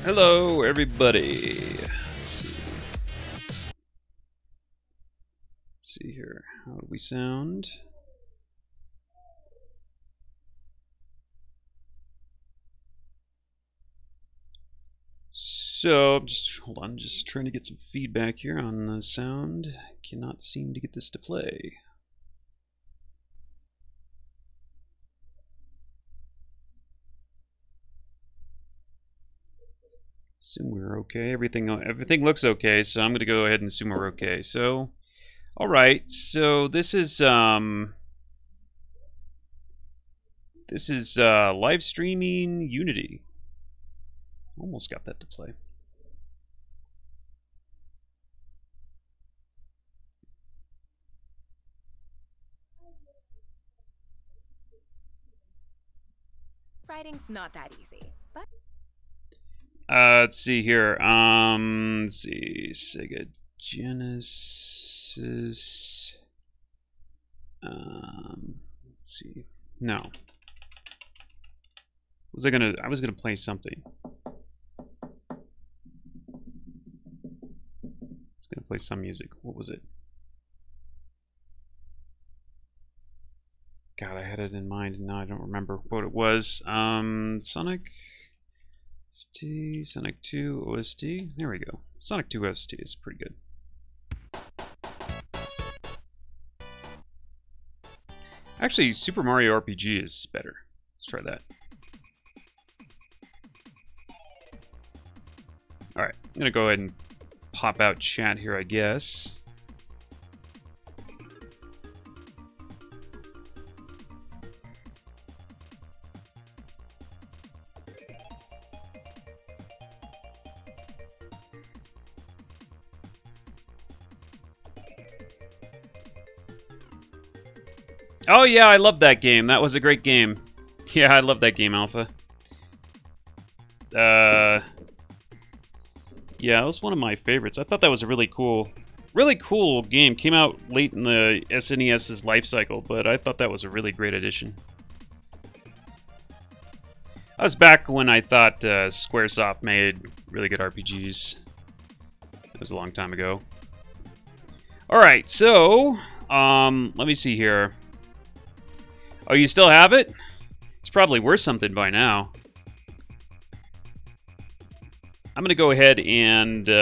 Hello, everybody. See here. How do we sound? So, hold on, just trying to get some feedback here on the sound. Cannot seem to get this to play. Assume we're okay. Everything looks okay, so I'm gonna go ahead and assume we're okay. So, all right. So this is live streaming Unity. Almost got that to play. Writing's not that easy, but let's see here. Let's see, Sega Genesis. Let's see. No. I was gonna play something. I was gonna play some music. What was it? God, I had it in mind and now I don't remember what it was. Sonic ST, Sonic 2 OST. There we go. Sonic 2 OST is pretty good. Actually, Super Mario RPG is better. Let's try that. Alright, I'm gonna go ahead and pop out chat here, I guess. Oh yeah, I love that game. That was a great game. Yeah, I love that game, Alpha. Yeah, it was one of my favorites. I thought that was a really cool game. Came out late in the SNES's life cycle, but I thought that was a really great addition. That was back when I thought Squaresoft made really good RPGs. It was a long time ago. Alright, so, let me see here. Oh, you still have it? It's probably worth something by now. I'm going to go ahead and no,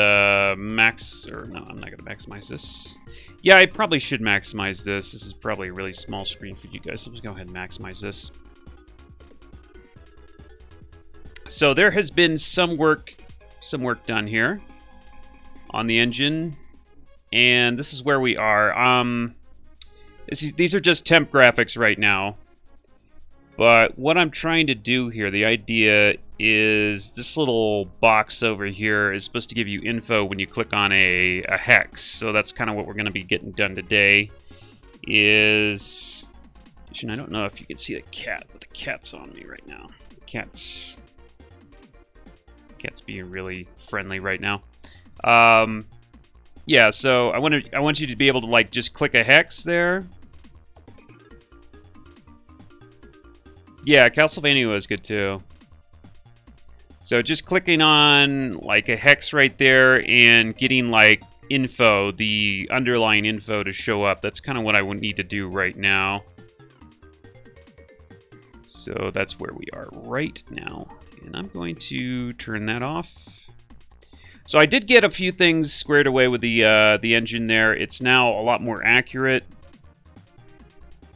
I'm not going to maximize this. Yeah, I probably should maximize this. This is probably a really small screen for you guys. So I'm just going to go ahead and maximize this. So there has been some work done here on the engine. And this is where we are. These are just temp graphics right now. But what I'm trying to do here, the idea is this little box over here is supposed to give you info when you click on a hex. So that's kind of what we're going to be getting done today. I don't know if you can see the cat, but the cat's on me right now. The cat's being really friendly right now. Yeah, so I want you to be able to like just click a hex there. Yeah, Castlevania was good too. So just clicking on like a hex right there and getting like info, the underlying info to show up. That's kind of what I would need to do right now. So that's where we are right now. And I'm going to turn that off. So I did get a few things squared away with the engine there. It's now a lot more accurate.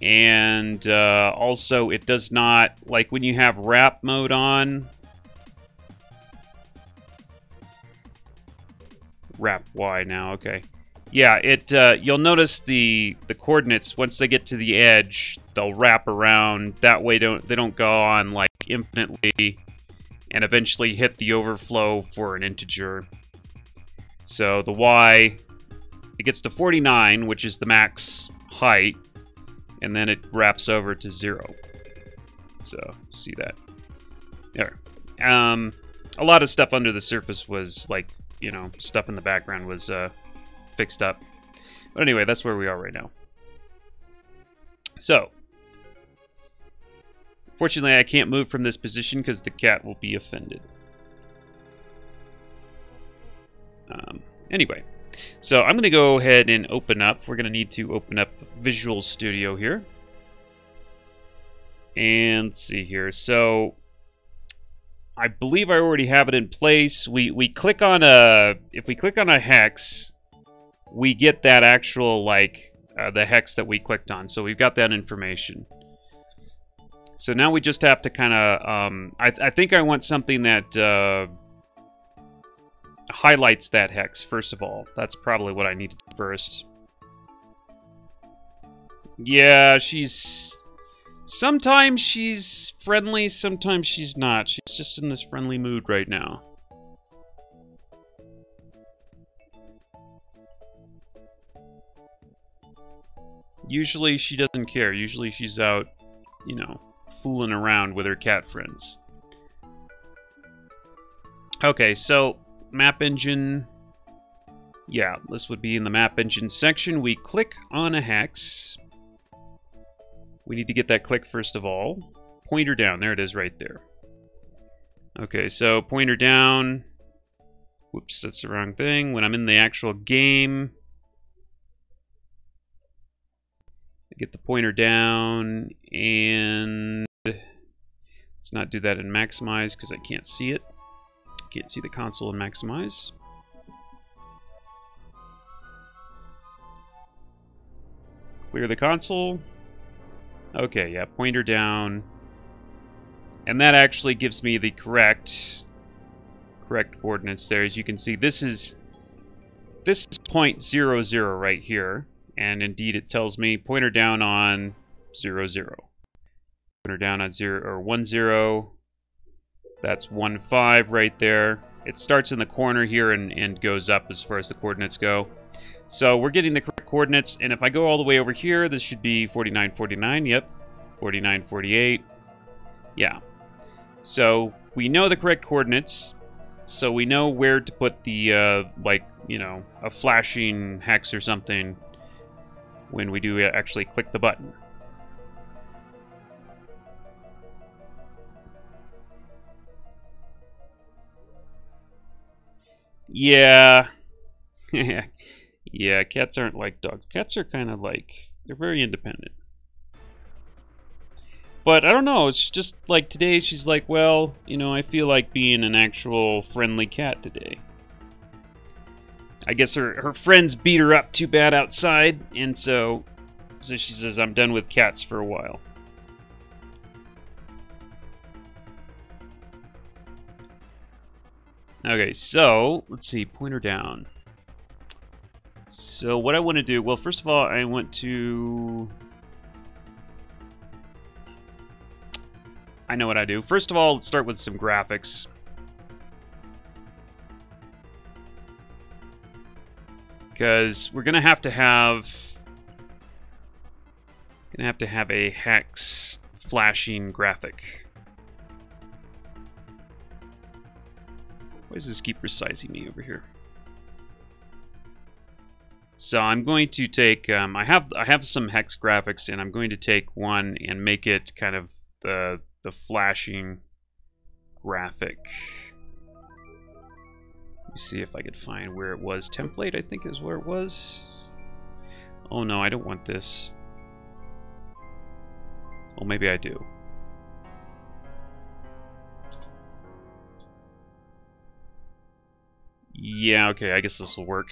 And also, it does not, like when you have wrap mode on, wrap Y now, okay. Yeah, you'll notice the coordinates, once they get to the edge, they'll wrap around. That way they don't go on like infinitely and eventually hit the overflow for an integer. So the Y, it gets to 49, which is the max height. And then it wraps over to 0. So, see that. There. A lot of stuff under the surface was, like, you know, stuff in the background was fixed up. But anyway, that's where we are right now. So, fortunately, I can't move from this position because the cat will be offended. Anyway, so I'm going to go ahead and open up. We're going to need to open up Visual Studio here. And let's see here. So I believe I already have it in place. We click on if we click on a hex, we get that actual the hex that we clicked on. So we've got that information. So now we just have to kind of I think I want something that highlights that hex first of all. That's probably what I need to do first. Yeah, sometimes she's friendly, sometimes she's not. She's just in this friendly mood right now. Usually she doesn't care. Usually she's out, you know, fooling around with her cat friends. Okay, so map engine. Yeah, this would be in the map engine section. We click on a hex. We need to get that click first of all. Pointer down. There it is right there. Okay, so pointer down. Whoops, that's the wrong thing. When I'm in the actual game, I get the pointer down, and let's not do that in maximize because I can't see it. Can't see the console in maximize. Clear the console. Okay, yeah, pointer down. And that actually gives me the correct coordinates there. As you can see, this is 0.00 right here. And indeed it tells me pointer down on 0, 0. Pointer down on 0 or 1, 0. That's 1, 5 right there. It starts in the corner here and goes up as far as the coordinates go. So we're getting the correct coordinates, and if I go all the way over here, this should be 49, 49, yep. 49, 48, yeah. So we know the correct coordinates, so we know where to put the, like, you know, a flashing hex or something when we do actually click the button. Yeah. Yeah, cats aren't like dogs. Cats are kind of like, they're very independent. But I don't know, it's just like today she's like, well, you know, I feel like being an actual friendly cat today. I guess her friends beat her up too bad outside, and so she says, I'm done with cats for a while. Okay, so let's see, pointer down. So what I want to do, well, first of all, I want to... I know what I do. First of all, let's start with some graphics. Because we're going to have a hex flashing graphic. Why does this keep resizing me over here? So I'm going to take, I have some hex graphics, and I'm going to take one and make it kind of the flashing graphic. Let me see if I could find where it was. Template, I think, is where it was. Oh no, I don't want this. Well, maybe I do. Yeah, okay, I guess this will work.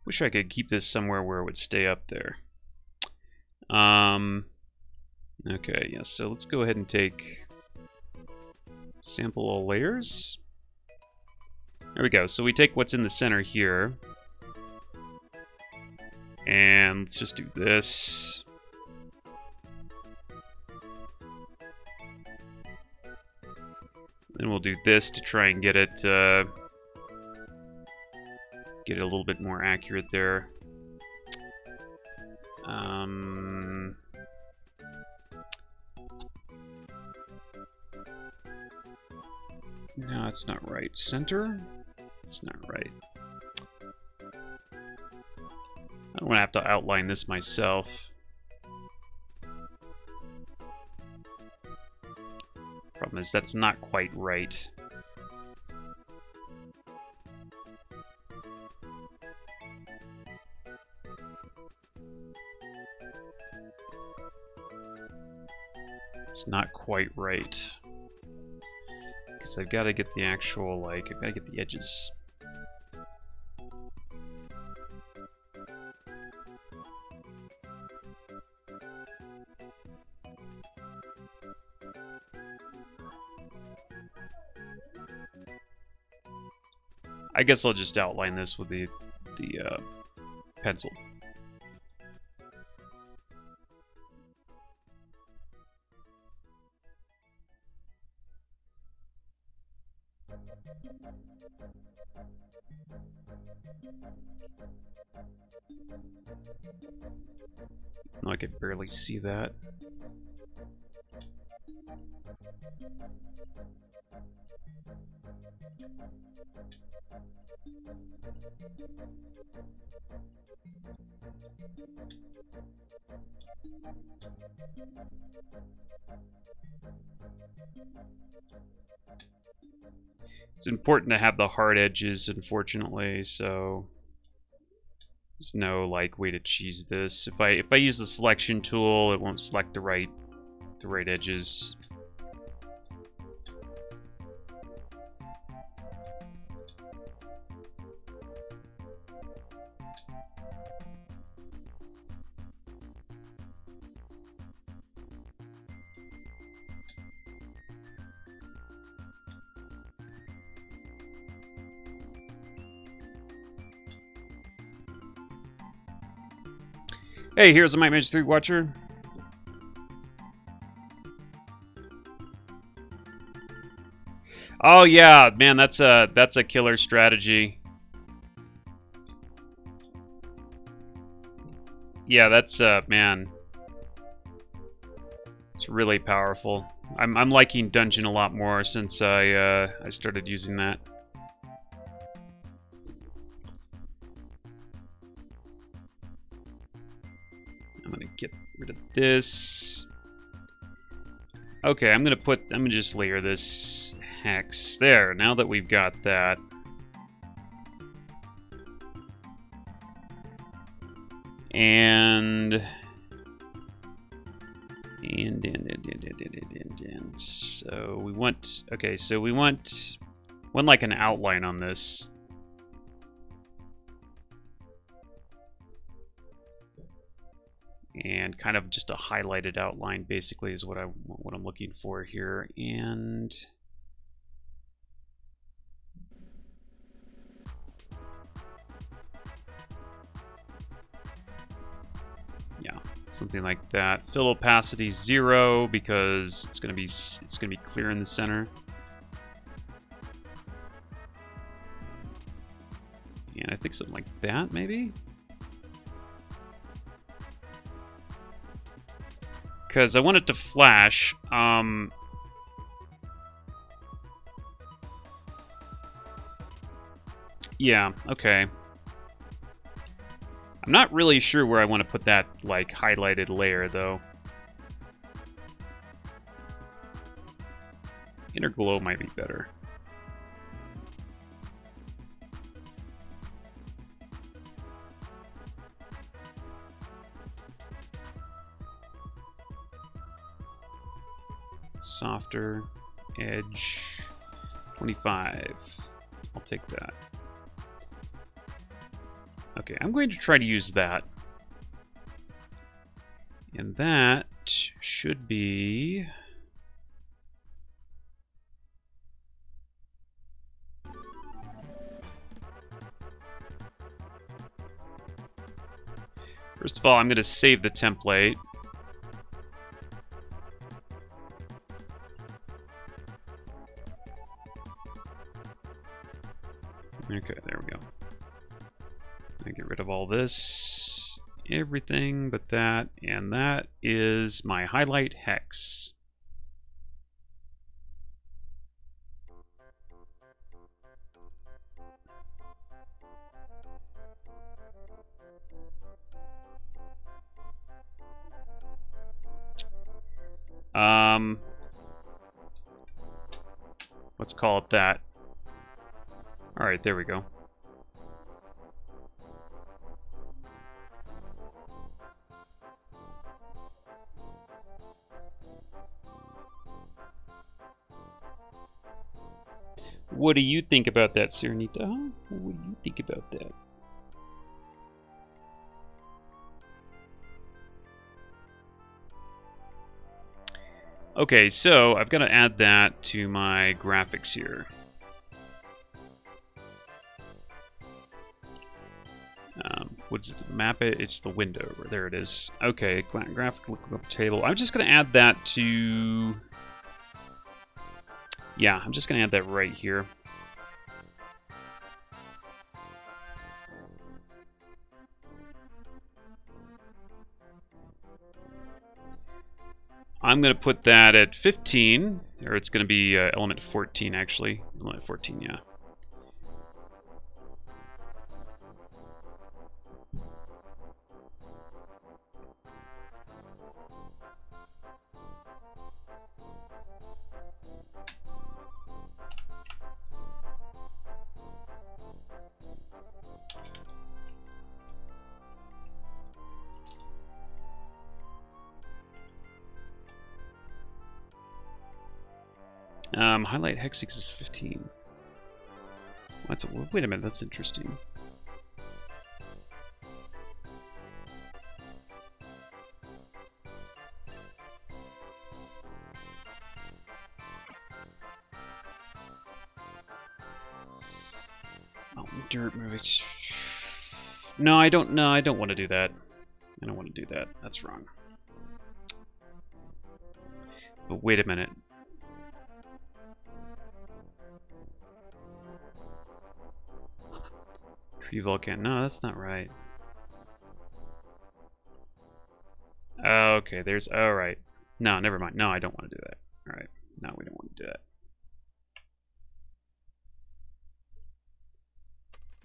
Wish I could keep this somewhere where it would stay up there. Okay, yeah, so let's go ahead and take sample all layers. There we go. So we take what's in the center here, and let's just do this. Then we'll do this to try and get it a little bit more accurate there. No, it's not right. Center? It's not right. I don't want to have to outline this myself. Problem is, that's not quite right. It's not quite right. Because I've got to get the actual, like, I've got to get the edges. I guess I'll just outline this with the pencil. No, I can barely see that. It's important to have the hard edges, unfortunately, so there's no like way to cheese this. If I use the selection tool, it won't select the right edges. Hey, here's a My Magic 3 watcher. Oh yeah, man, that's a killer strategy. Yeah, that's man, it's really powerful. I'm liking Dungeon a lot more since I started using that. I'm gonna get rid of this. Okay, I'm gonna just layer this hex there. Now that we've got that, and so we want, okay, so we want like an outline on this. And kind of just a highlighted outline basically is what I'm looking for here. And yeah, something like that. Fill opacity 0 because it's gonna be clear in the center. And I think something like that maybe. Because I want it to flash. Yeah, okay. I'm not really sure where I want to put that, like, highlighted layer, though. Inner glow might be better. Softer edge 25. I'll take that. Okay, I'm going to try to use that. And that should be... First of all, I'm going to save the template. Okay, there we go. I get rid of all this, everything but that, and that is my highlight hex. Let's call it that. Alright, there we go. What do you think about that, Serenita? What do you think about that? Okay, so I've got to add that to my graphics here. What's it? Map it. It's the window. There it is. Okay, graphic lookup table. I'm just going to add that to. Yeah, I'm just going to add that right here. I'm going to put that at 15, or it's going to be element 14 actually. Element 14, yeah. Highlight hex is 15. Wait a minute, that's interesting. Oh, dirt movies. No, I don't. No, I don't want to do that. I don't want to do that. That's wrong. But wait a minute. Pre-Vulcan. No, that's not right. Okay, there's. All right. No, never mind. No, I don't want to do that. All right. No, we don't want to do that.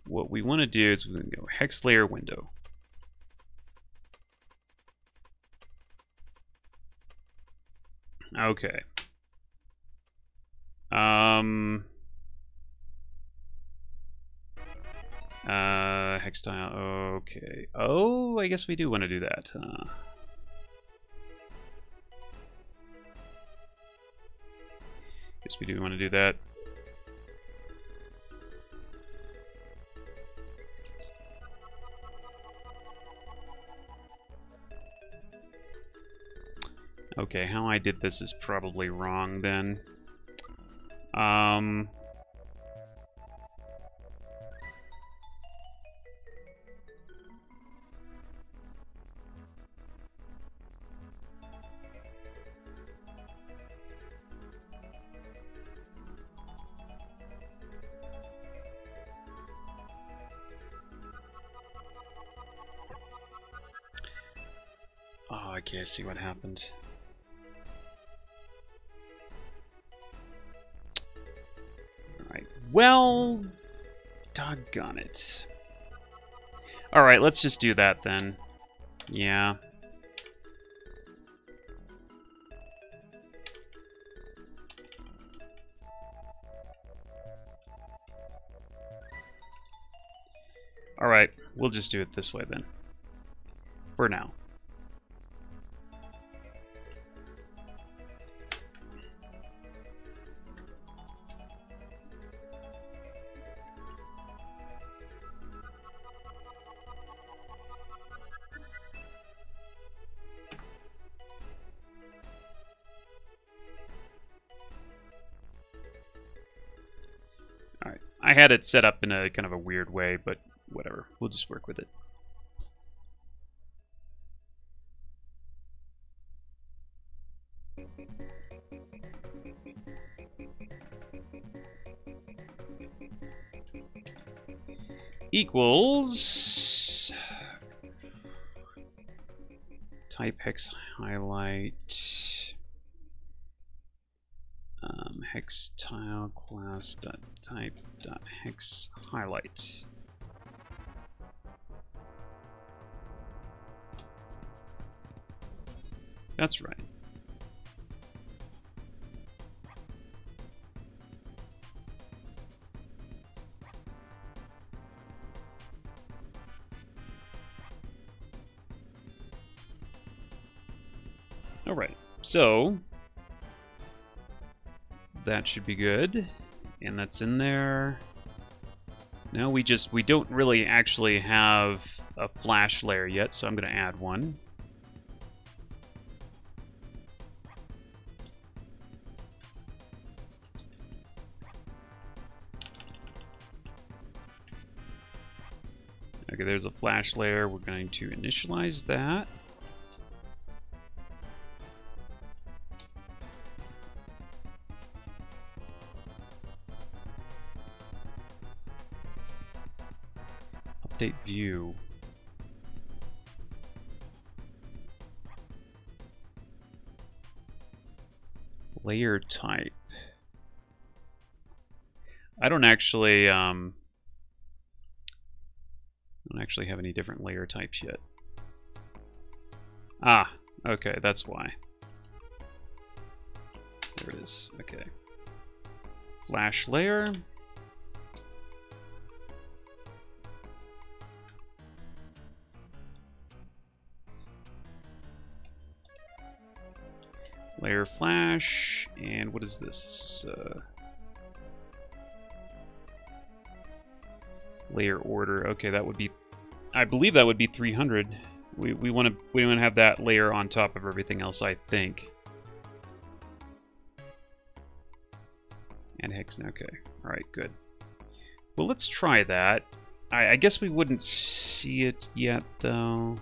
What we want to do is we're going to go hex layer window. Okay. Hex tile. Okay. Oh, I guess we do want to do that. Guess we do want to do that. Okay, how I did this is probably wrong then. Oh, okay, I see what happened. Alright, well, doggone it. Alright, let's just do that then. Yeah. Alright, we'll just do it this way then. For now. Alright, I had it set up in a kind of a weird way, but whatever. We'll just work with it. Equals type hex highlight hex tile class dot type dot hex highlight. That's right. Alright, so that should be good. And that's in there. Now we don't really actually have a flash layer yet, so I'm going to add one. Okay, there's a flash layer. We're going to initialize that. Update view. Layer type. I don't actually have any different layer types yet. Ah, okay, that's why. There it is. Okay. Flash layer. Layer flash, and what is this? Layer order. Okay, that would be. I believe that would be 300. We want to have that layer on top of everything else, I think. And hex. Okay. All right. Good. Well, let's try that. I guess we wouldn't see it yet, though.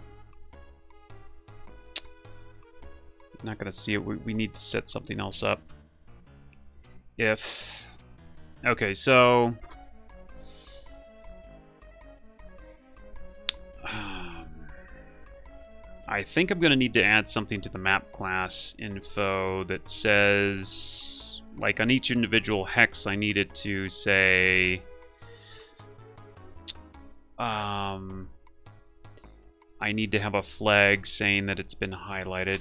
Not going to see it. We need to set something else up. If... Okay, so... I think I'm going to need to add something to the map class info that says... Like, on each individual hex, I need it to say... I need to have a flag saying that it's been highlighted.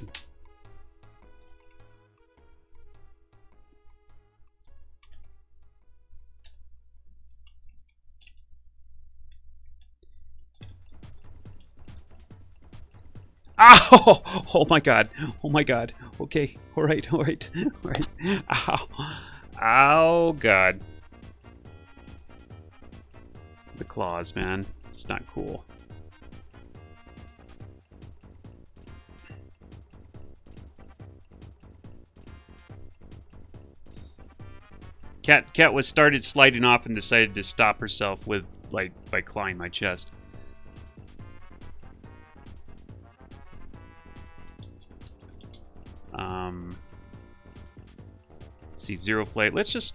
Ow! Oh my god. Oh my god. Okay. Alright, alright. Alright. Ow. Ow, god. The claws, man. It's not cool. Cat was started sliding off and decided to stop herself with, like, by clawing my chest. Let's see, 0 flag. Let's just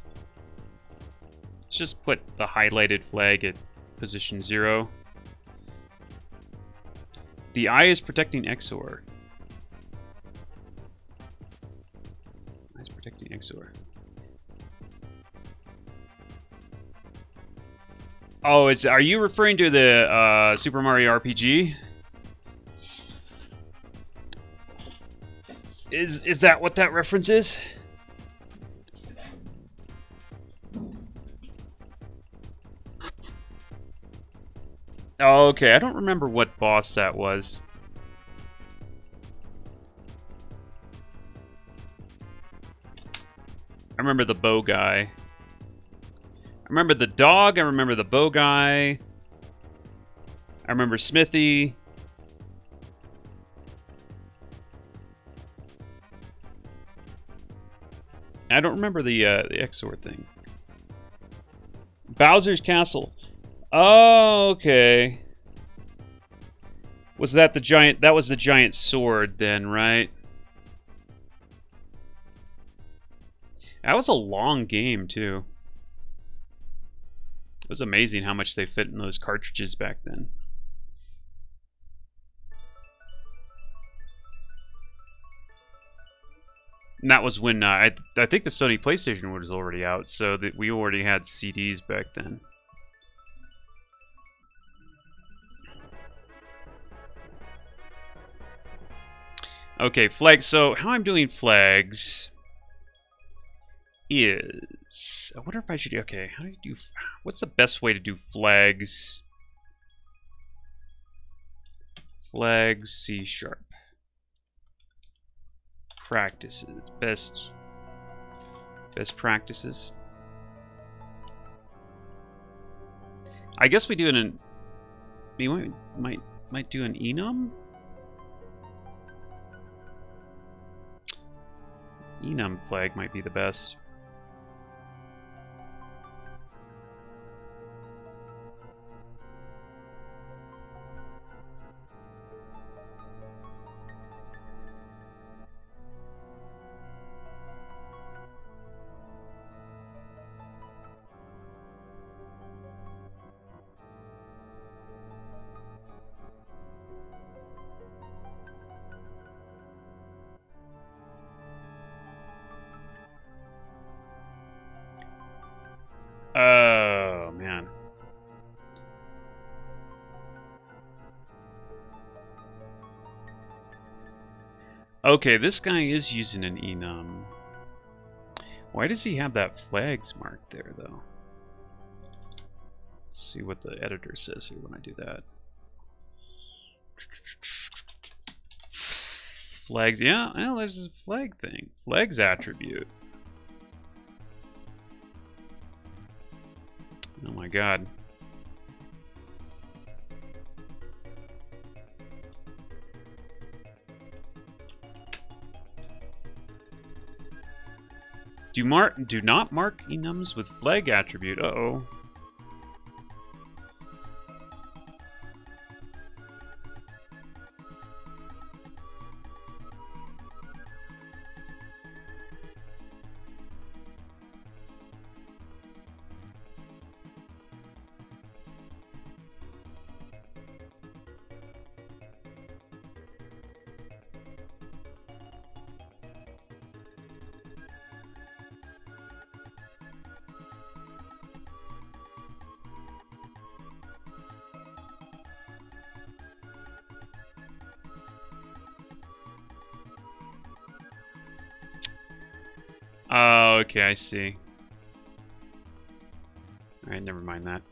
put the highlighted flag at position 0. The eye is protecting XOR. Eye is protecting XOR. Oh, are you referring to the Super Mario RPG? Is that what that reference is? Oh, okay, I don't remember what boss that was. I remember the bow guy. I remember the dog, I remember the bow guy. I remember Smithy. I don't remember the XOR thing. Bowser's Castle. Oh, okay. Was that the giant... That was the giant sword then, right? That was a long game, too. It was amazing how much they fit in those cartridges back then. And that was when I think the Sony PlayStation was already out, so that we already had CDs back then. Okay, flags. So how I'm doing flags is, I wonder if I should. Okay, how do you do? What's the best way to do flags? Flags C#. practices. Best practices. I guess we do we might do an enum. Enum flag might be the best. Oh, man. Okay, this guy is using an enum. Why does he have that flags marked there, though? Let's see what the editor says here when I do that. Flags, yeah, well, there's this flag thing. Flags attribute. Oh my god. Do not mark enums with flag attribute. Uh-oh. Oh, okay, I see. Alright, never mind that.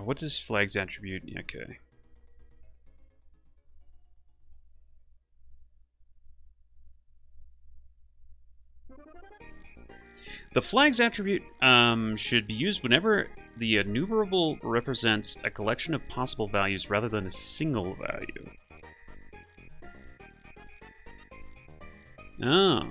What does flags attribute? Okay. The flags attribute should be used whenever the enumerable represents a collection of possible values rather than a single value. Oh.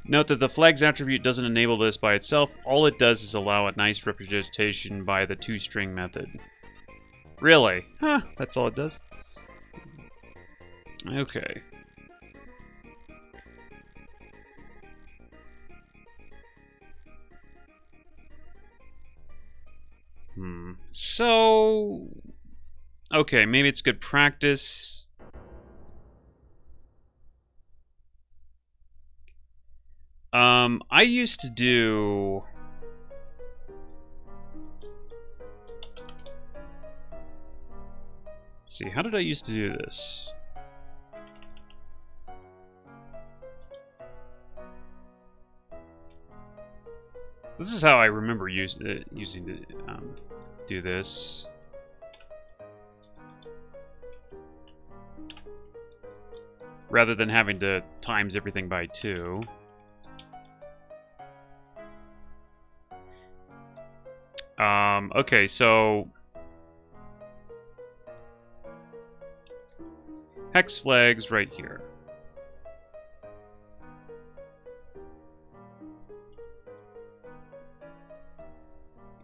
Note that the flags attribute doesn't enable this by itself. All it does is allow a nice representation by the toString method. Really? Huh, that's all it does? Okay. So... okay, maybe it's good practice. I used to do... let's see, how did I used to do this? This is how I remember using to do this. Rather than having to times everything by 2. Okay, so hex flags right here.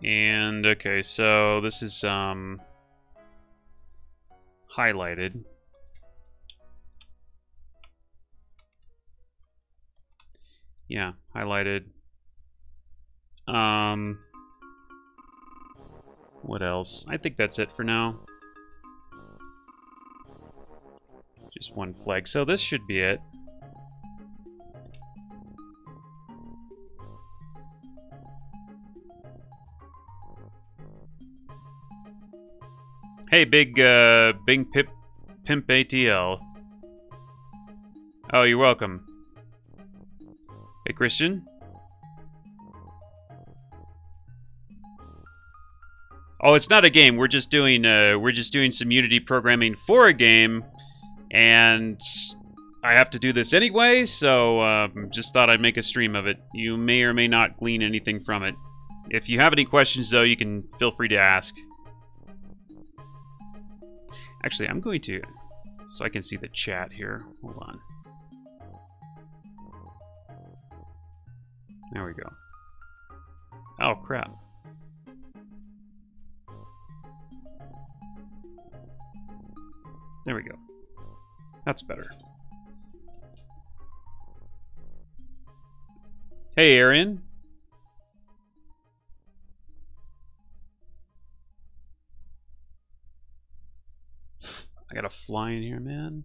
And okay, so this is highlighted. Yeah, highlighted. What else? I think that's it for now. Just one flag. So this should be it. Hey, big Pimp ATL. Oh, you're welcome. Hey, Christian. Oh, it's not a game. We're just doing some Unity programming for a game, and I have to do this anyway. So just thought I'd make a stream of it. You may or may not glean anything from it. If you have any questions, though, you can feel free to ask. Actually, I'm going to, so I can see the chat here. Hold on. There we go. Oh, crap. There we go. That's better. Hey, Arian. I got a fly in here, man.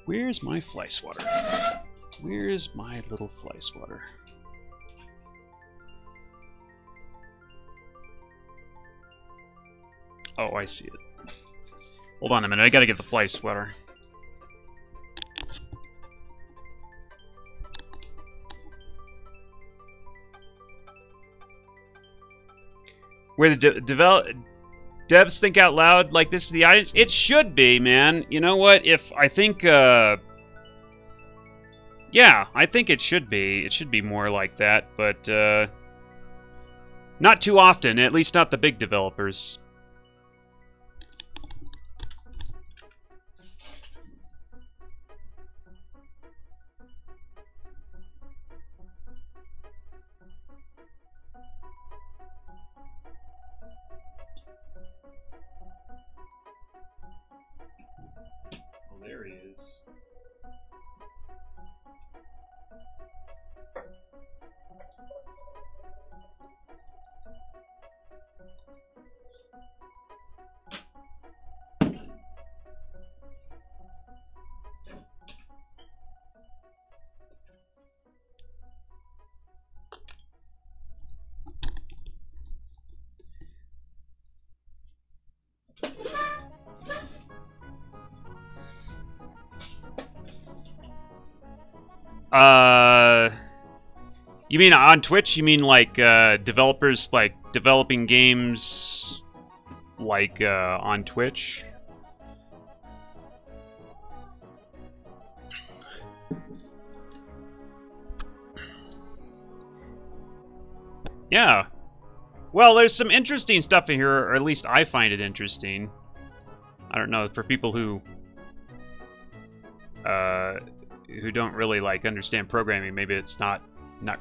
Where's my fly swatter? Where's my little fly swatter? Oh, I see it. Hold on a minute, I gotta get the fly swatter. Where the devs think out loud like this to the audience? It should be, man. You know what? I think yeah, I think it should be. It should be more like that, but not too often. At least not the big developers. There he is. You mean on Twitch? You mean like developers like developing games like on Twitch? Yeah. Well, there's some interesting stuff in here, or at least I find it interesting. I don't know, for people who don't really like understand programming, maybe it's not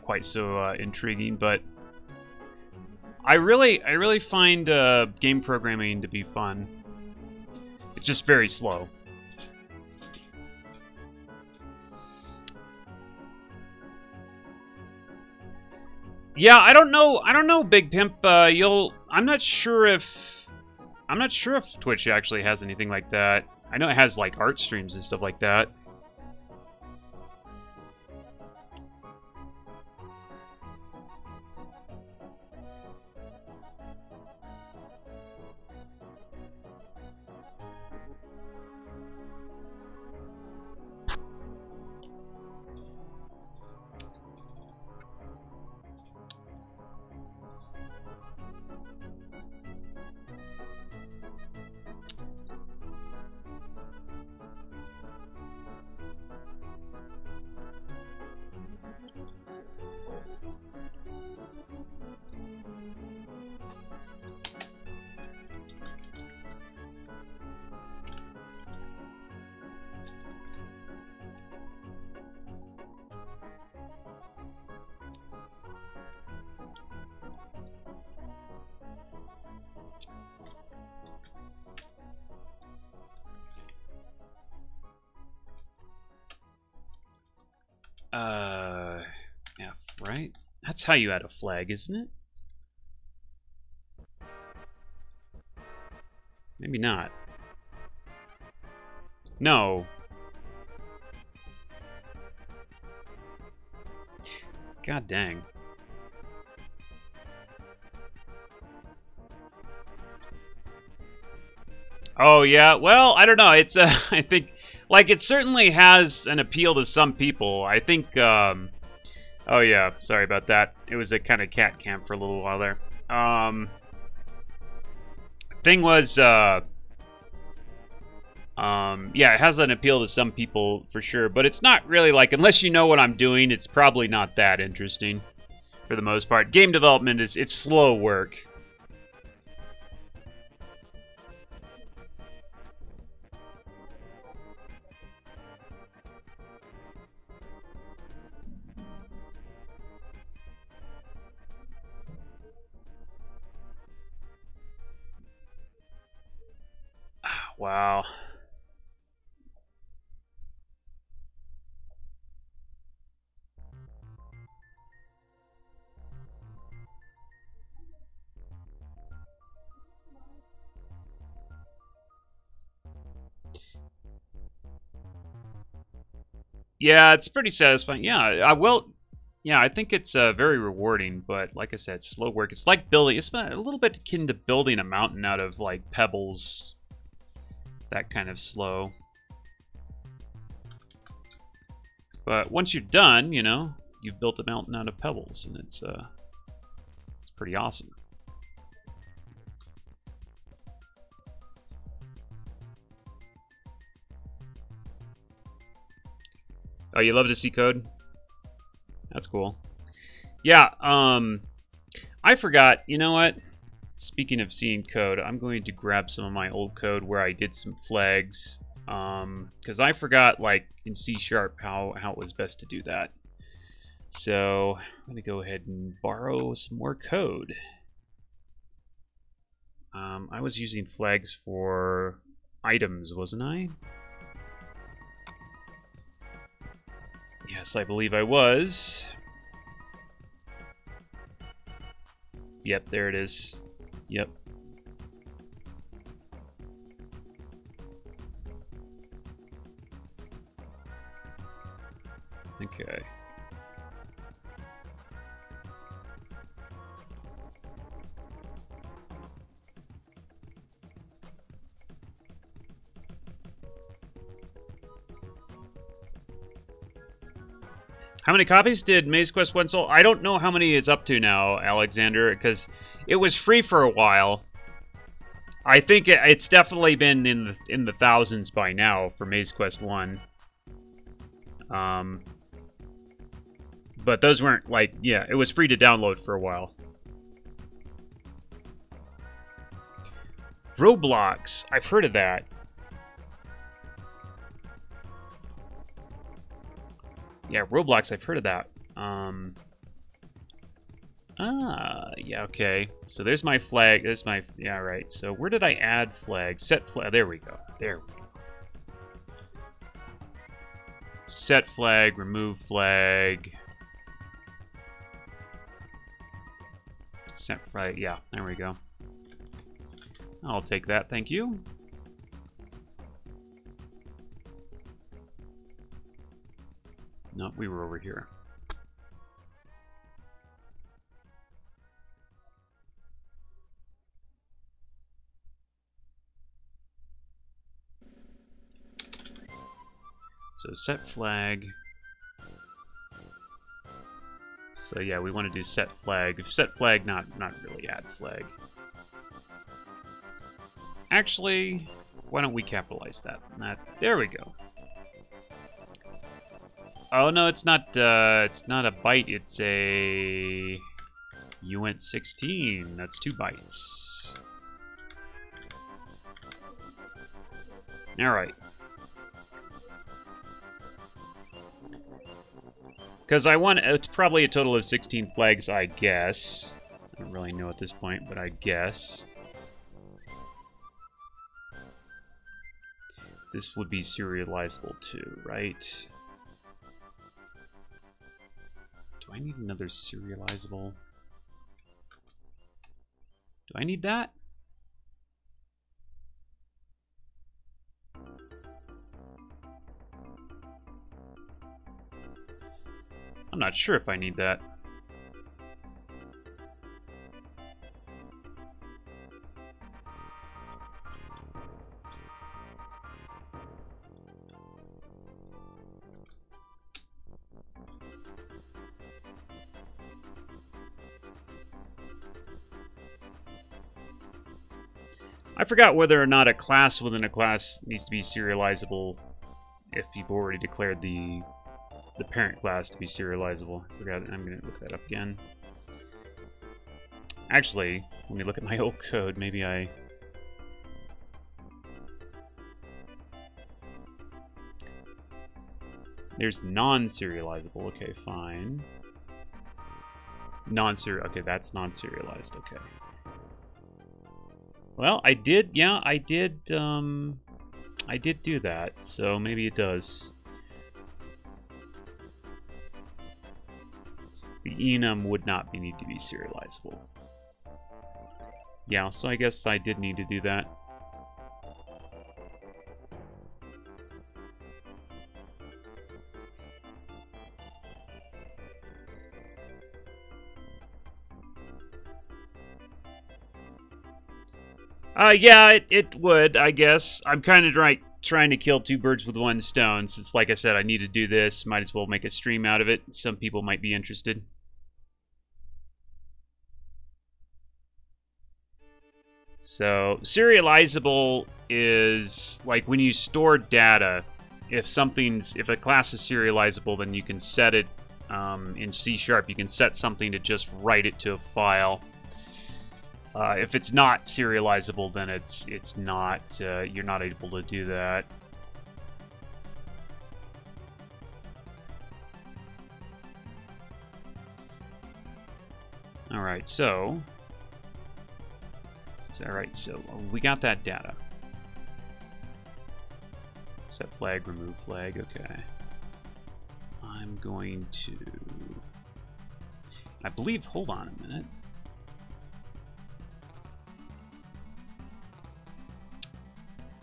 quite so intriguing, but I really find game programming to be fun. It's just very slow. Yeah, I don't know, Big Pimp. I'm not sure if Twitch actually has anything like that. I know it has like art streams and stuff like that. F, right? That's how you add a flag, isn't it? Maybe not. No. God dang. Oh yeah, well, I don't know. It's I think like it certainly has an appeal to some people. I think oh yeah, sorry about that. It was a kind of cat camp for a little while there. Thing was, yeah, it has an appeal to some people for sure, but it's not really like, unless you know what I'm doing, it's probably not that interesting for the most part. Game development it's slow work. Wow. Yeah, it's pretty satisfying. Yeah, I will. Yeah, I think it's very rewarding, but like I said, slow work. It's like building. It's a little bit akin to building a mountain out of like pebbles. That kind of slow. But once you're done, you know, you've built a mountain out of pebbles, and it's pretty awesome. Oh, you love to see code? That's cool. Yeah, I forgot. You know what? Speaking of seeing code, I'm going to grab some of my old code where I did some flags. Because I forgot, like, in C# how it was best to do that. So, I'm going to go ahead and borrow some more code. I was using flags for items, wasn't I? Yes, I believe I was. Yep, there it is. Yep. Okay. How many copies did Maze Quest 1 sold? I don't know how many it's up to now, Alexander, because it was free for a while. I think it's definitely been in the thousands by now for Maze Quest 1. But those weren't like, yeah, it was free to download for a while. Roblox, I've heard of that. Yeah, Roblox, I've heard of that. Yeah, okay. So there's my flag. There's my, yeah, right. So where did I add flag? Set flag. There we go. There we go. Set flag, remove flag. Set flag, yeah, there we go. I'll take that, thank you. No, we were over here. So set flag. So yeah, we want to do set flag. Set flag, not really add flag. Actually, why don't we capitalize that? There we go. Oh no, it's not a byte. It's a uint 16. That's 2 bytes. All right. Because I want, it's probably a total of 16 flags, I guess. I don't really know at this point, but I guess. This would be serializable too, right? Do I need another serializable? Do I need that? I'm not sure if I need that. I forgot whether or not a class within a class needs to be serializable if people already declared the parent class to be serializable. I forgot. I'm going to look that up again. Actually, let me look at my old code. Maybe I... There's non-serializable. Okay, fine. Non-serial. Okay, that's non-serialized. Okay. Well, I did. Yeah, I did do that. So maybe it does. The enum would not need to be serializable. Yeah, so I guess I did need to do that. Yeah, it would, I guess. I'm kind of trying to kill two birds with one stone, since, like I said, I need to do this. Might as well make a stream out of it. Some people might be interested. So, serializable is, like, when you store data, if a class is serializable, then you can set it, in C#, you can set something to just write it to a file. If it's not serializable, then it's not, you're not able to do that. Alright, so... Alright, so we got that data. Set flag, remove flag, okay. I'm going to... I believe, hold on a minute.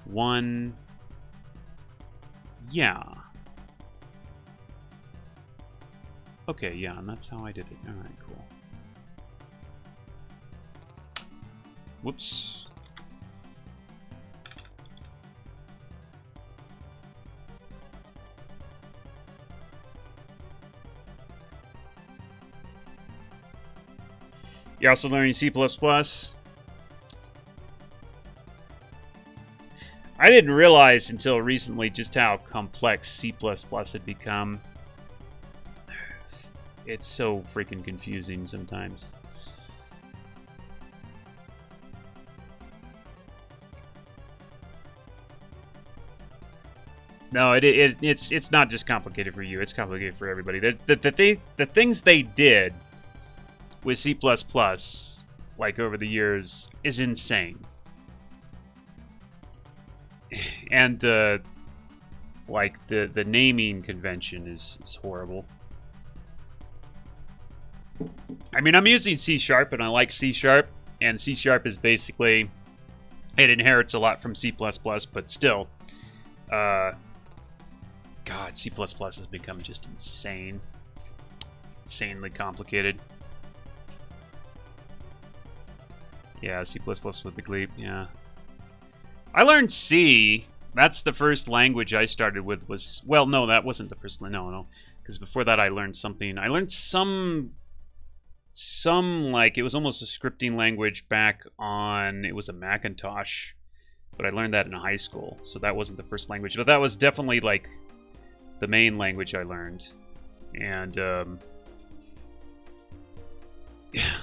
One... Yeah. Okay, yeah, and that's how I did it. Alright, cool. Whoops. You're also learning C++. I didn't realize until recently just how complex C++ had become. It's so freaking confusing sometimes. No, it's not just complicated for you. It's complicated for everybody. The things they did with C++, like over the years, is insane. And like the naming convention is horrible. I mean, I'm using C# and I like C#, and C# is basically, it inherits a lot from C++, but still, God, C++ has become just insane. Insanely complicated. Yeah, C++ with the gleep, yeah. I learned C. That's the first language I started with was... Well, no, that wasn't the first... No. Because before that I learned something... I learned some, like, it was almost a scripting language back on... It was a Macintosh. But I learned that in high school, so that wasn't the first language. But that was definitely, like, the main language I learned. And,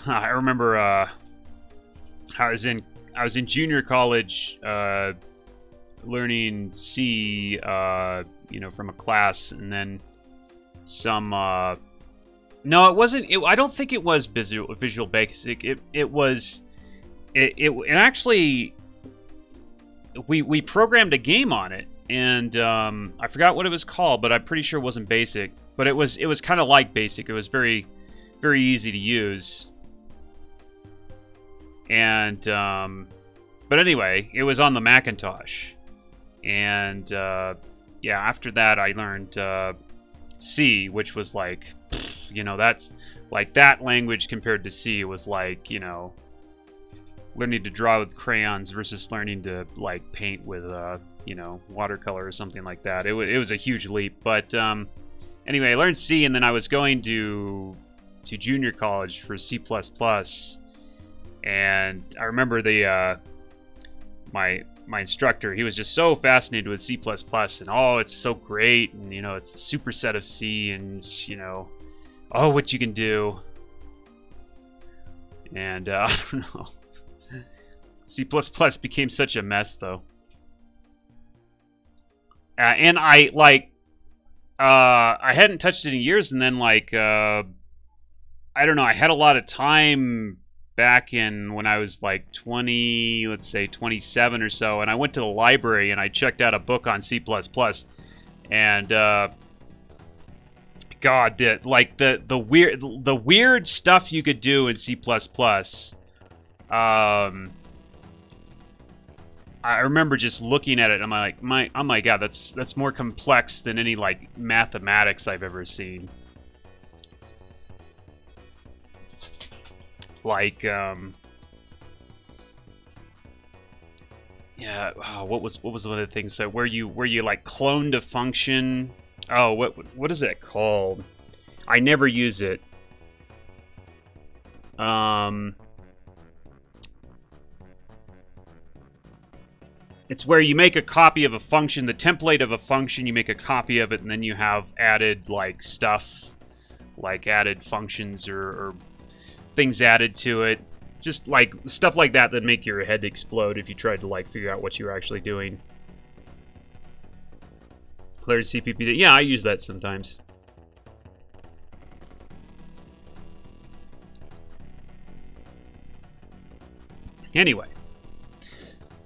I remember, I was in junior college, learning C, you know, from a class, and then some, no, it wasn't, I don't think it was Visual Basic. It was, actually, we programmed a game on it, and I forgot what it was called, but I'm pretty sure it wasn't Basic. But it was kind of like Basic. It was very, very easy to use. And but anyway, it was on the Macintosh. And yeah, after that I learned C, which was like, you know, that's like that language compared to C was like, you know, learning to draw with crayons versus learning to like paint with you know, watercolor or something like that. It was a huge leap. But anyway, I learned C, and then I was going to junior college for C++, and I remember my instructor, he was just so fascinated with C++, and oh, it's so great, and you know, it's a superset of C, and you know, oh, what you can do. And I don't know. C++ became such a mess, though. And I I hadn't touched it in years, and then I don't know, I had a lot of time back in when I was like 20, let's say 27 or so, and I went to the library and I checked out a book on C++, and God, the weird stuff you could do in C++. I remember just looking at it, and I'm like, oh my God, that's more complex than any like mathematics I've ever seen. Like, yeah, oh, what was one of the things that where you like cloned a function? Oh, what is it called? I never use it. It's where you make a copy of a function, the template of a function, you make a copy of it, and then you have added like stuff, like added functions or things added to it. Just like stuff like that that make your head explode if you tried to like figure out what you were actually doing. Clear CPP. Yeah, I use that sometimes. Anyway.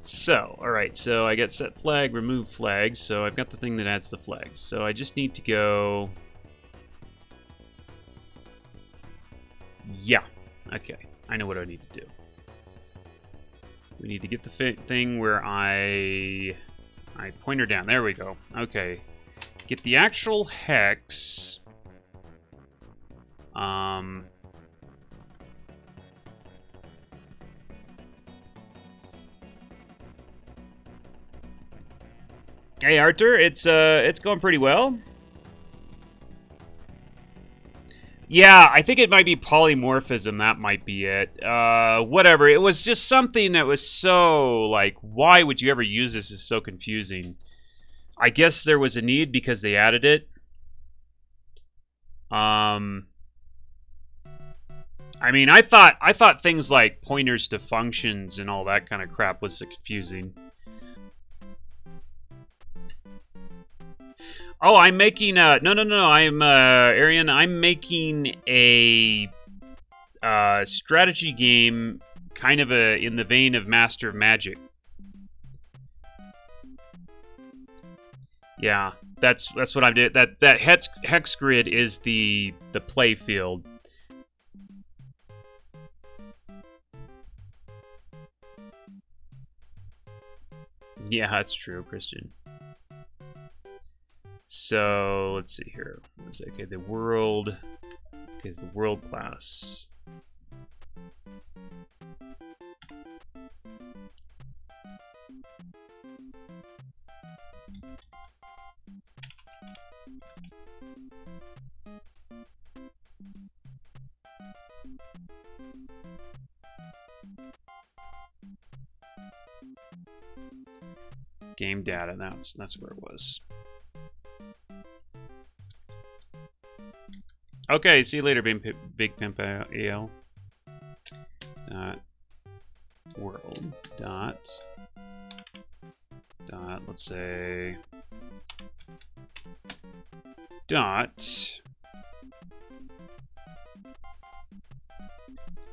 So, alright, so I got set flag, remove flag, so I've got the thing that adds the flags. So I just need to go... Yeah, okay, I know what I need to do. We need to get the thing where I pointer down, there we go. Okay, get the actual hex. Hey Arthur, it's going pretty well. Yeah, I think it might be polymorphism, that might be it. Whatever, it was just something that was so, like, why would you ever use this is so confusing. I guess there was a need because they added it. I mean, I thought things like pointers to functions and all that kind of crap was confusing. Oh, I'm making no. I'm Arian. I'm making a strategy game, kind of in the vein of Master of Magic. Yeah, that's what I did. That hex grid is the play field. Yeah, that's true, Christian. So let's see here. Okay, the world. Okay, it's the world class. Game data. That's where it was. Okay, see you later, Big Pimp AL. World dot let's say dot.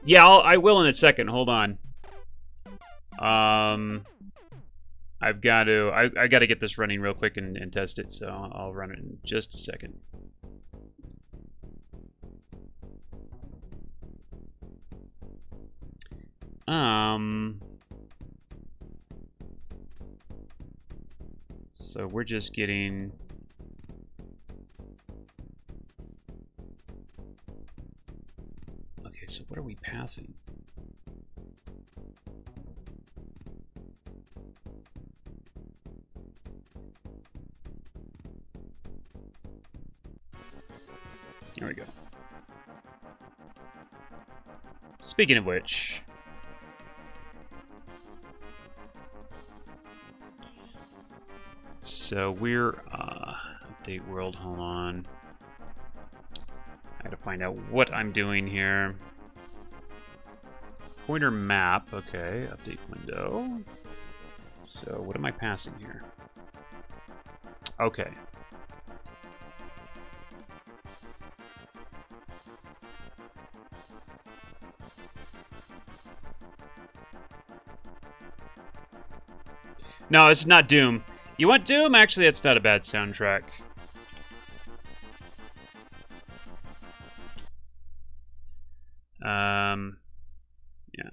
Yeah, I will in a second. Hold on. I've got to I got to get this running real quick and test it. So I'll run it in just a second. So we're just getting... Okay, so what are we passing? There we go. Speaking of which... So we're update world. Hold on. I gotta find out what I'm doing here. Pointer map. Okay, update window. So what am I passing here? Okay. No, it's not Doom. You want Doom? Actually, that's not a bad soundtrack. Yeah.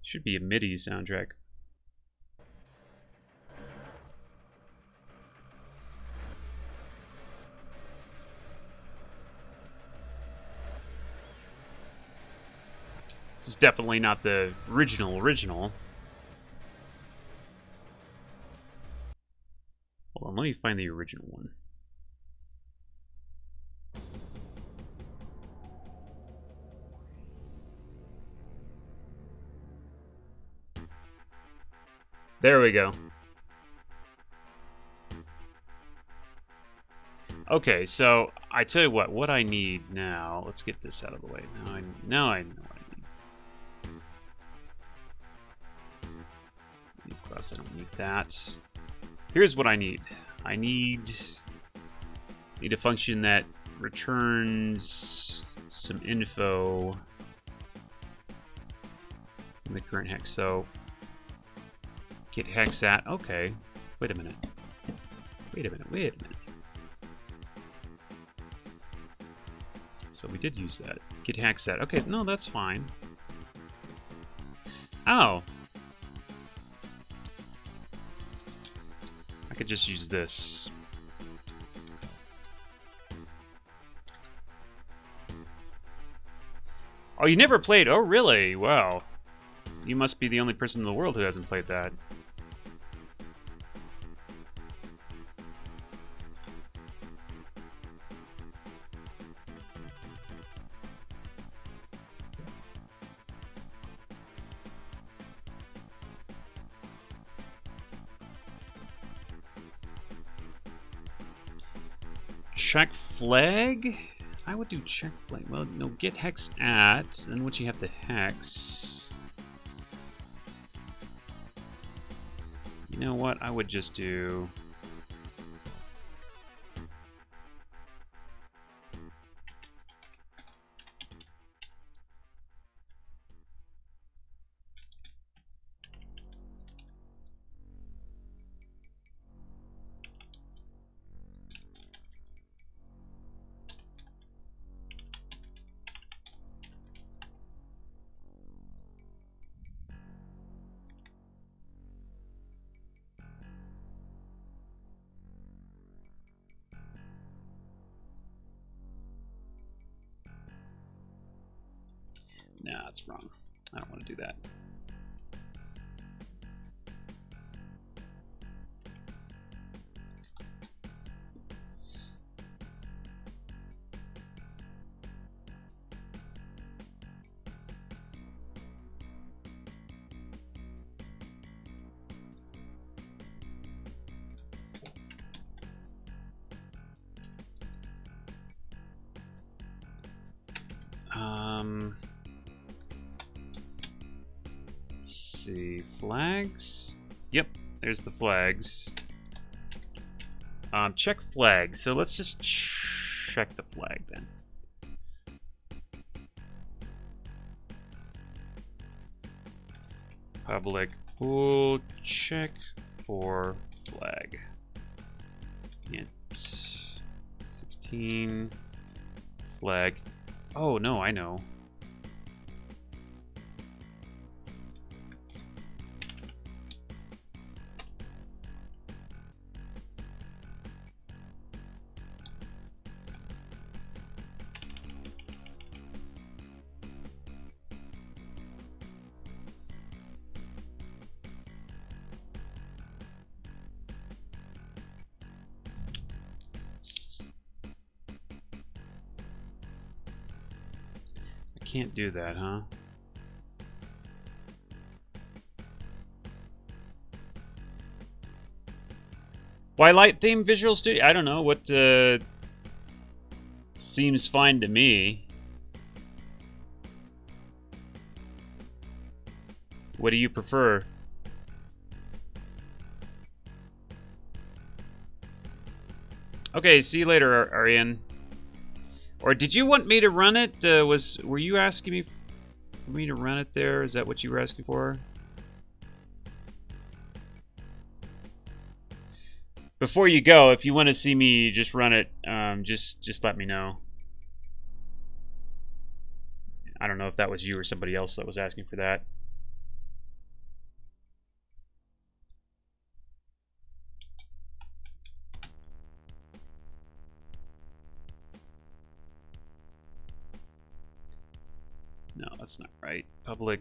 Should be a MIDI soundtrack. This is definitely not the original. Hold on, let me find the original one. There we go. Okay, so I tell you what I need now. Let's get this out of the way. Now I know what I need. Plus, I don't need that. Here's what I need. I need a function that returns some info in the current hex. So get hex at. Okay. Wait a minute. So we did use that. Get hex at. Okay, no, that's fine. Oh. I could just use this. Oh, you never played? Oh, really? Wow. You must be the only person in the world who hasn't played that. Check flag? I would do check flag. Well, no, get hex at. Then once you have the hex, you know what? I would just do. Nah, that's wrong. I don't want to do that. Let's see, flags. Yep, there's the flags. Check flag. So let's just check the flag then. Public pool check for flag. Int 16 flag. Oh no, I know. Can't do that, huh? Why light theme Visual Studio? I don't know. What seems fine to me. What do you prefer? Okay, see you later, Arian. Or did you want me to run it? Were you asking me for me to run it there? Is that what you were asking for? Before you go, if you want to see me just run it, just let me know. I don't know if that was you or somebody else that was asking for that. No, that's not right. Public.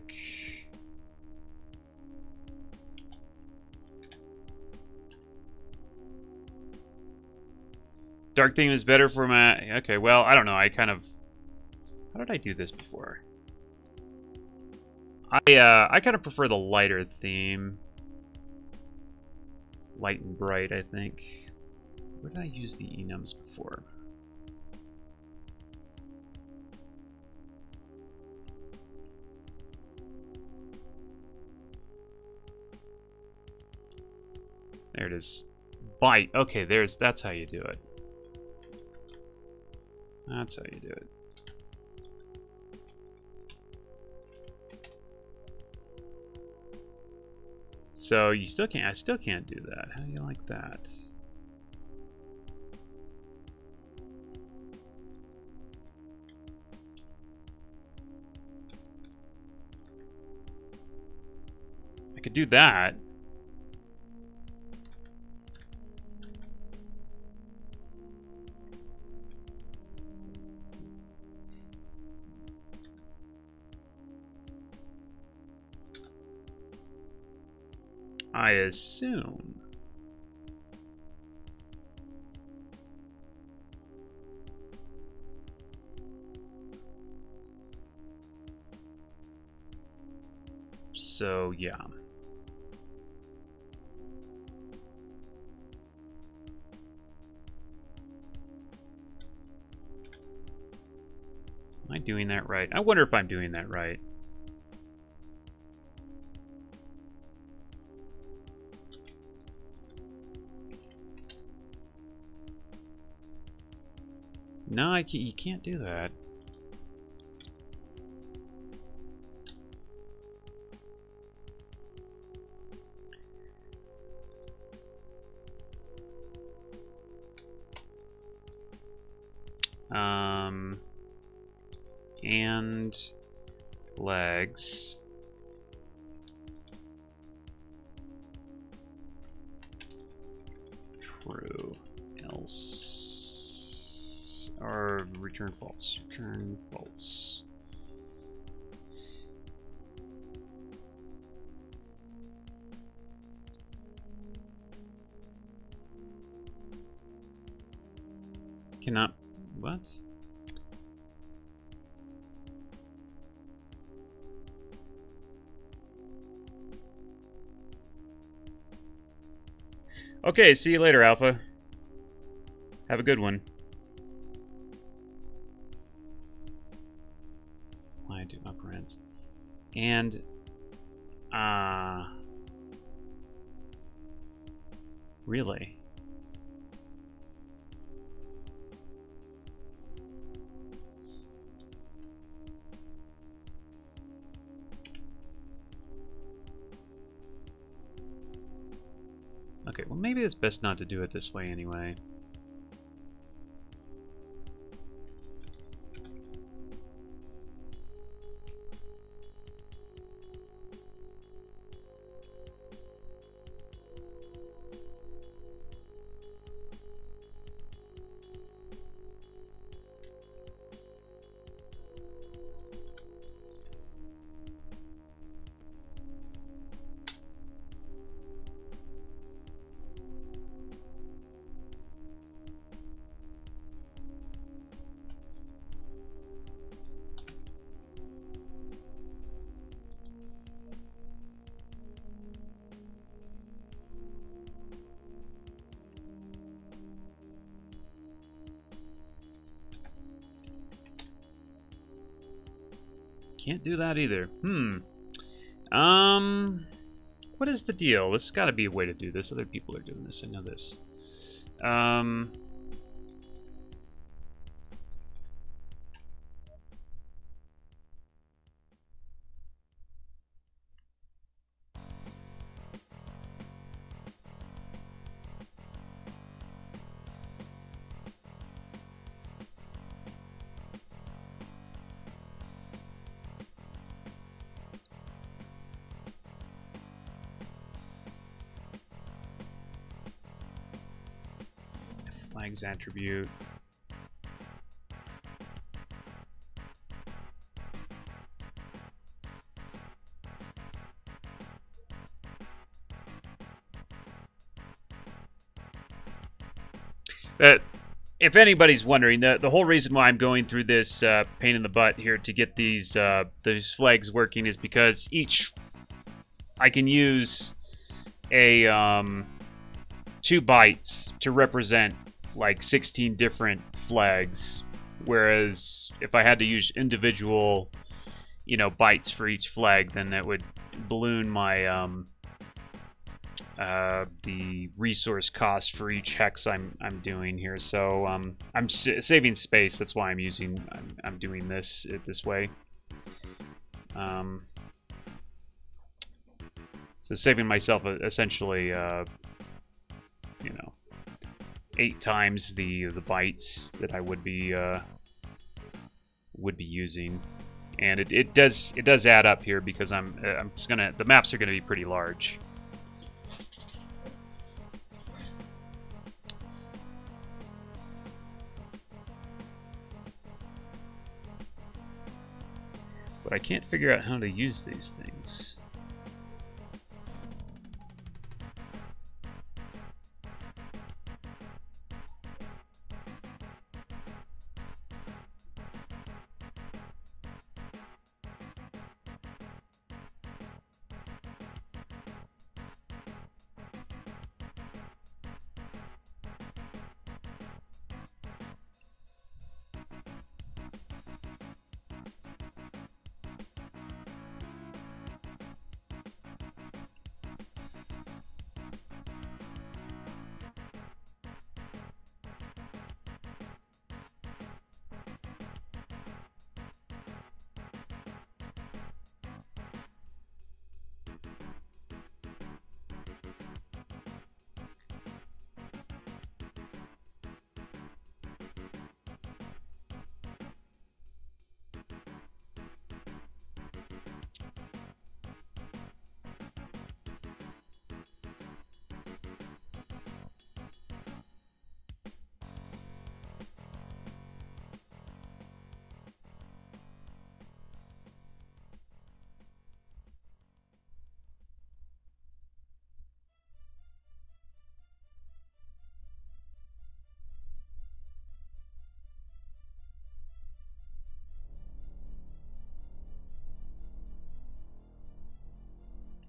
Dark theme is better for my... Okay, well, I don't know. I kind of... How did I do this before? I kind of prefer the lighter theme. Light and bright, I think. Where did I use the enums before? There it is. Bite. Okay, that's how you do it. That's how you do it. So you still can't. I still can't do that. How do you like that? I could do that. I assume. So, yeah. Am I doing that right? I wonder if I'm doing that right. No, you can't do that. And legs. True. Else. Or return false. Return false. Cannot. What? Okay, see you later, Alpha. Have a good one. I do operands. And really? Okay, well maybe it's best not to do it this way anyway. Can't do that either. What is the deal? There's got to be a way to do this. Other people are doing this. I know this. Flags attribute. If anybody's wondering, the whole reason why I'm going through this pain in the butt here to get these flags working is because I can use a 2 bytes to represent like 16 different flags, whereas if I had to use individual, bytes for each flag, then that would balloon my the resource cost for each hex I'm doing here. So I'm saving space. That's why I'm doing this way. So saving myself essentially 8 times the bytes that I would be using, and it does add up here because the maps are gonna be pretty large. But I can't figure out how to use these things.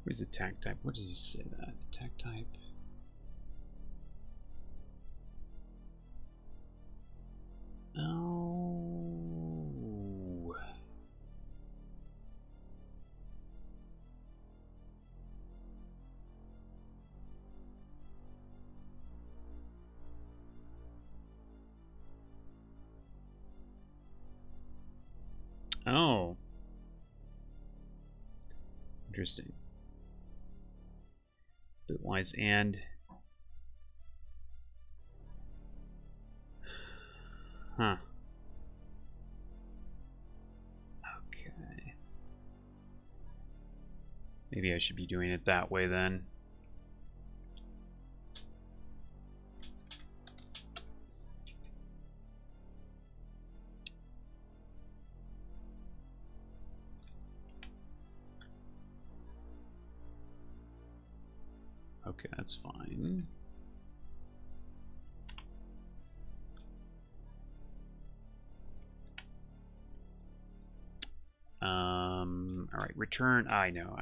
Where's attack type? What does he say that? Attack type. Oh. Oh. Interesting. Bitwise and. Huh. Okay. Maybe I should be doing it that way then. Okay, that's fine. All right, return. I know.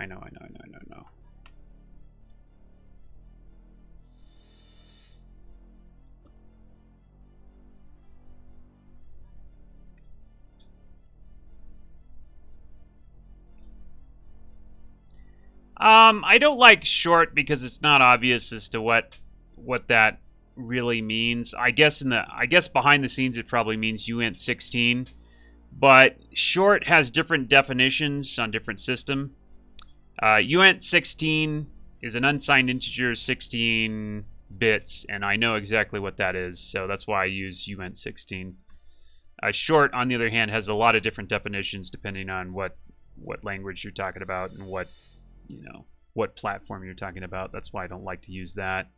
I don't like short because it's not obvious as to what that really means. I guess behind the scenes it probably means uint16, but short has different definitions on different system. Uint16 is an unsigned integer 16 bits, and I know exactly what that is, so that's why I use uint16. Short, on the other hand, has a lot of different definitions depending on what language you're talking about and what platform you're talking about. That's why I don't like to use that.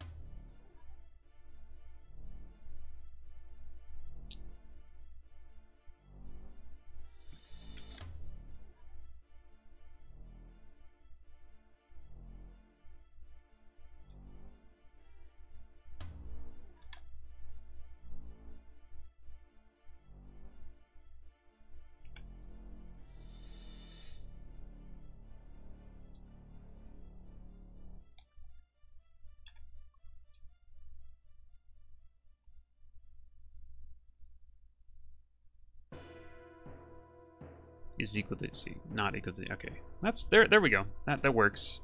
Is equal to C, not equal to. Okay, that's there. There we go. That works.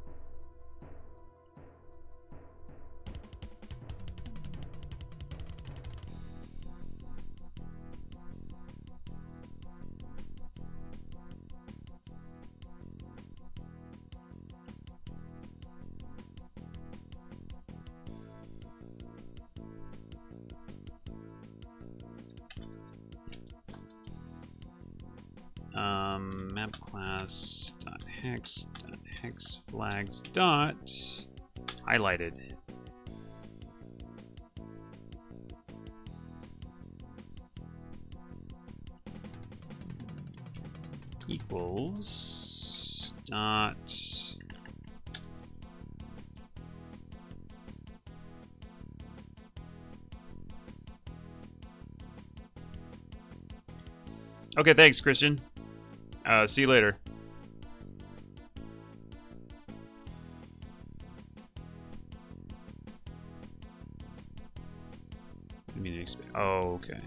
Map class dot hex flags dot highlighted equals dot okay, thanks, Christian. See you later. I mean, oh, okay.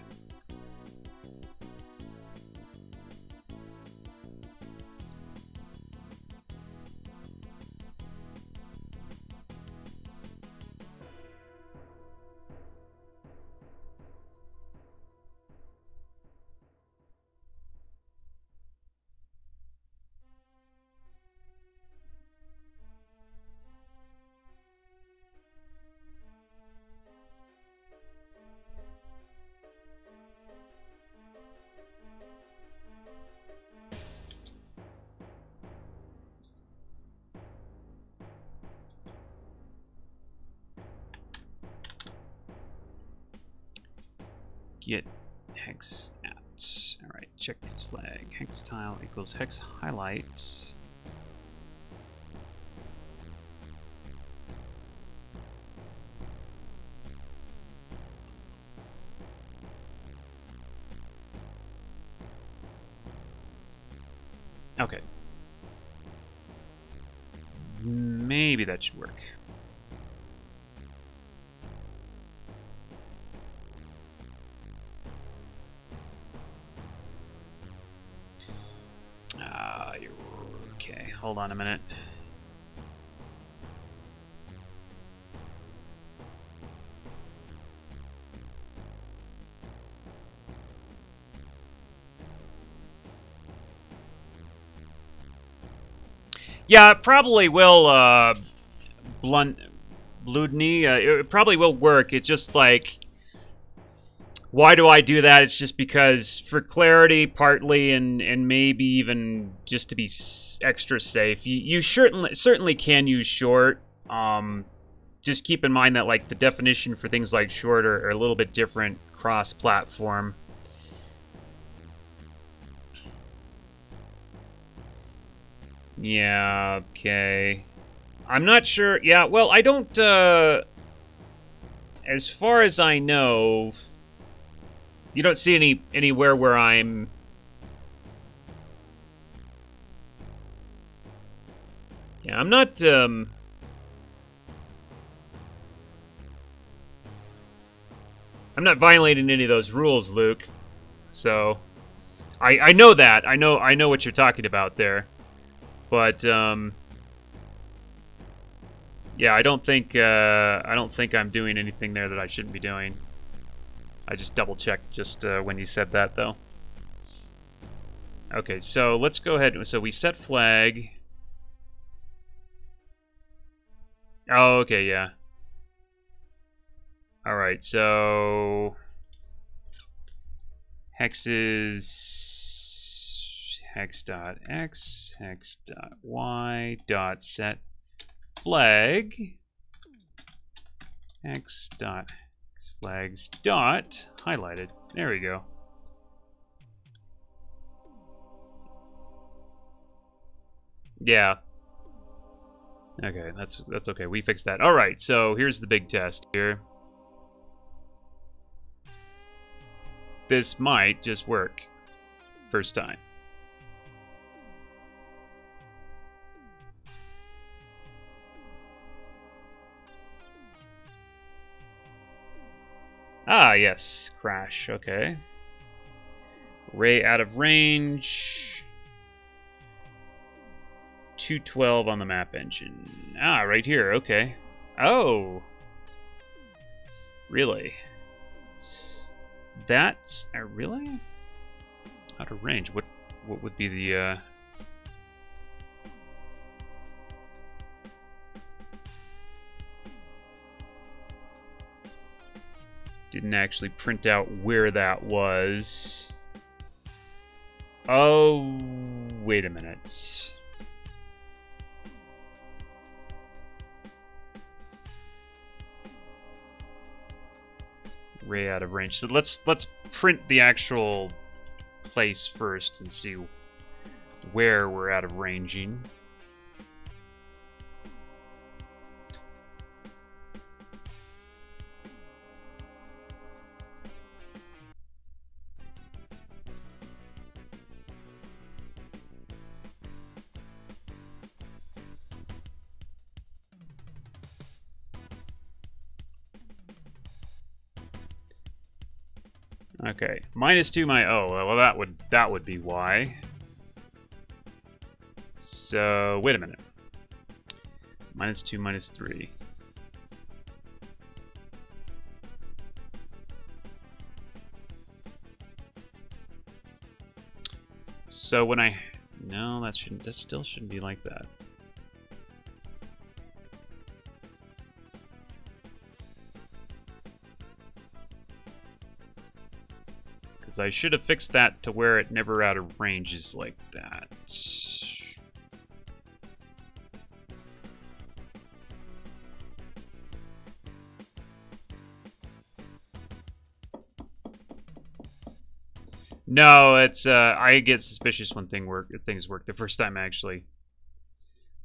Get hex at. Alright, check this flag. Hex tile equals hex highlight. Okay. Maybe that should work. Okay, hold on a minute. Yeah, it probably will, Bludny, it probably will work. It's just like, why do I do that? It's just because, for clarity, partly, and maybe even just to be extra safe, you certainly can use short. Just keep in mind that, like, the definition for things like short are a little bit different cross-platform. Yeah, okay. I'm not sure. Yeah, well, I don't, as far as I know, you don't see anywhere where I'm... Yeah, I'm not, I'm not violating any of those rules, Luke. So, I know that. I know what you're talking about there. But, Yeah, I don't think I'm doing anything there that I shouldn't be doing. I just double checked just when you said that though. Okay, so let's go ahead. So we set flag. Oh, okay, yeah. All right, so hexes hex.x hex.y dot set flag x dot flags dot highlighted. There we go. Yeah. Okay, that's okay. We fixed that. All right, so here's the big test here. This might just work first time. Ah, yes, crash. Okay. Ray out of range. 212 on the map engine. Ah, right here. Okay. Oh. Really? That's really out of range. What would be the didn't actually print out where that was. Oh, wait a minute. Ray out of range. So let's print the actual place first and see where we're out of ranging. Okay, -2 my well that would be why. So wait a minute. -2 -3. So when no, that still shouldn't be like that. Because I should have fixed that to where it never out of range is like that. No, it's I get suspicious when things work the first time actually.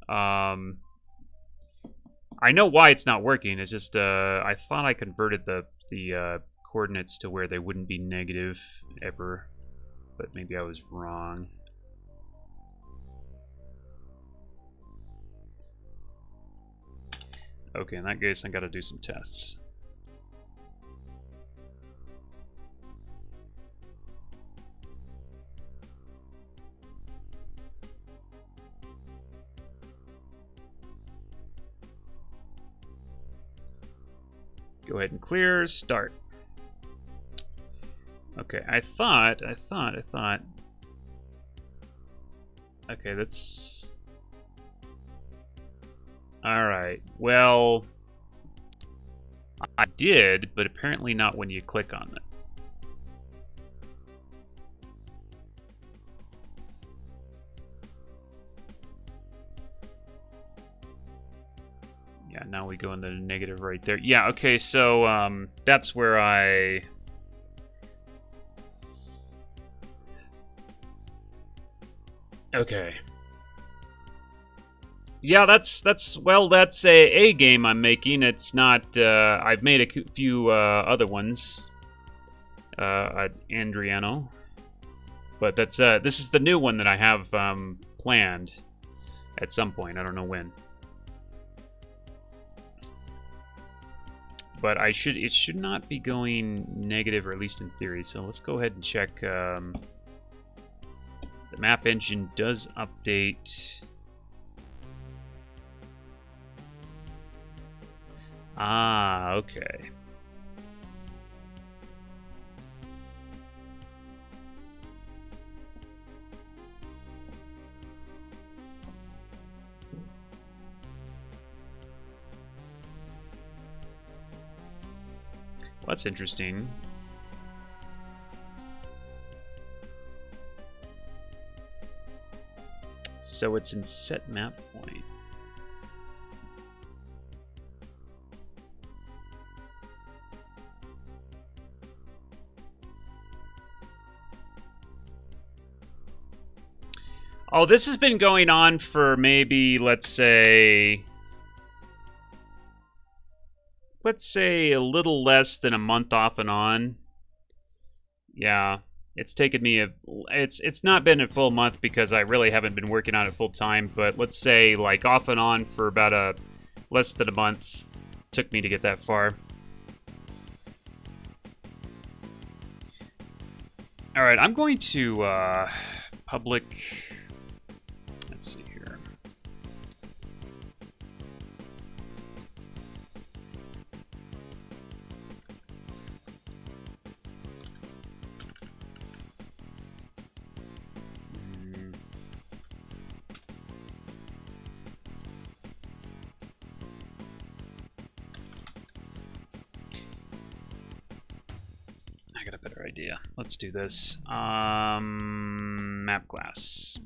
I know why it's not working. It's just I thought I converted the coordinates to where they wouldn't be negative ever, but maybe I was wrong. Okay, in that case I gotta do some tests. Go ahead and clear, start. Okay, I thought. Okay, that's... Alright, well... I did, but apparently not when you click on it. Yeah, now we go into the negative right there. Yeah, okay, so that's where I... Okay. Yeah, that's a game I'm making. It's not. I've made a few other ones. Andriano, but that's this is the new one that I have planned at some point. I don't know when. But it should not be going negative, or at least in theory. So let's go ahead and check. The map engine does update. Ah, okay. Well, that's interesting. So it's in set map point. Oh, this has been going on for maybe, let's say a little less than a month off and on. Yeah, it's taken me it's not been a full month because I really haven't been working on it full time, but let's say like off and on for about a less than a month took me to get that far. All right, I'm going to public. Let's see here. I got a better idea. Let's do this. Map class.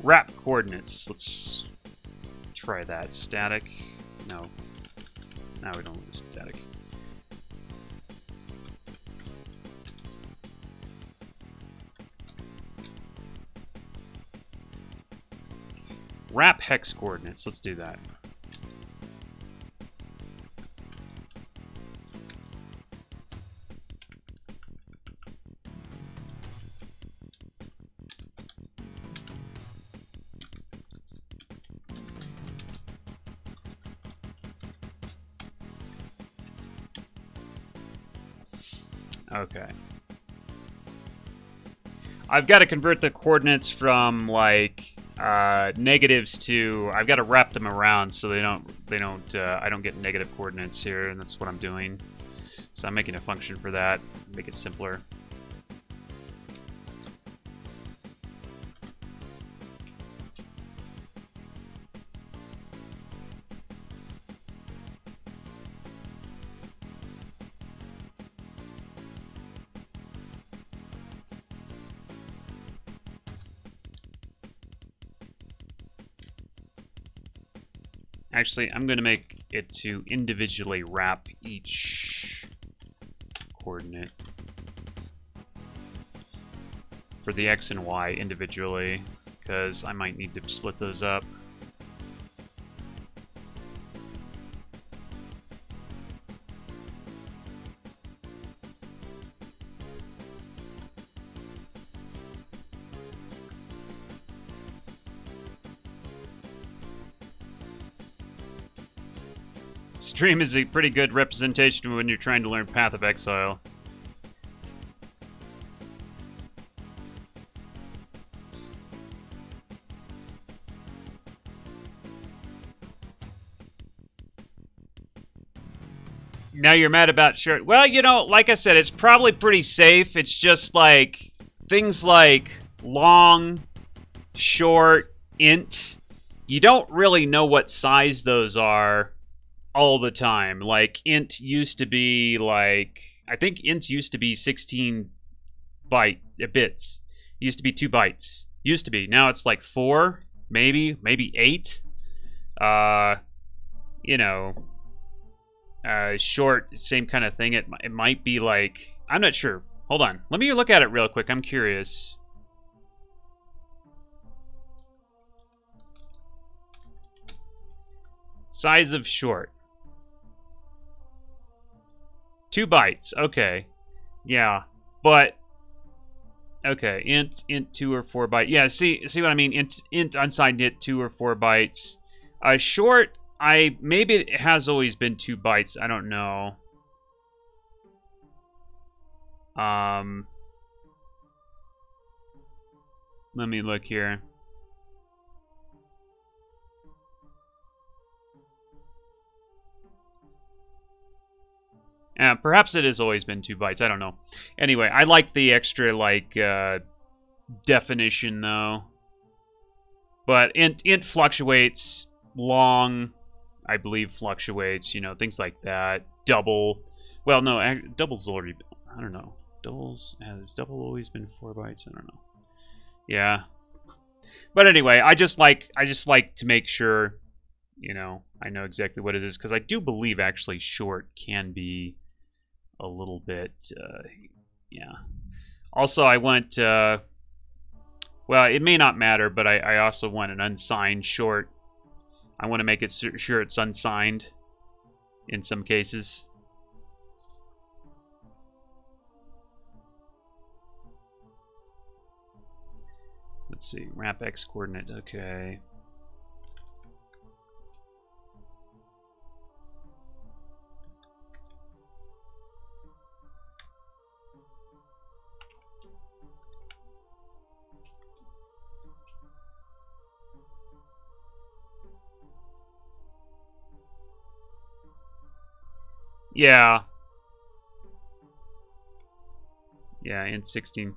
Wrap coordinates. Let's try that. Static. No. Now we don't want static. Wrap hex coordinates. Let's do that. Okay. I've got to convert the coordinates from like negatives to. I've got to wrap them around so I don't get negative coordinates here, and that's what I'm doing. So I'm making a function for that. Make it simpler. Actually, I'm going to make it to individually wrap each coordinate for the X and Y individually, because I might need to split those up. Stream is a pretty good representation when you're trying to learn Path of Exile. Now you're mad about short. Well, you know, like I said, it's probably pretty safe. It's just like things like long, short, int. You don't really know what size those are all the time. Like int used to be like, I think int used to be 16 bits. It used to be 2 bytes. Used to be. Now it's like 4, maybe 8. You know, short, same kind of thing. It might be like, I'm not sure. Hold on. Let me look at it real quick. I'm curious. Size of short. 2 bytes. Okay. Yeah. But Okay, int 2 or 4 bytes. Yeah, see what I mean? Int unsigned int 2 or 4 bytes. Short, maybe it has always been 2 bytes. I don't know. Let me look here. Perhaps it has always been 2 bytes. I don't know. Anyway, I like the extra like definition though. But int fluctuates. Long, I believe, fluctuates. You know, things like that. Double. Well, no, double's already. I don't know. Has double always been 4 bytes? I don't know. Yeah. But anyway, I just like to make sure, you know, I know exactly what it is, because I do believe actually short can be a little bit, yeah. Also, I want, well, it may not matter, but I also want an unsigned short. I want to make it sure it's unsigned in some cases. Let's see, wrap x coordinate, okay. Yeah. Yeah, int 16.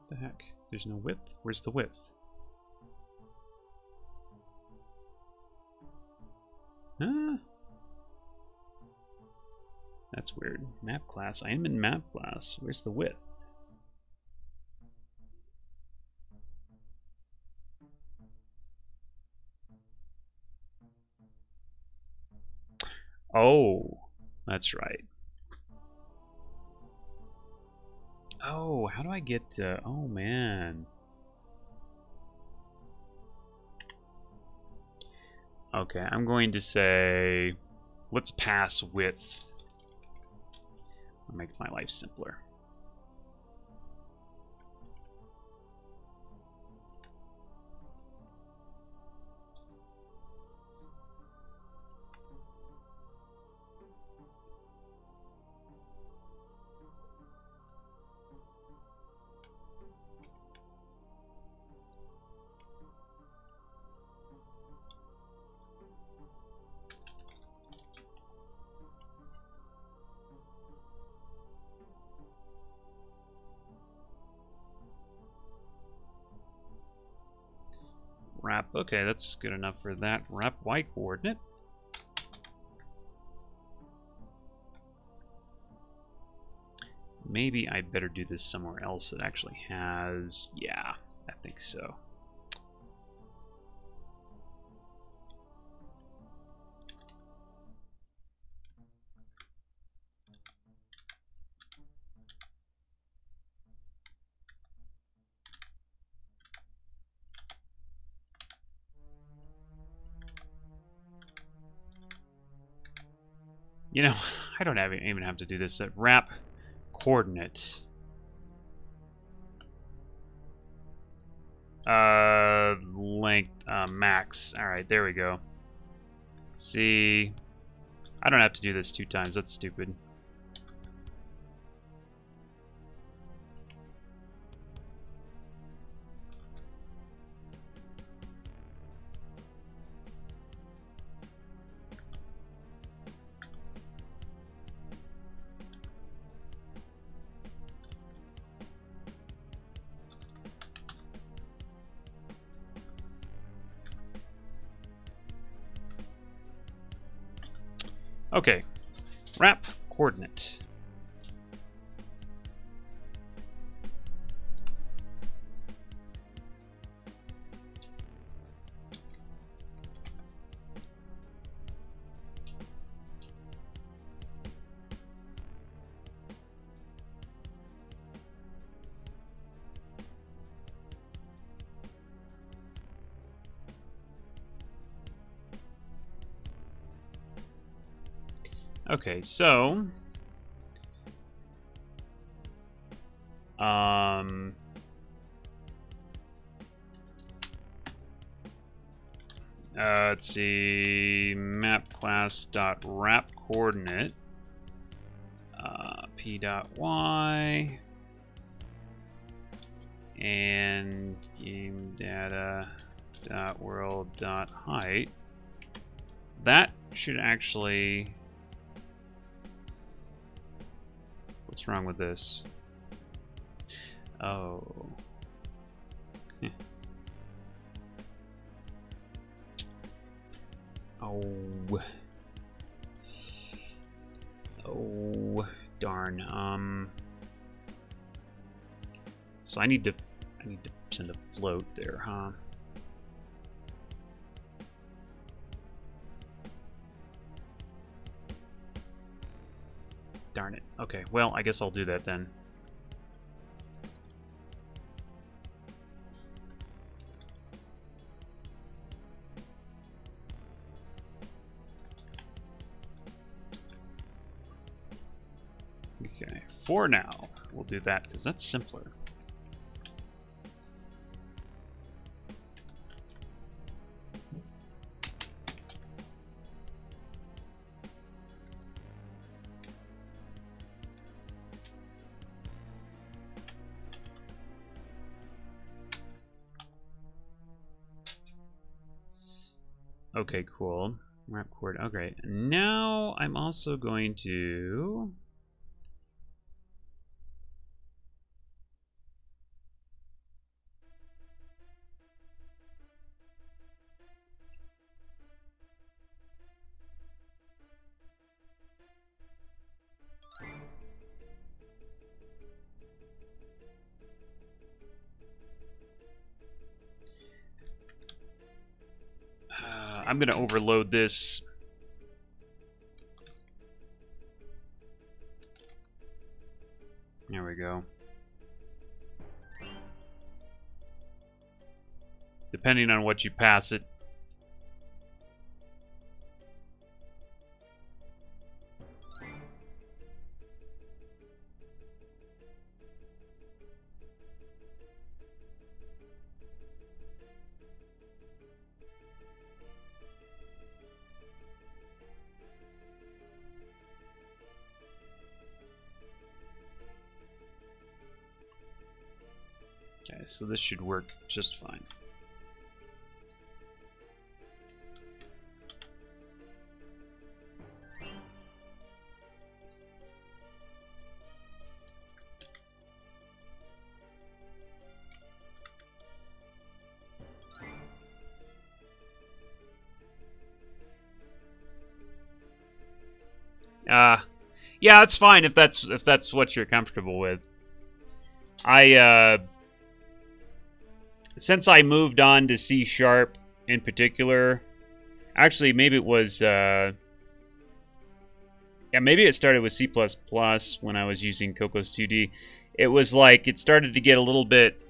The heck? There's no width? Where's the width? Huh? That's weird. Map class. I am in map class. Where's the width? Oh, that's right. Oh, how do I get oh man. Okay, I'm going to say let's pass width. I'll make my life simpler. Wrap, okay, that's good enough for that. Wrap y coordinate. Maybe I better do this somewhere else that actually has, yeah, I think so. You know, I don't even have to do this. Wrap coordinate. Length, max. Alright, there we go. See, I don't have to do this 2 times. That's stupid. Okay, wrap coordinate. Okay, so let's see, map class dot wrap coordinate p dot y and game data dot world dot height. That should actually. What's wrong with this? Oh. Oh. Oh, darn. So I need to send a float there, huh? Darn it. Okay, well, I guess I'll do that then. Okay, for now, we'll do that because that's simpler. Okay, cool. Wrap cord. Okay, now I'm also going to. I'm going to overload this. There we go. Depending on what you pass it. Okay, so this should work just fine. Yeah, it's fine if that's what you're comfortable with. Since I moved on to C# in particular, actually maybe it was yeah, maybe it started with C++ when I was using Cocos 2D. It was like it started to get a little bit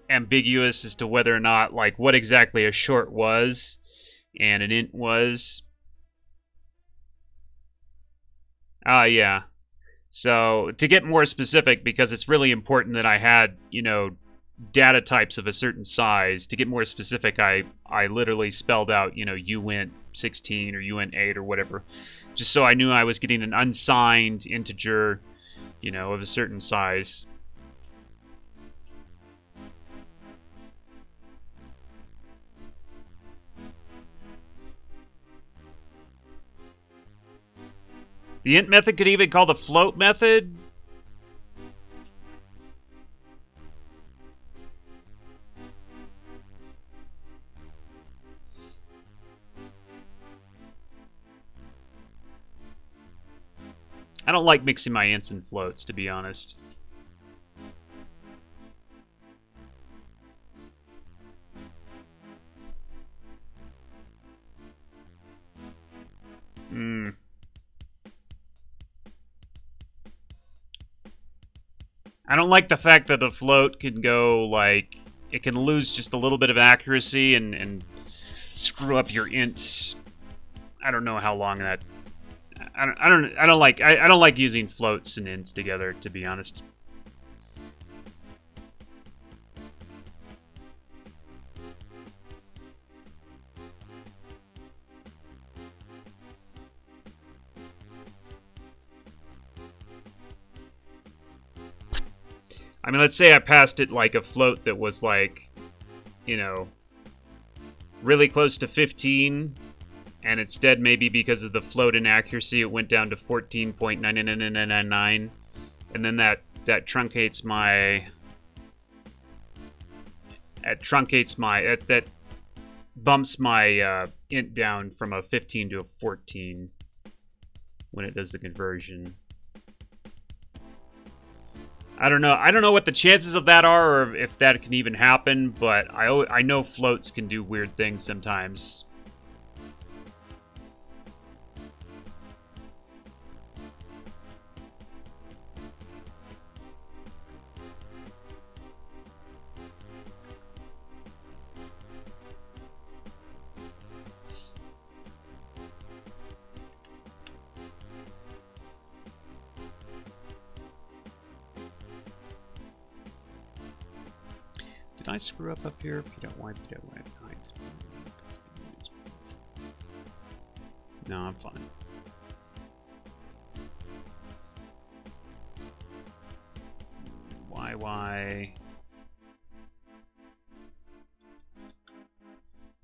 ambiguous as to whether or not like what exactly a short was and an int was. Yeah. So to get more specific, because it's really important that I had, you know, data types of a certain size. To get more specific, I literally spelled out, you know, uint 16 or uint 8 or whatever, just so I knew I was getting an unsigned integer, you know, of a certain size. The int method could even call the float method. I don't like mixing my ints and floats, to be honest. I don't like the fact that the float can go, like, it can lose just a little bit of accuracy and screw up your ints. I don't know how long that I don't like using floats and ints together, to be honest. I mean, let's say I passed it like a float that was like, you know, really close to 15, and instead maybe because of the float inaccuracy it went down to 14.99999, and then that truncates my that bumps my int down from a 15 to a 14 when it does the conversion. I don't know what the chances of that are, or if that can even happen, but I know floats can do weird things sometimes. Did I screw up here? No, I'm fine. Why?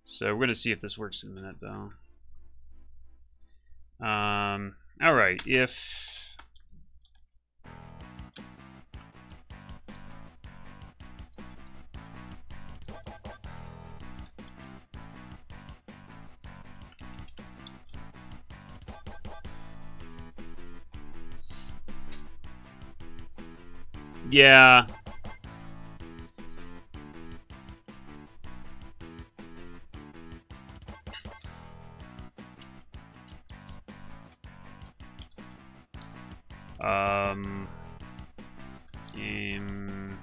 So we're gonna see if this works in a minute, though. All right. If yeah. Game.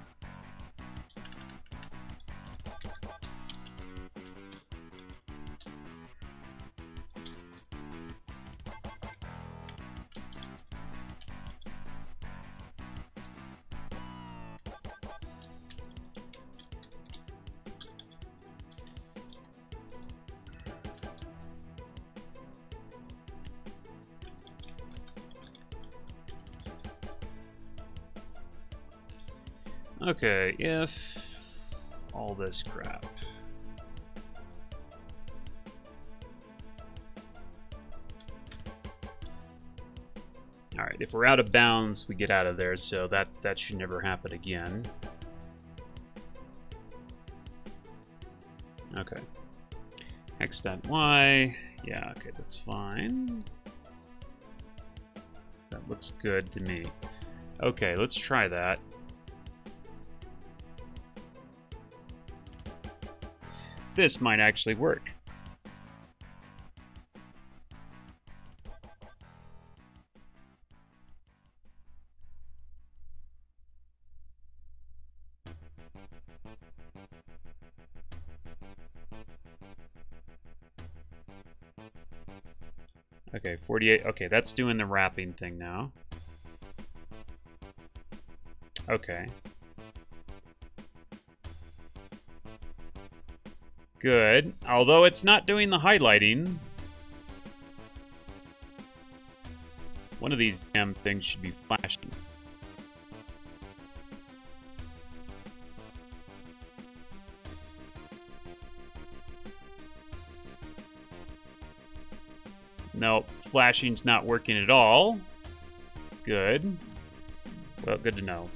Okay, if all this crap. Alright, if we're out of bounds, we get out of there, so that should never happen again. Okay. X.Y. Yeah, okay, that's fine. That looks good to me. Okay, let's try that. This might actually work. Okay, 48. Okay, that's doing the wrapping thing now. Okay. Good. Although it's not doing the highlighting. One of these damn things should be flashing. Nope, flashing's not working at all. Good. Well, good to know.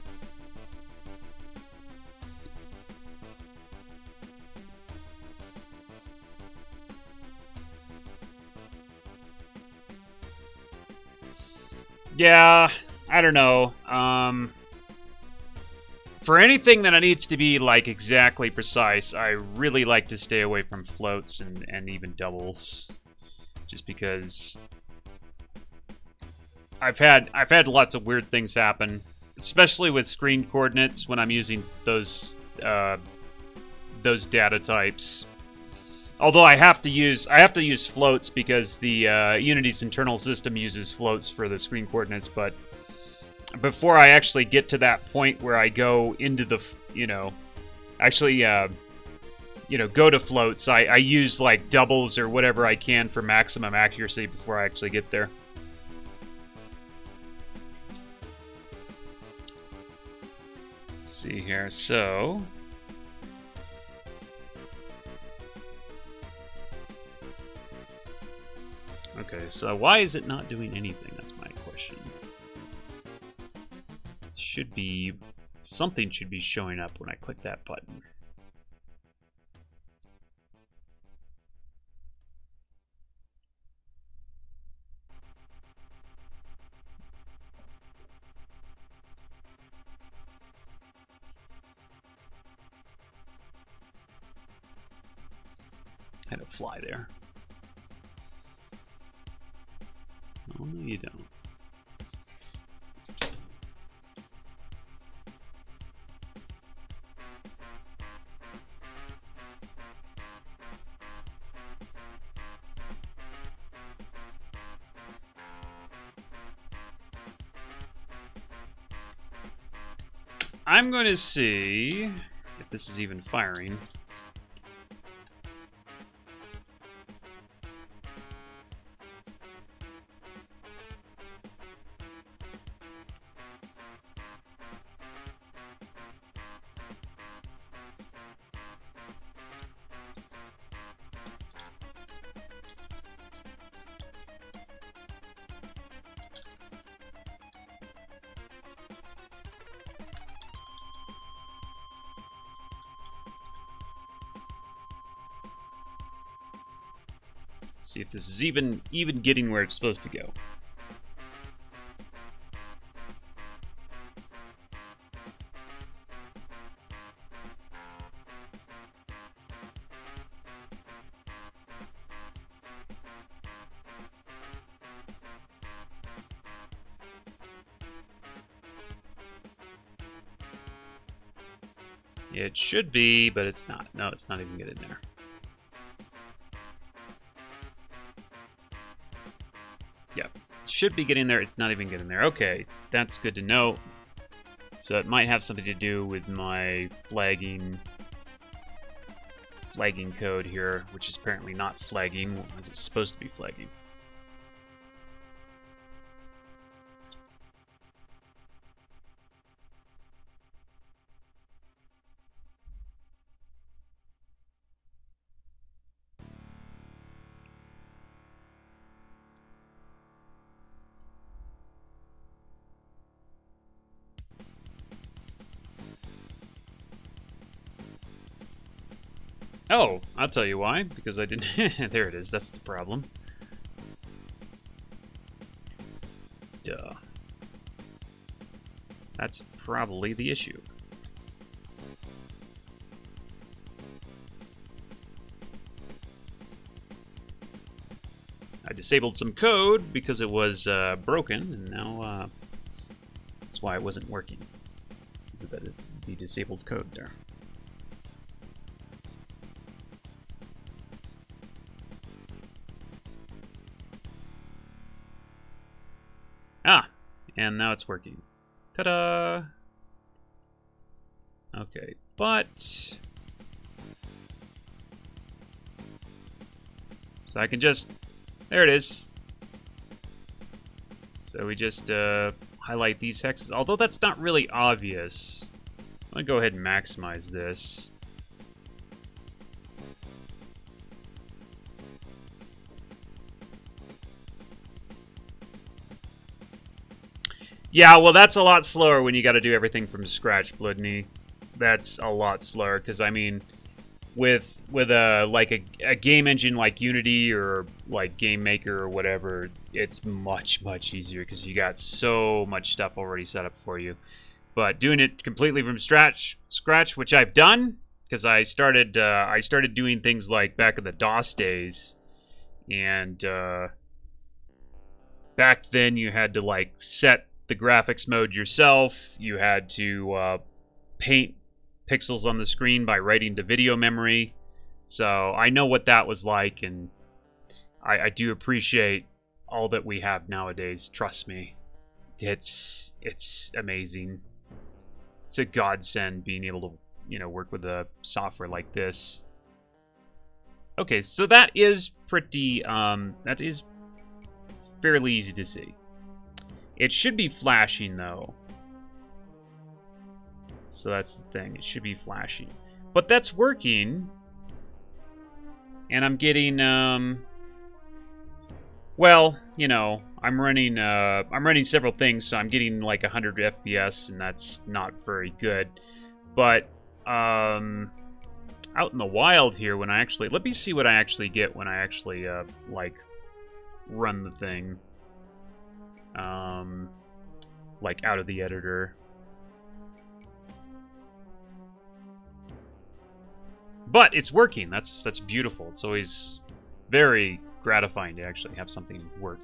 Yeah, I don't know. For anything that needs to be like exactly precise, I really like to stay away from floats and even doubles, just because I've had lots of weird things happen, especially with screen coordinates when I'm using those data types. Although I have to use floats because the Unity's internal system uses floats for the screen coordinates. But before I actually get to that point where I go into the, actually, go to floats, I use like doubles or whatever I can for maximum accuracy before I actually get there. Let's see here, so. Okay, so why is it not doing anything? That's my question. Should be... something should be showing up when I click that button. I had to fly there. Oh, no, you don't. I'm going to see if this is even firing. See if this is even getting where it's supposed to go. It should be, but it's not. No, it's not even getting there. Yep, should be getting there. It's not even getting there. Okay, that's good to know. So it might have something to do with my flagging code here, which is apparently not flagging as it's supposed to be flagging. Oh, I'll tell you why. Because I didn't... There it is. That's the problem. Duh. That's probably the issue. I disabled some code because it was broken, and now that's why it wasn't working. So that is the disabled code there. Ah, and now it's working. Ta-da! Okay, but... So I can just... There it is. So we just highlight these hexes, although that's not really obvious. I'm going to go ahead and maximize this. Yeah, well, that's a lot slower when you got to do everything from scratch, Bloodney. That's a lot slower, because, I mean, with a game engine like Unity or like Game Maker or whatever, it's much easier because you got so much stuff already set up for you. But doing it completely from scratch, which I've done, because I started doing things like back in the DOS days, and back then you had to like set the graphics mode yourself. You had to paint pixels on the screen by writing to video memory. So I know what that was like, and I do appreciate all that we have nowadays. Trust me, it's amazing. It's a godsend being able to, you know, work with a software like this. Okay, so that is pretty, that is fairly easy to see. It should be flashing, though. So that's the thing. It should be flashing. But that's working. And I'm getting, well, you know, I'm running several things, so I'm getting like 100 FPS, and that's not very good. But, out in the wild here, when I actually... Let me see what I actually get when I actually, like, run the thing. Like, out of the editor. But it's working. That's beautiful. It's always very gratifying to actually have something work.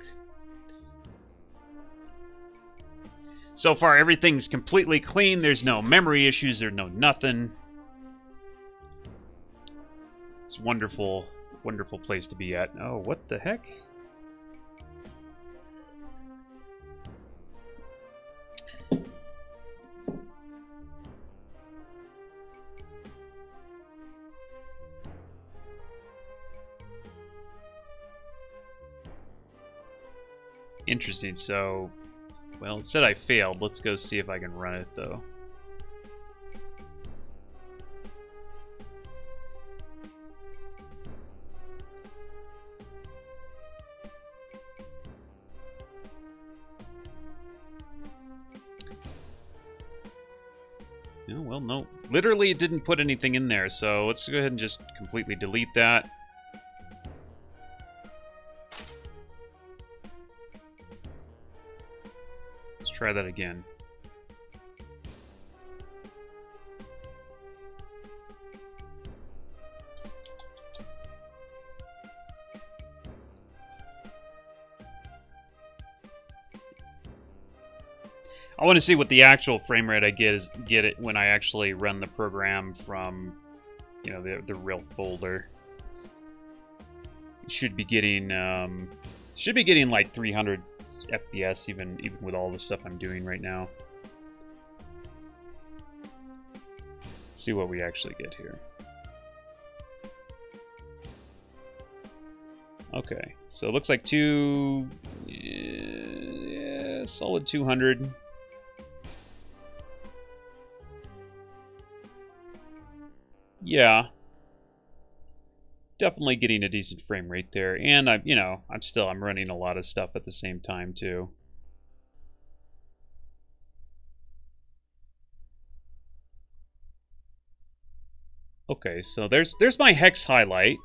So far, everything's completely clean. There's no memory issues. There's no nothing. It's a wonderful, wonderful place to be at. Oh, what the heck? Interesting, so... Well, it said I failed. Let's go see if I can run it, though. No, well, no. Literally, it didn't put anything in there, so let's go ahead and just completely delete that. Try that again. I want to see what the actual frame rate I get it when I actually run the program from, you know, the real folder. Should be getting like 300 FPS even with all the stuff I'm doing right now. Let's see what we actually get here. Okay, so it looks like solid 200. Yeah. Definitely getting a decent frame rate there, and I'm running a lot of stuff at the same time too. Okay, so there's my hex highlight.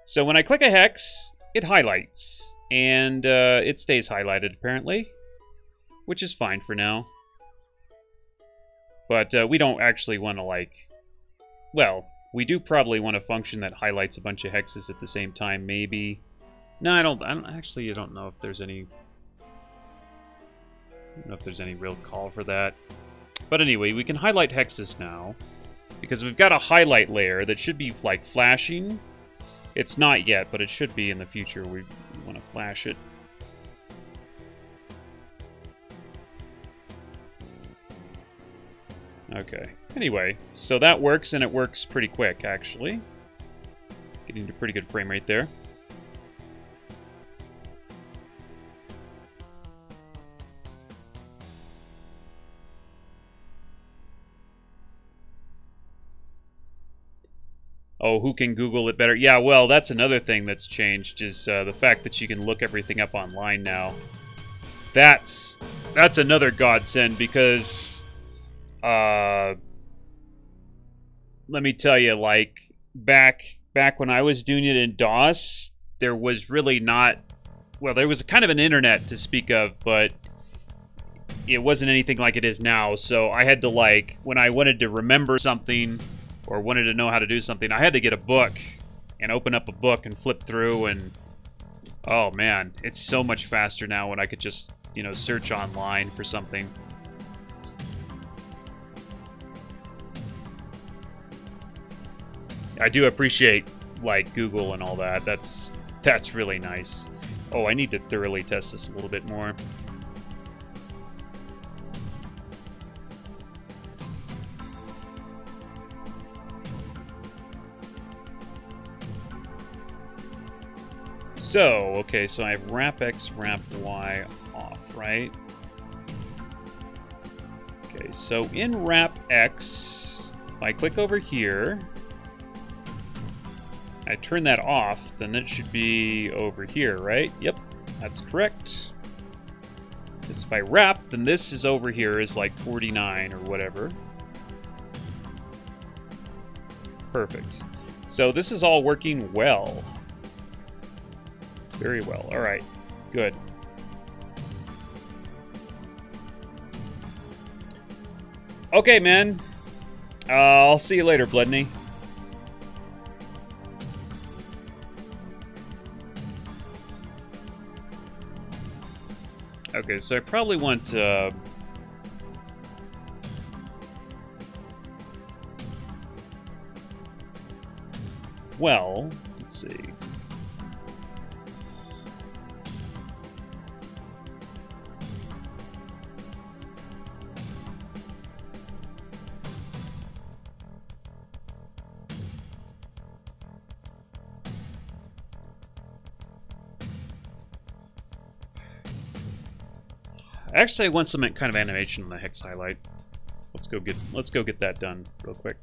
So when I click a hex, it highlights, and it stays highlighted apparently, which is fine for now. But we don't actually want to, like, well, we do probably want a function that highlights a bunch of hexes at the same time, maybe. No, I don't know if there's any... I don't know if there's any real call for that. But anyway, we can highlight hexes now, because we've got a highlight layer that should be, like, flashing. It's not yet, but it should be in the future. We want to flash it. Okay. Anyway, so that works, and it works pretty quick, actually. Getting a pretty good frame rate there. Oh, who can Google it better? Yeah, well, that's another thing that's changed, is the fact that you can look everything up online now. That's another godsend, because... let me tell you, like, back when I was doing it in DOS, there was really not... Well, there was kind of an internet to speak of, but it wasn't anything like it is now, so I had to, like, when I wanted to remember something or wanted to know how to do something, I had to get a book and open up a book and flip through, and oh man, it's so much faster now when I could just, you know, search online for something. I do appreciate like Google and all that. That's really nice. Oh, I need to thoroughly test this a little bit more. So, okay, so I have wrap X, wrap Y off, right? Okay, so in wrap X, if I click over here, I turn that off, then it should be over here, right? Yep, that's correct. Because if I wrap, then this is over here is like 49 or whatever. Perfect. So this is all working well. Very well. All right. Good. Okay, man. I'll see you later, Bloodney. Okay, so I probably want well, let's see. Actually, I want some kind of animation on the hex highlight. Let's go get that done real quick.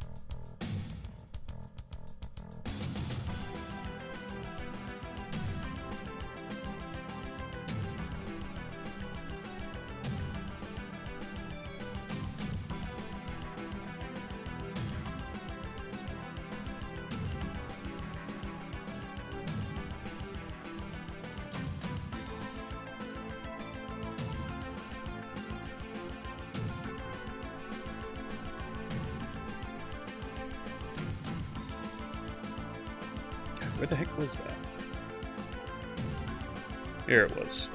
Where the heck was that? Here it was.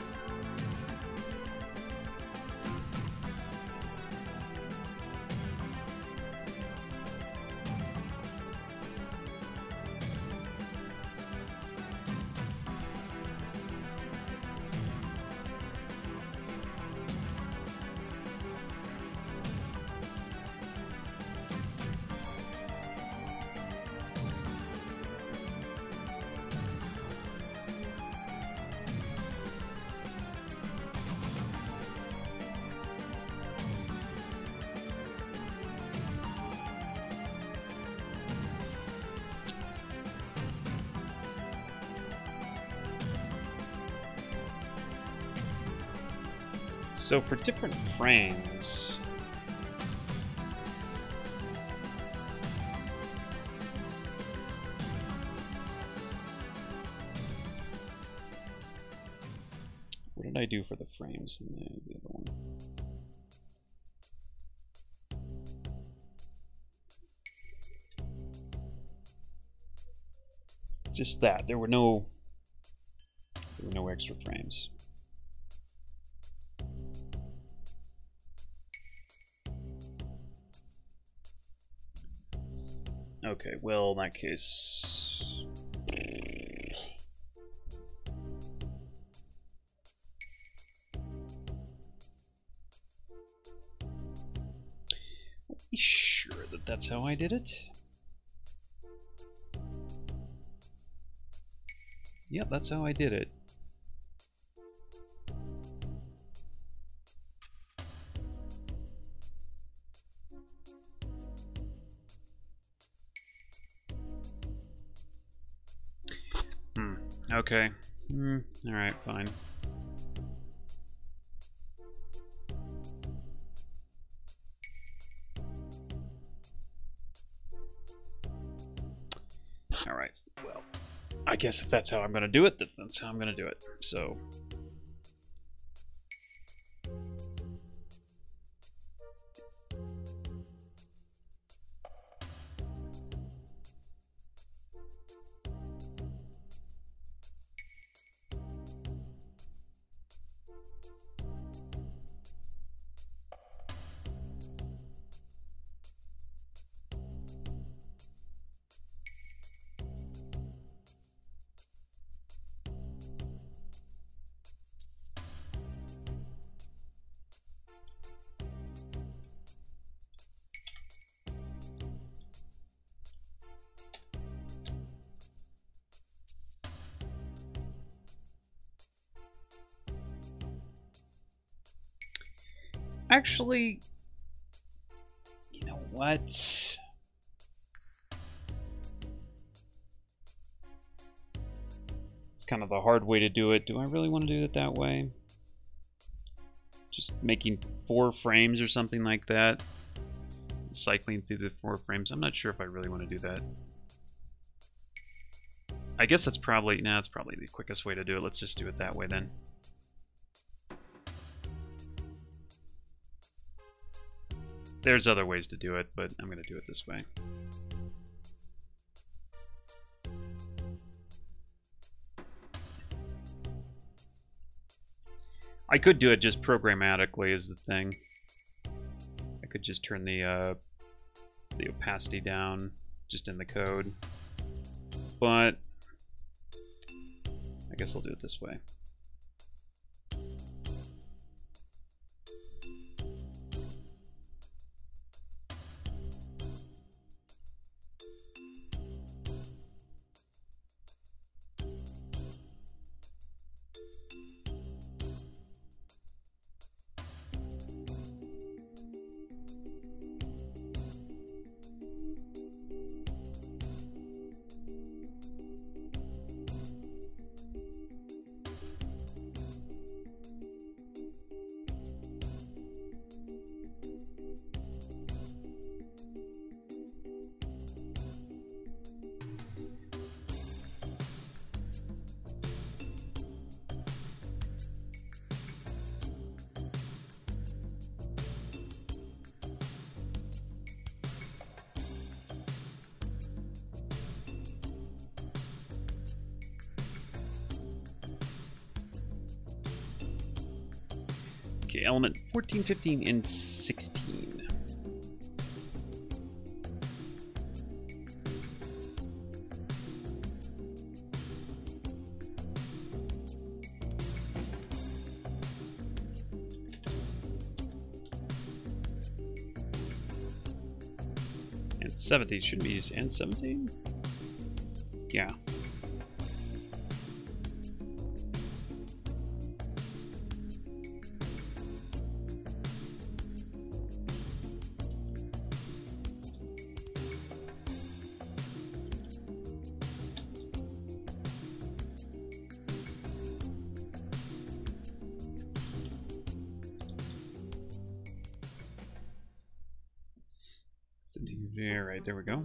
So for different frames, what did I do for the frames in the other one? Just that. There were no extra frames. Okay, well, in that case... Be sure that that's how I did it. Yep, that's how I did it. Okay. Alright, fine. Alright, well, I guess if that's how I'm going to do it, then that's how I'm going to do it. So... Actually, you know what? It's kind of the hard way to do it. Do I really want to do it that way? Just making 4 frames or something like that. Cycling through the 4 frames. I'm not sure if I really want to do that. I guess that's probably, nah, that's probably the quickest way to do it. Let's just do it that way then. There's other ways to do it, but I'm going to do it this way. I could do it just programmatically is the thing. I could just turn the opacity down just in the code. But I guess I'll do it this way. Okay, element 14, 15, and 16. And 17 should be used, and 17? Yeah. Alright, there we go.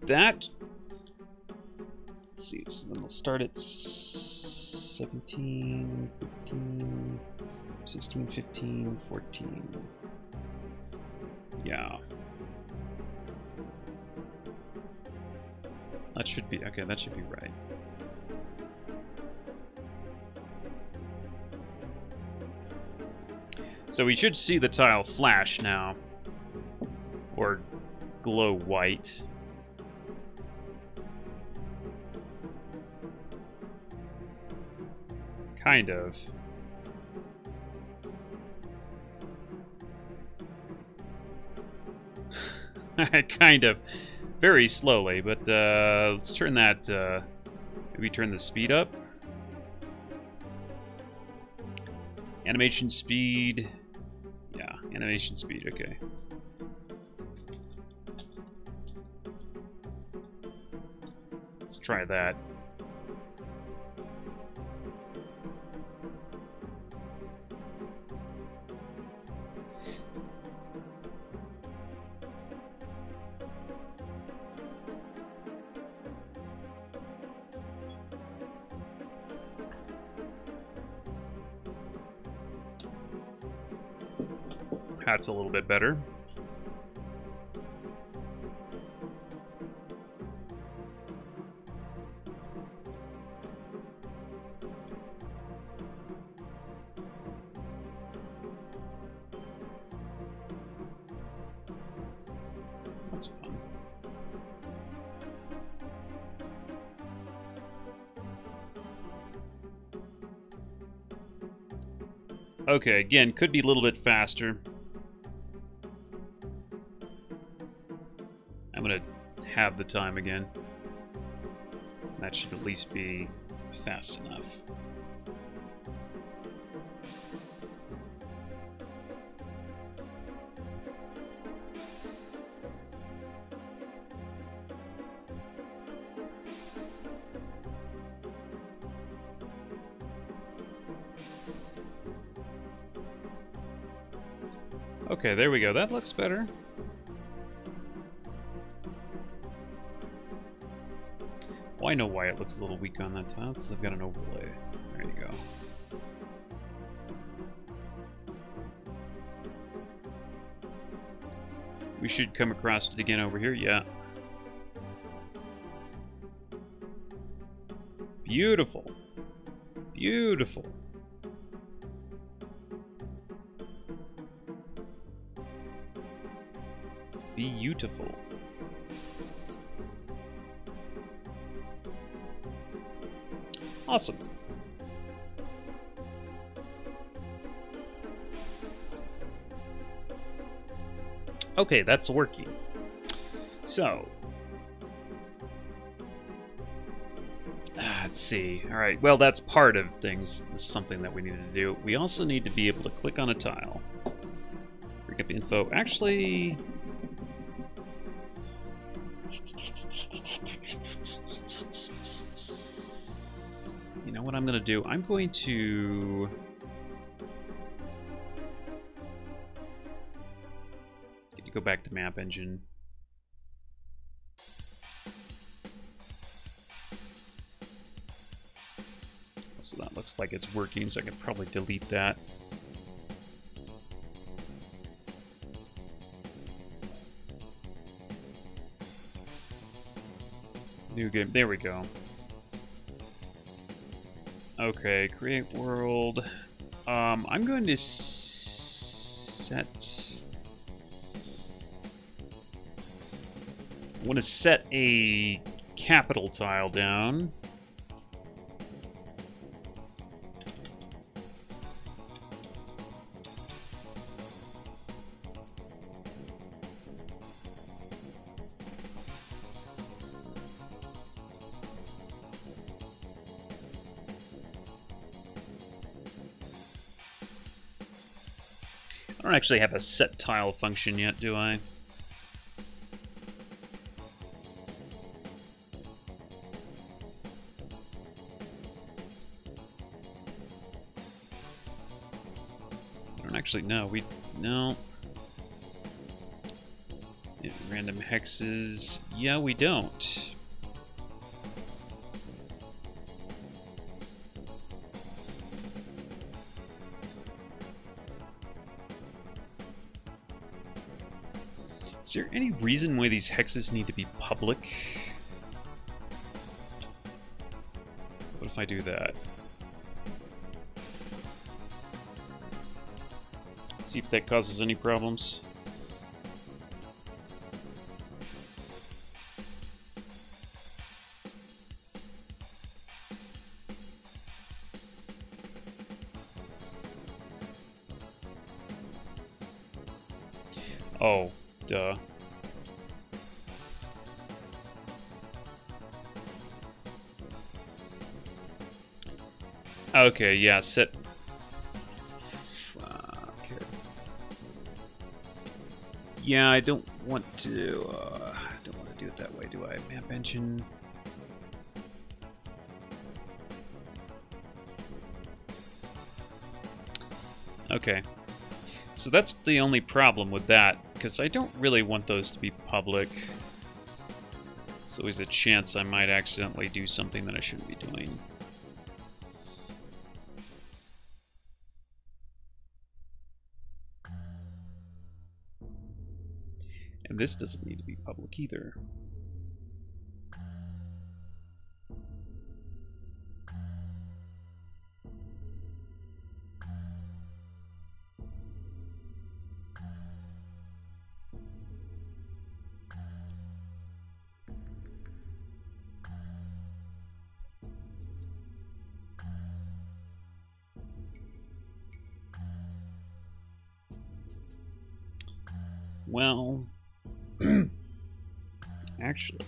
That, let's see, so then we'll start at 17, 15, 16, 15, 14. Yeah. That should be, okay, that should be right. So we should see the tile flash now, or glow white. Kind of. Kind of. Very slowly, but let's turn that, maybe turn the speed up. Animation speed. Yeah, animation speed, okay. Let's try that. That's a little bit better. That's fun. Okay, again, could be a little bit faster. I'm gonna have the time again. That should at least be fast enough. Okay, there we go. That looks better. Well, I know why it looks a little weak on that tile, because I've got an overlay. There you go. We should come across it again over here, yeah. Beautiful. Beautiful. Beautiful. Awesome. Okay, that's working. So, let's see. All right, well, that's part of things. This is something that we need to do. We also need to be able to click on a tile. Bring up info. Actually, you know what I'm going to do? I'm going to... go back to map engine. So that looks like it's working, so I can probably delete that. New game, there we go. Okay, create world. I'm going to set... I want to set a capital tile down. I don't actually have a set tile function yet, do I? Actually, no, no. Random hexes, yeah, we don't. Is there any reason why these hexes need to be public? What if I do that? See if that causes any problems. Oh, duh. Okay, yeah, set. Yeah, I don't want to do it that way, do I? Map engine. Okay. So that's the only problem with that, because I don't really want those to be public. There's always a chance I might accidentally do something that I shouldn't be doing. And this doesn't need to be public either. Well, actually,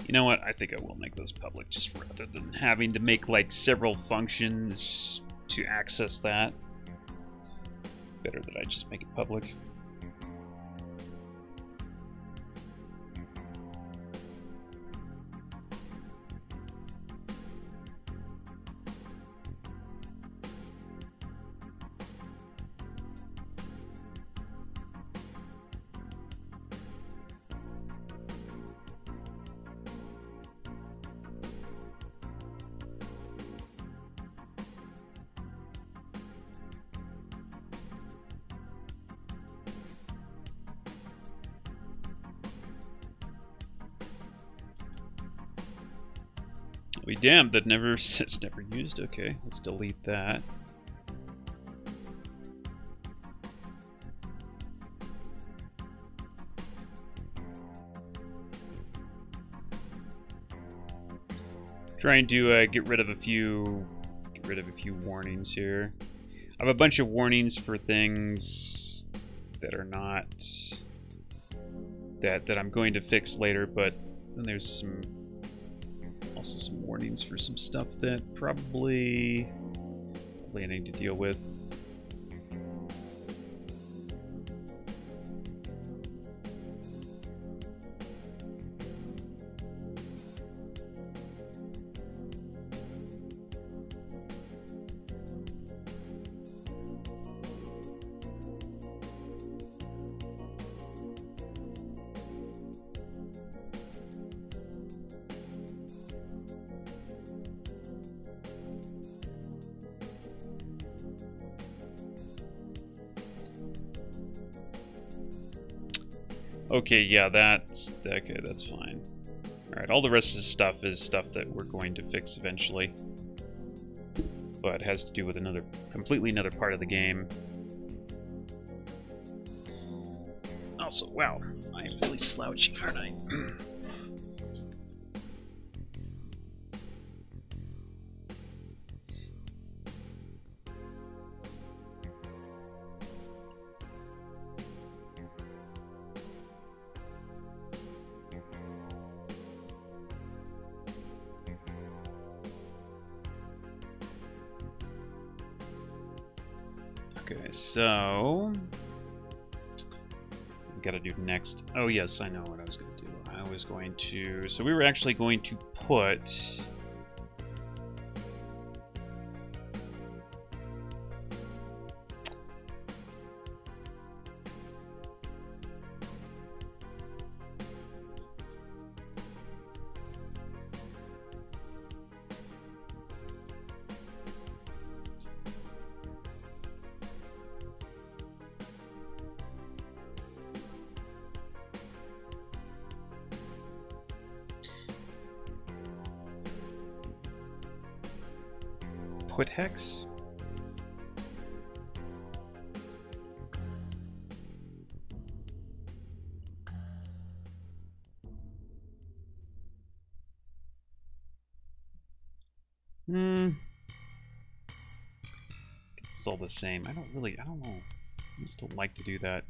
you know what? I think I will make those public, just rather than having to make like several functions to access that. Better that I just make it public. I'll be damned, that never says never used. Okay, let's delete that. Trying to get rid of a few warnings here. I have a bunch of warnings for things that are not that I'm going to fix later, but then there's also some warnings for some stuff that probably I need to deal with. Okay, yeah, that's okay. That's fine. All right, all the rest of the stuff is stuff that we're going to fix eventually, but has to do with completely another part of the game. Also, wow, I am really slouchy, aren't I? Okay, so gotta do next. Oh yes, I know what I was gonna do. I was going to. So we were actually going to put. Put hex? It's all the same. I don't know. I just don't like to do that.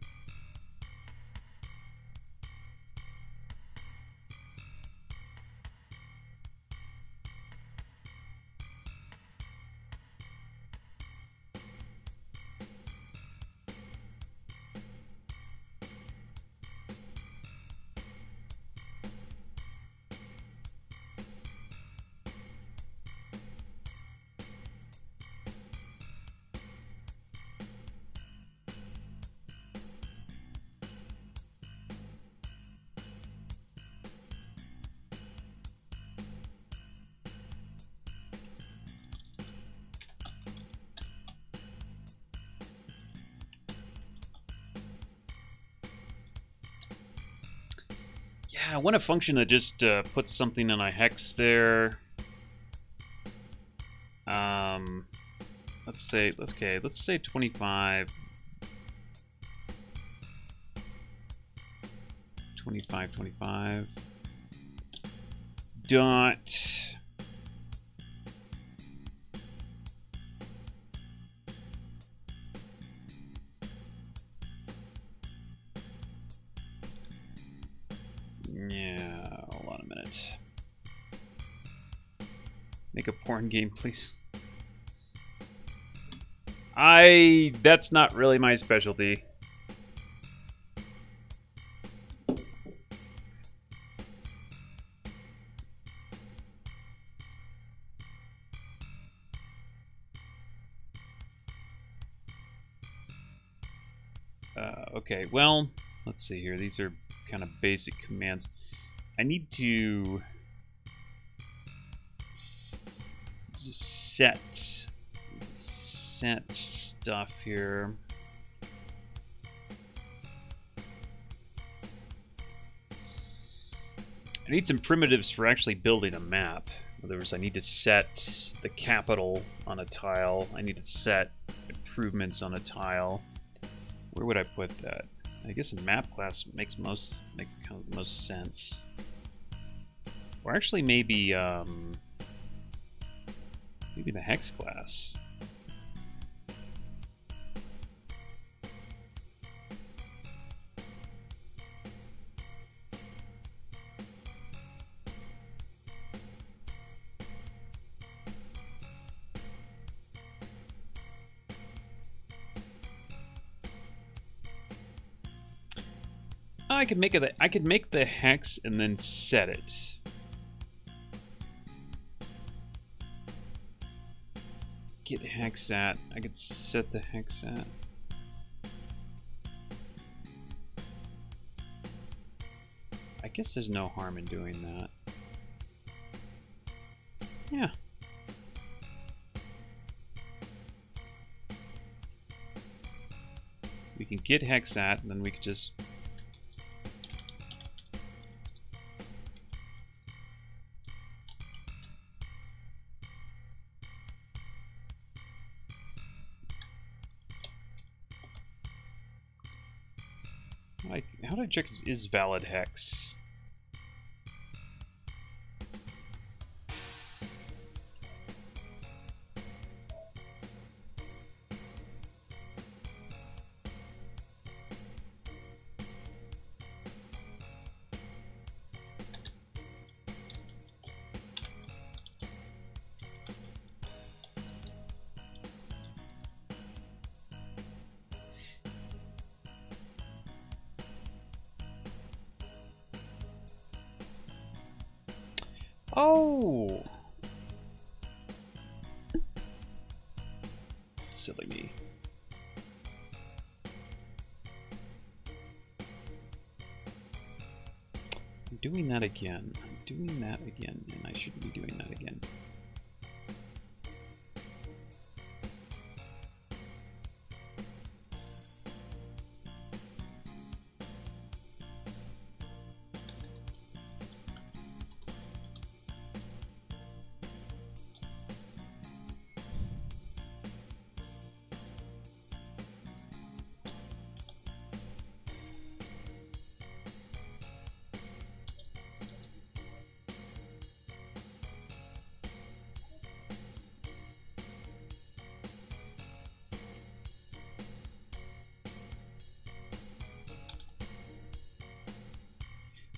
Yeah, I want a function that just puts something in a hex there. Let's say 25. 25. Dot. Yeah, hold on a minute. Make a porn game, please. That's not really my specialty. Okay, well, let's see here. These are kind of basic commands. I need to just set stuff here. I need some primitives for actually building a map. In other words, I need to set the capital on a tile. I need to set improvements on a tile. Where would I put that? I guess in map class makes kind of the most sense. Or actually maybe maybe the hex class. I could make it. I could make the hex and then set it. Get hex at. I could set the hex at. I guess there's no harm in doing that. Yeah. We can get hex at, and then we could just. Like, how do I check is valid hex? Oh! Silly me. I'm doing that again. I'm doing that again, and I shouldn't be doing that again.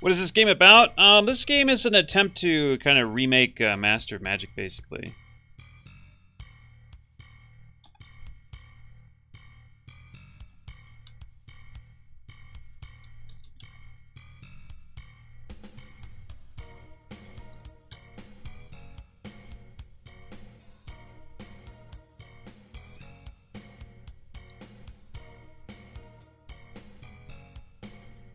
What is this game about? This game is an attempt to kind of remake Master of Magic, basically.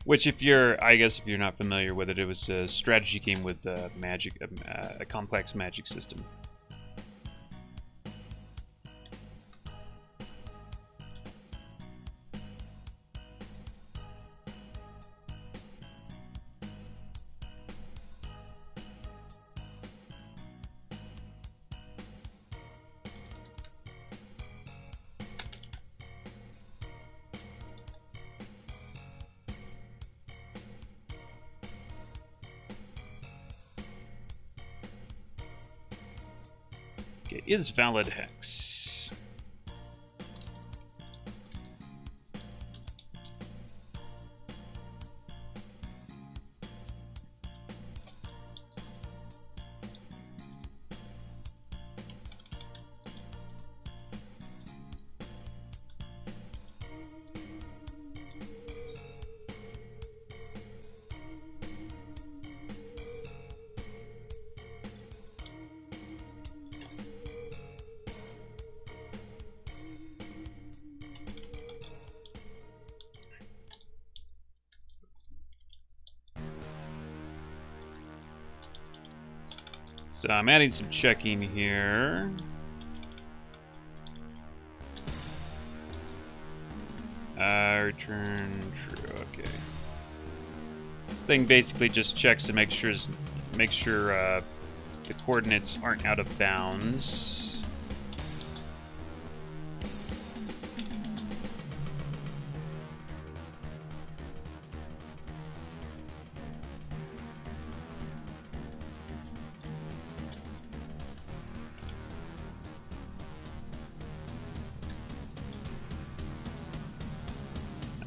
Which, if you're, I guess, if you're not familiar with it, it was a strategy game with magic, a complex magic system. Okay, is valid hex. So I'm adding some checking here. Return true. Okay. This thing basically just checks to make sure the coordinates aren't out of bounds.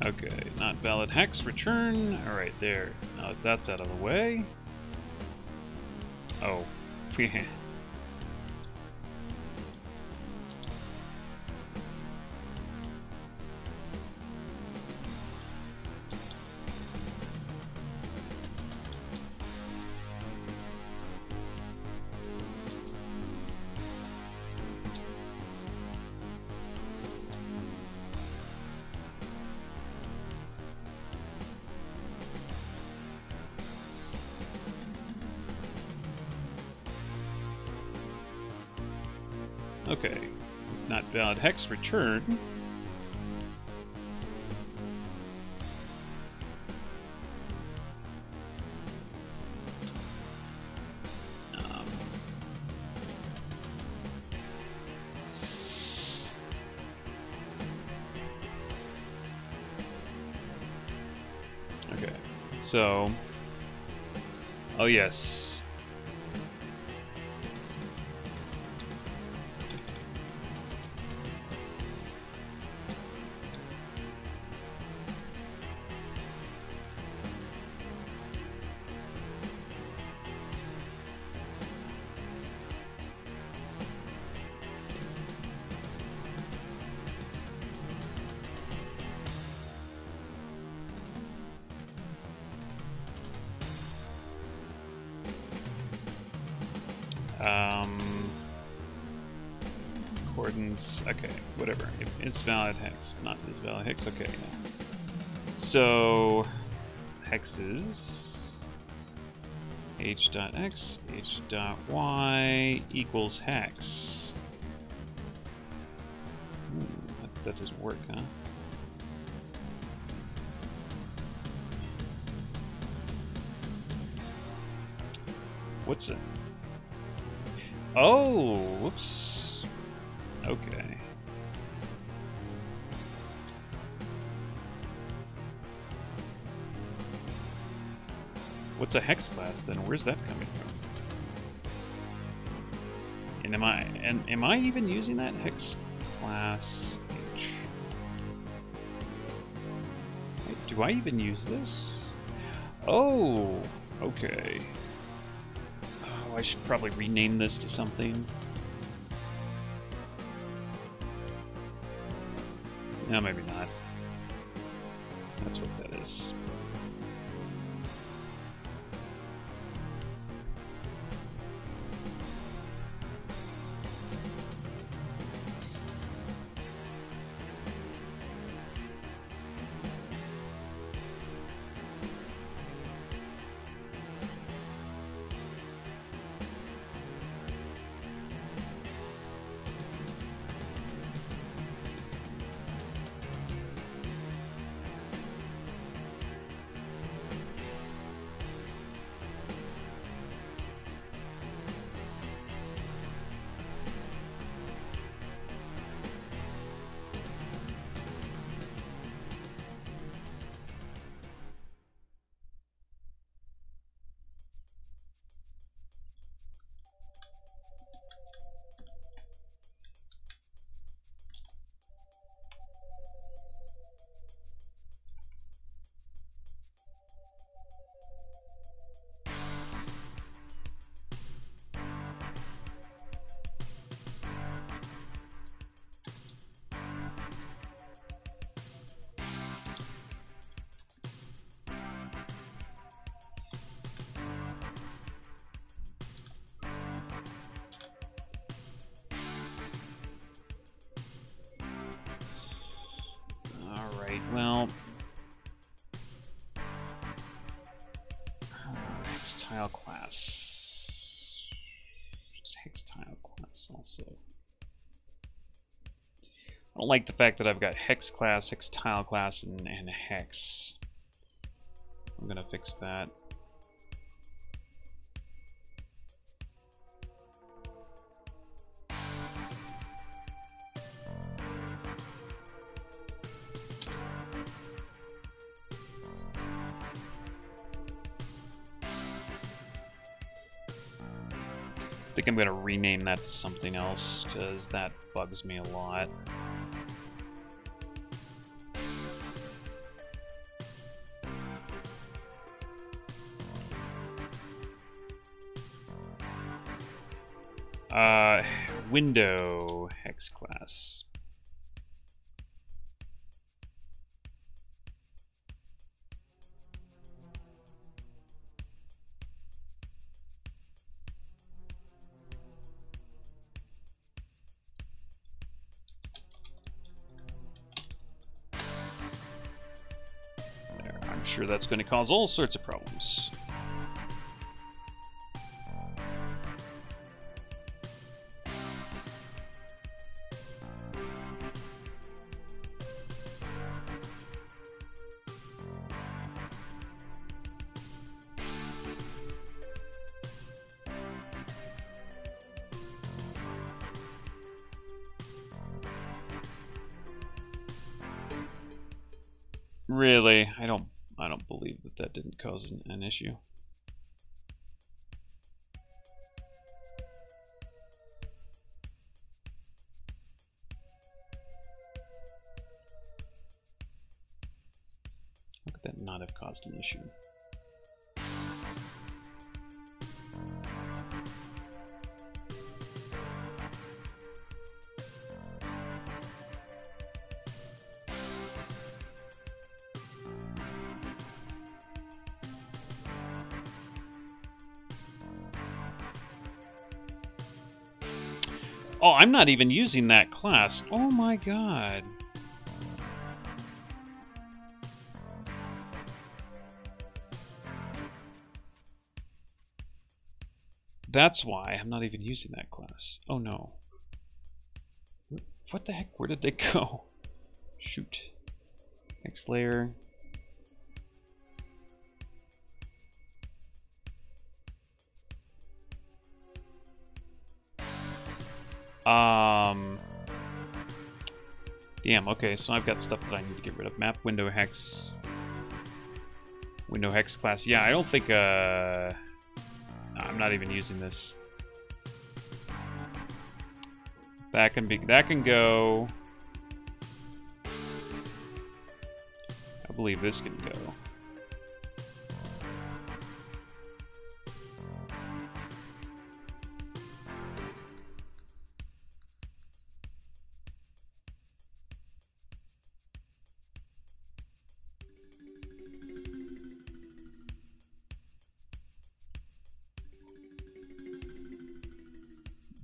Okay, not valid hex, return. Alright, there. Now that's out of the way. Oh. Okay, not valid hex, return. Okay, so, oh yes. Accordance, okay, whatever. If it's valid hex, not this valid hex, okay. So, hexes, h.x, h.y equals hex. That doesn't work, huh? What's it? Oh, whoops. Okay. What's a hex class then? Where's that coming from? And am I even using that hex class H? Wait, do I even use this? Oh, okay. Oh, I should probably rename this to something. No, maybe not. That's what that is. Well, hex tile class. Just hex tile class also. I don't like the fact that I've got hex class, hex tile class, and hex. I'm gonna fix that. I think I'm going to rename that to something else, because that bugs me a lot. Window hex class. There, I'm sure that's going to cause all sorts of problems. Really, I don't believe that didn't cause an issue. How could that not have caused an issue? Oh, I'm not even using that class. Oh my god. That's why I'm not even using that class. Oh no. What the heck? Where did they go? Shoot. Next layer. Damn, okay, so I've got stuff that I need to get rid of. Map window hex. Window hex class. Yeah, I don't think, I'm not even using this. That can go. I believe this can go.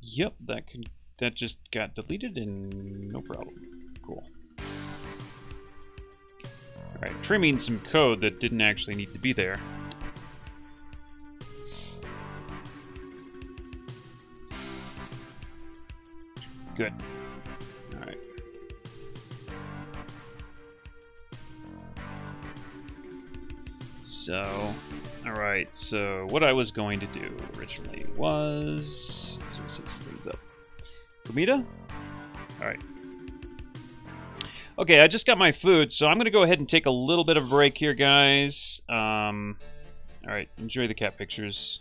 Yep, that just got deleted and no problem. Cool. Alright, trimming some code that didn't actually need to be there. Good. Alright. So, alright, so what I was going to do originally was... Let's set some things up. Fumita? Alright. Okay, I just got my food, so I'm going to go ahead and take a little bit of a break here, guys. Alright, enjoy the cat pictures.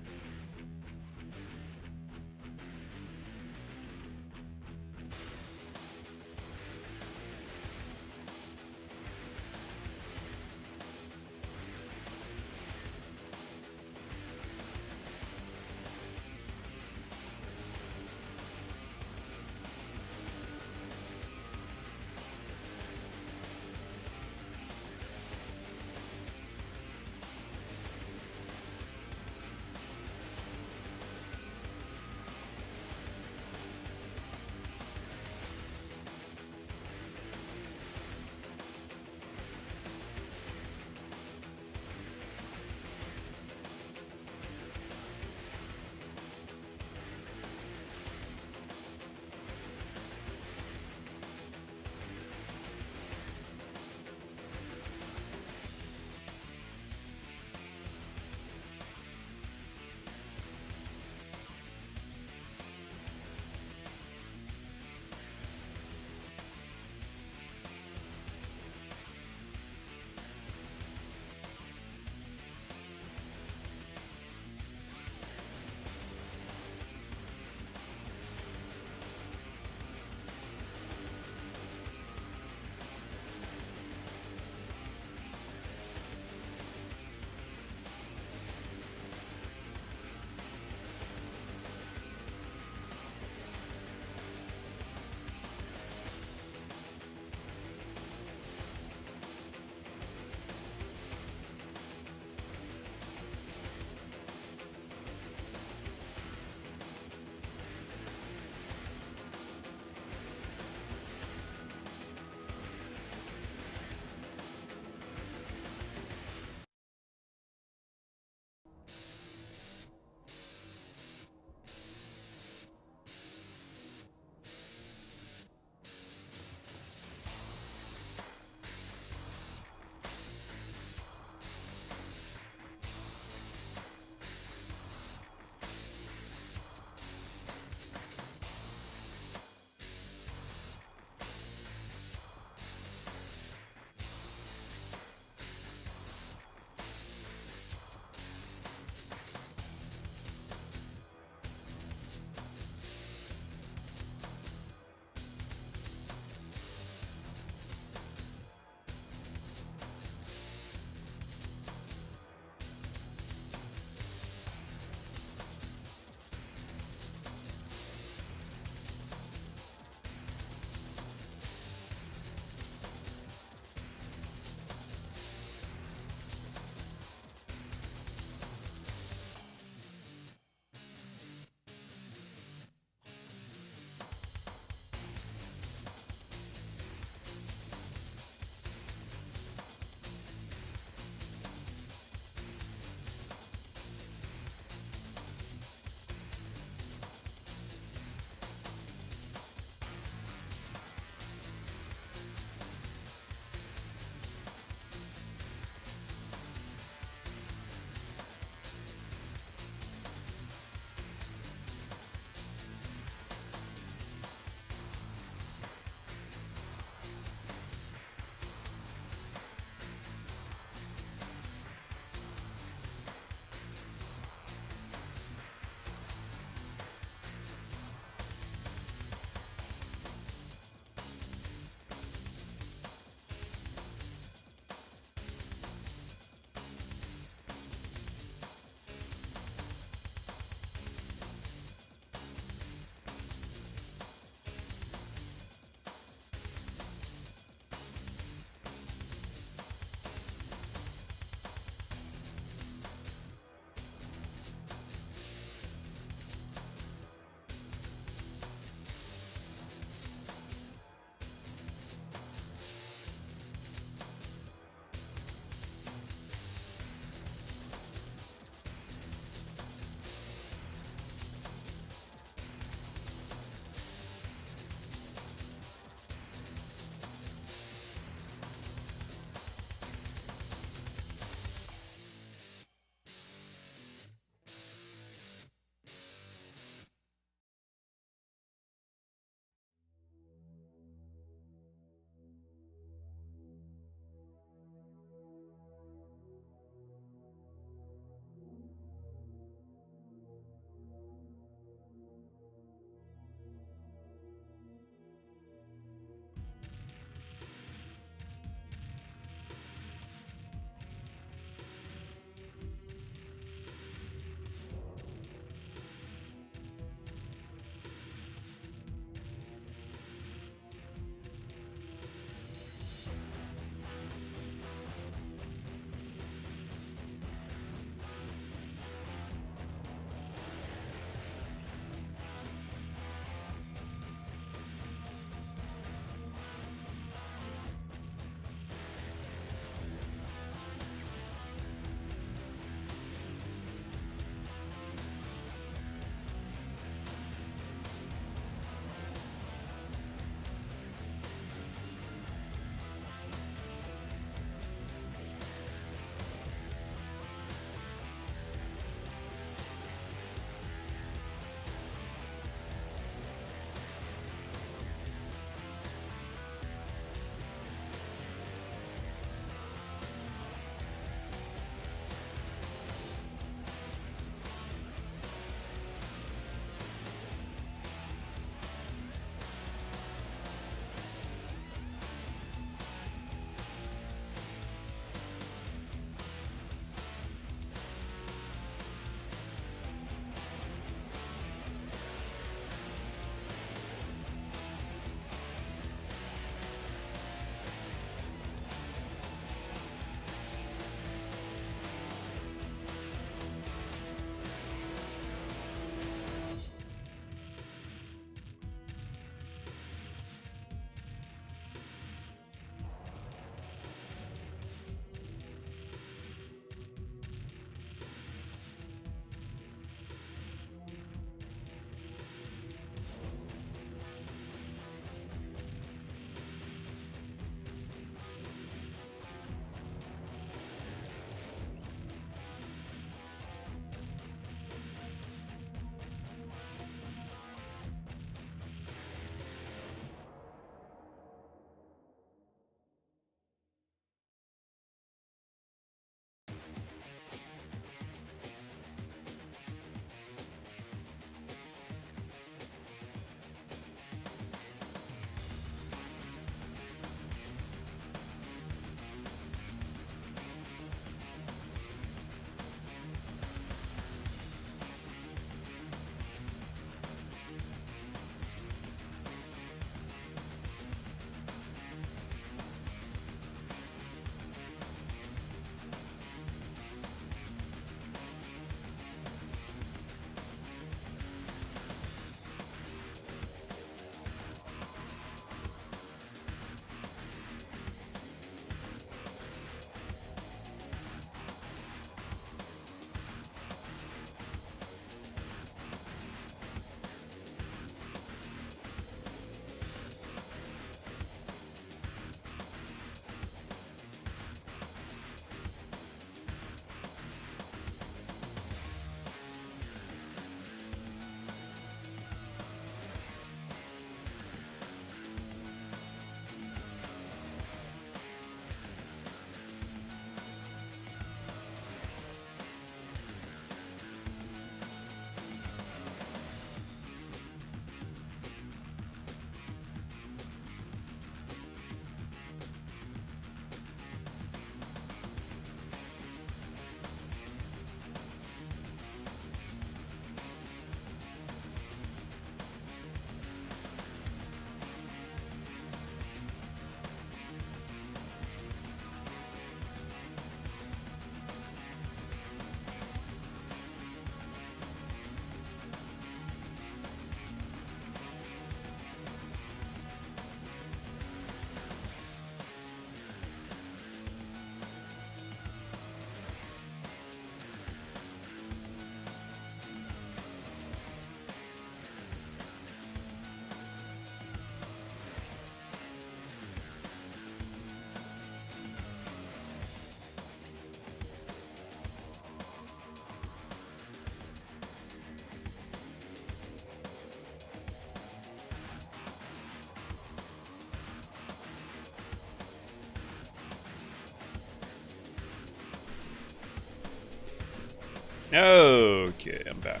Okay, I'm back.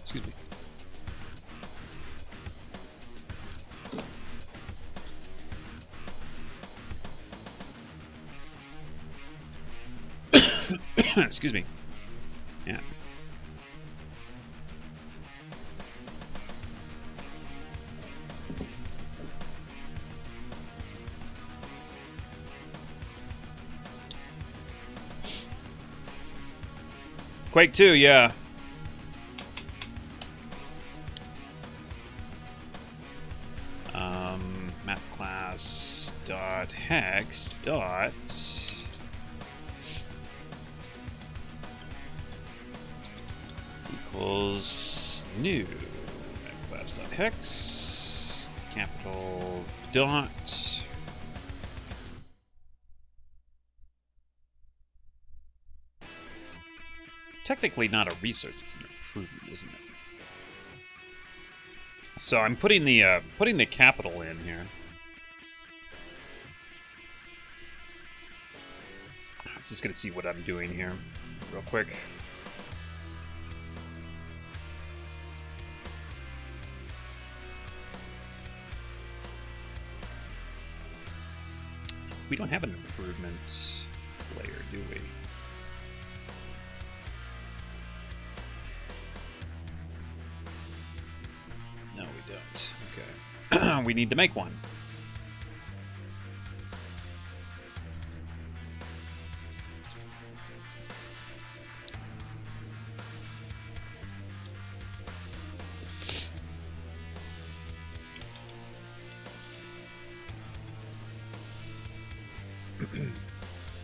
Excuse me. Excuse me. Yeah. Quake 2, yeah. Map class dot hex dot equals new map class dot hex capital dot it's technically not a resource, it's an improvement, isn't it? So I'm putting the capital in here. I'm just gonna see what I'm doing here, real quick. We don't have an improvement layer, do we? No, we don't. Okay. We need to make one.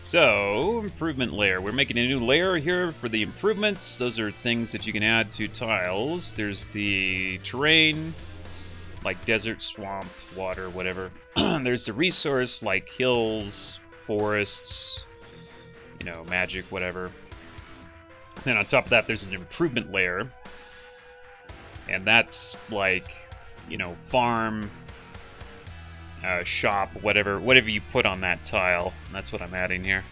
So, improvement layer. We're making a new layer here for the improvements. Those are things that you can add to tiles. There's the terrain, like desert, swamp, water, whatever. There's the resource, like hills, forests, you know, magic, whatever. Then on top of that, there's an improvement layer. And that's like, you know, farm, shop, whatever you put on that tile. That's what I'm adding here.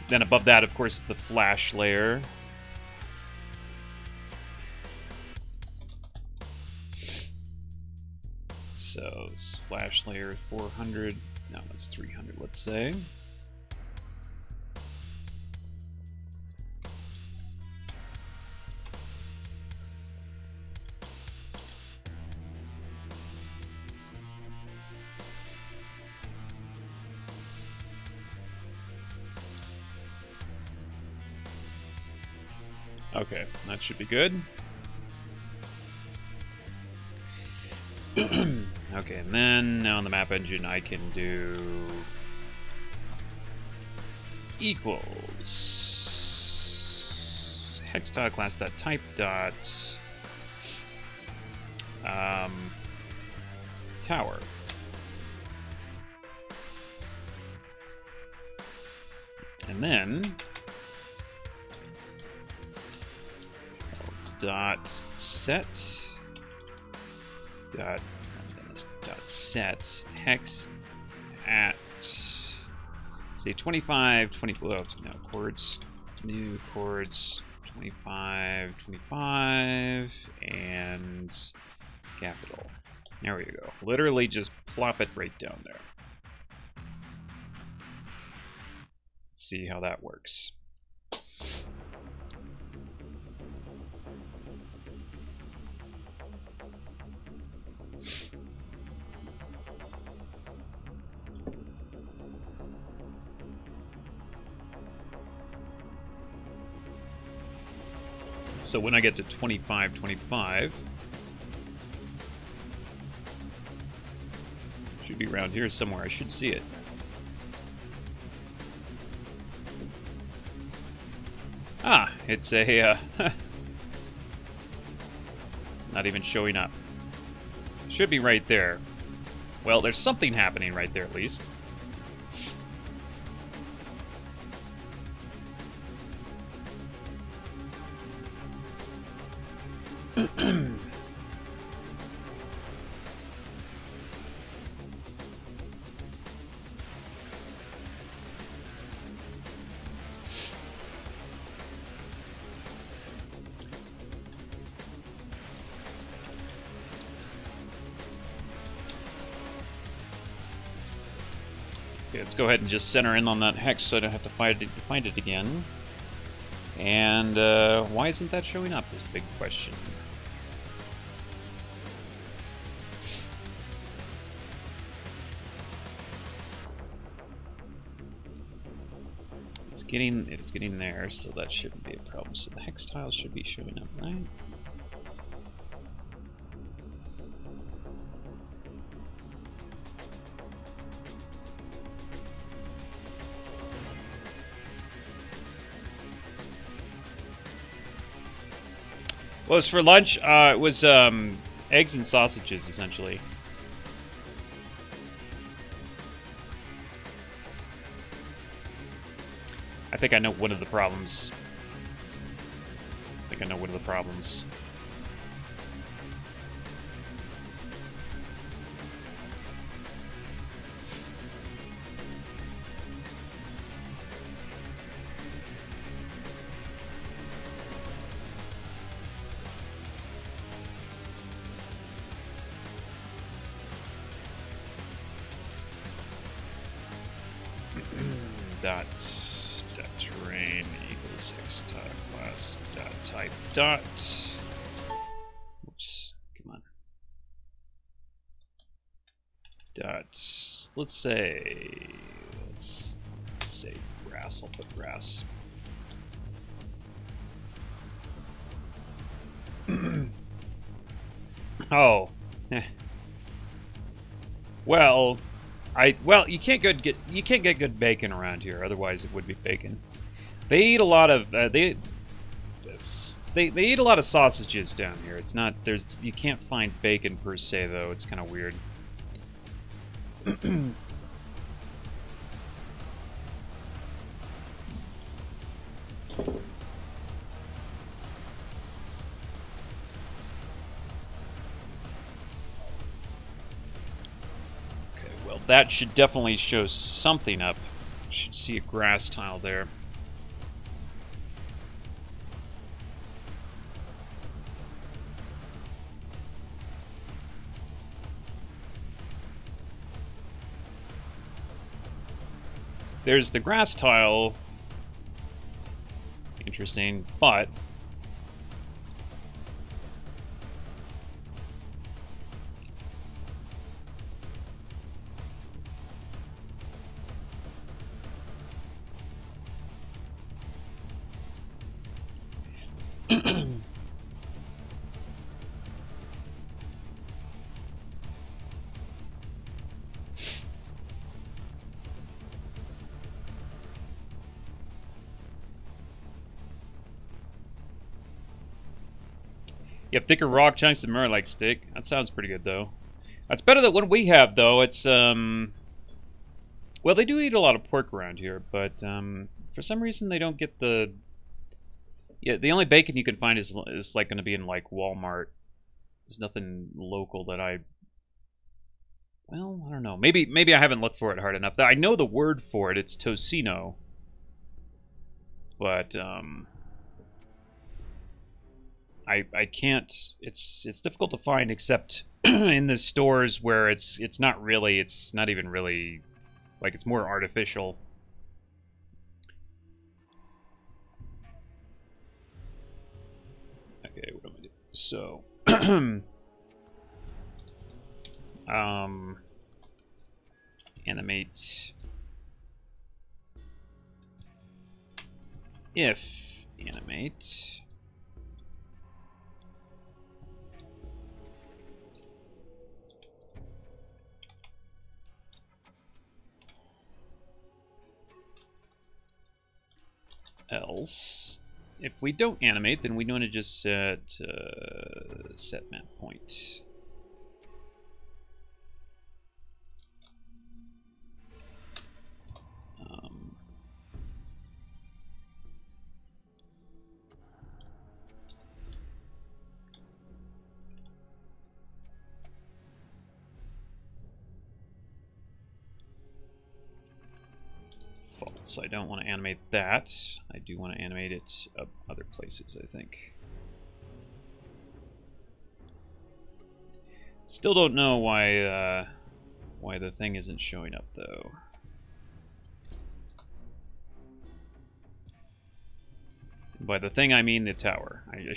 Then above that, of course, the flash layer. So splash layer is 400. No, it's 300, let's say. Okay, that should be good. Okay, and then now in the map engine I can do equals hex tile class dot type dot tower. And then dot set dot set hex at say 25 20 no chords, new chords 25 25 and capital. There we go. Literally just plop it right down there. Let's see how that works. So when I get to 25, 25, should be around here somewhere. I should see it. Ah, it's a, it's not even showing up. Should be right there. Well, there's something happening right there at least. Okay, let's go ahead and just center in on that hex so I don't have to find it again. And why isn't that showing up is a big question. It's getting there, so that shouldn't be a problem. So the hex tiles should be showing up, right? Well, as for lunch, it was eggs and sausages, essentially. I think I know one of the problems. Dot terrain equals x class dot type dot. Oops, come on. Dot. Let's say grass. I'll put grass. Oh. Well. You can't get good bacon around here. Otherwise, it would be bacon. They eat a lot of they eat a lot of sausages down here. It's not you can't find bacon per se though. It's kind of weird. That should definitely show something up. You should see a grass tile there. There's the grass tile. Interesting, but yeah, thicker rock chunks and mirror like steak. That sounds pretty good though. That's better than what we have though. It's well, they do eat a lot of pork around here, but for some reason they don't get the the only bacon you can find is like going to be in like Walmart. There's nothing local that I don't know. Maybe I haven't looked for it hard enough. I know the word for it. It's tocino. But I can't. It's difficult to find except in the stores where it's not even really like it's more artificial. Okay, what am I doing? So animate if animate else. If we don't animate, then we want to just set map point. so I don't want to animate that. I do want to animate it other places, I think. Still don't know why the thing isn't showing up, though. By the thing, I mean the tower. There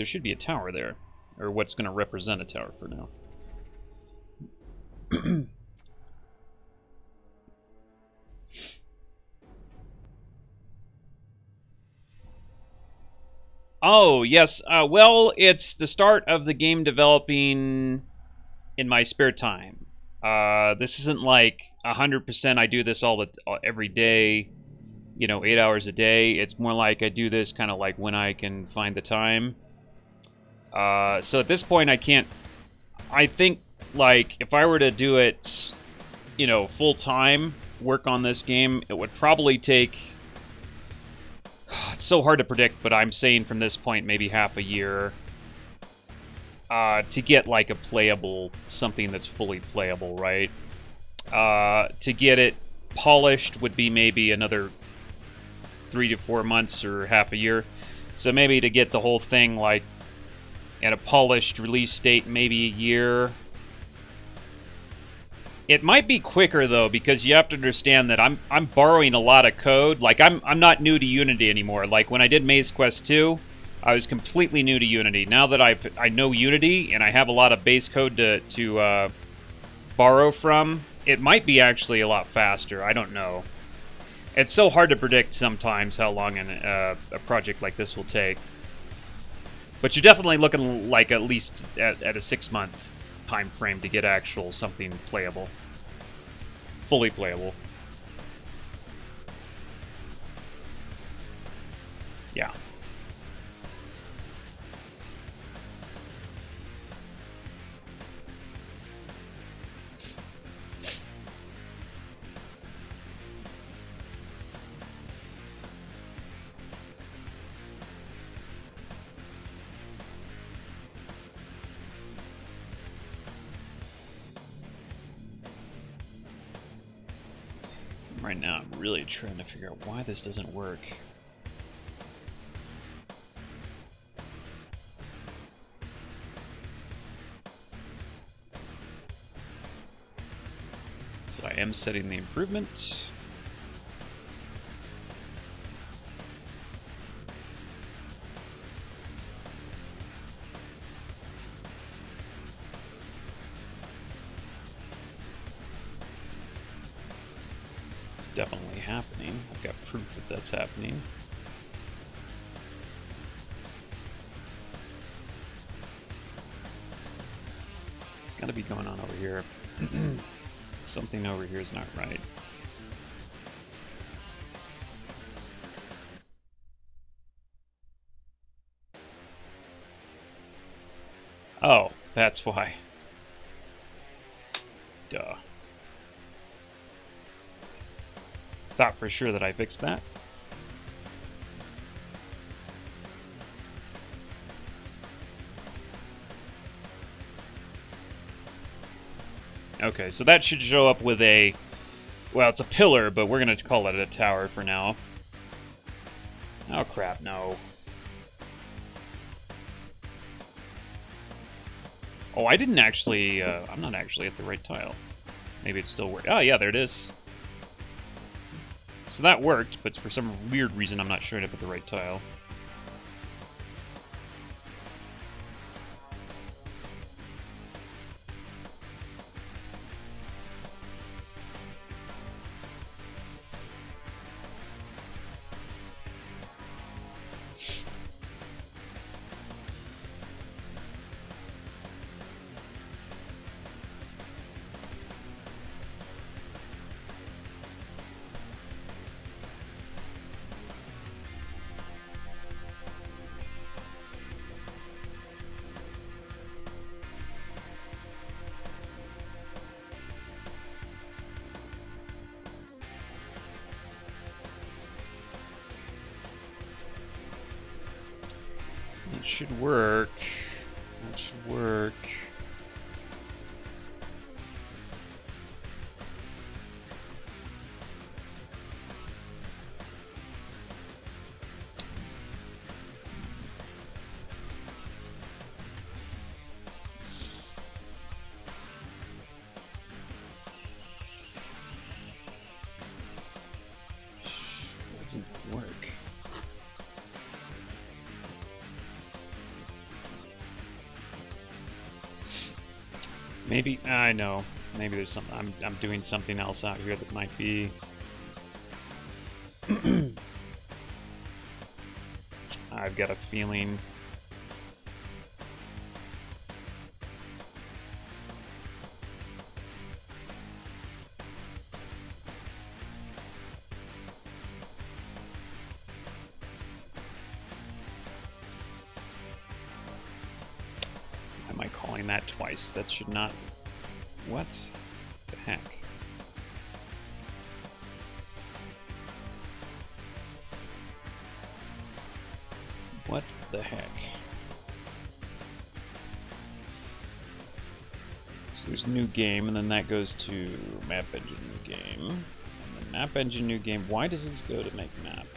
should be a tower there, or what's going to represent a tower for now. Oh, yes. Well, it's the start of the game developing in my spare time. This isn't like 100% I do this every day, you know, 8 hours a day. It's more like I do this kind of like when I can find the time. So at this point, I think, like, if I were to do it, you know, full time, work on this game, it would probably take... It's so hard to predict, but I'm saying from this point, maybe half a year to get, like, a playable, something that's fully playable, right? To get it polished would be maybe another 3 to 4 months or half a year. So maybe to get the whole thing, like, at a polished release date, maybe a year. It might be quicker, though, because you have to understand that I'm borrowing a lot of code. Like, I'm not new to Unity anymore. Like, when I did Maze Quest 2, I was completely new to Unity. Now that I know Unity, and I have a lot of base code to borrow from, it might be actually a lot faster. I don't know. It's so hard to predict sometimes how long a project like this will take. But you're definitely looking like at least at a 6-month time frame to get actual something playable. Fully playable. Yeah. Right now, I'm really trying to figure out why this doesn't work. So I am setting the improvement. Definitely happening. I've got proof that that's happening. It's got to be going on over here. Something over here is not right. Oh, that's why. Duh. Thought for sure that I fixed that. Okay, so that should show up with a... Well, it's a pillar, but we're going to call it a tower for now. Oh, crap, no. Oh, I didn't actually... I'm not actually at the right tile. Maybe it's still working. Oh, yeah, there it is. So that worked, but for some weird reason I'm not showing up at the right tile. It should work. That should work. Maybe I know. Maybe there's something. I'm doing something else out here that might be. I've got a feeling. Am I calling that twice? That should not. What the heck? What the heck? So there's new game, and then that goes to map engine new game. And then map engine new game. Why does this go to make map?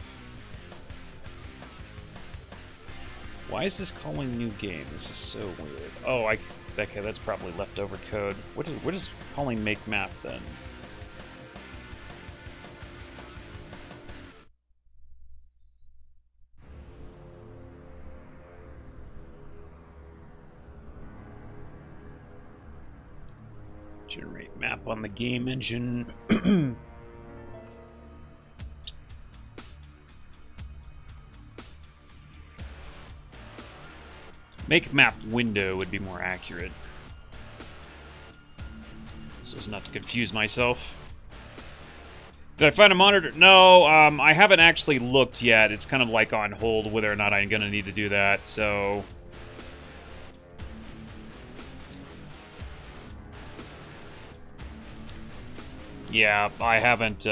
Why is this calling new game? This is so weird. Oh, okay, that's probably leftover code. What is calling make map then? Generate map on the game engine. Make map window would be more accurate. So as not to confuse myself. Did I find a monitor? No, I haven't actually looked yet. It's kind of like on hold whether or not I'm going to need to do that, so... Yeah, I haven't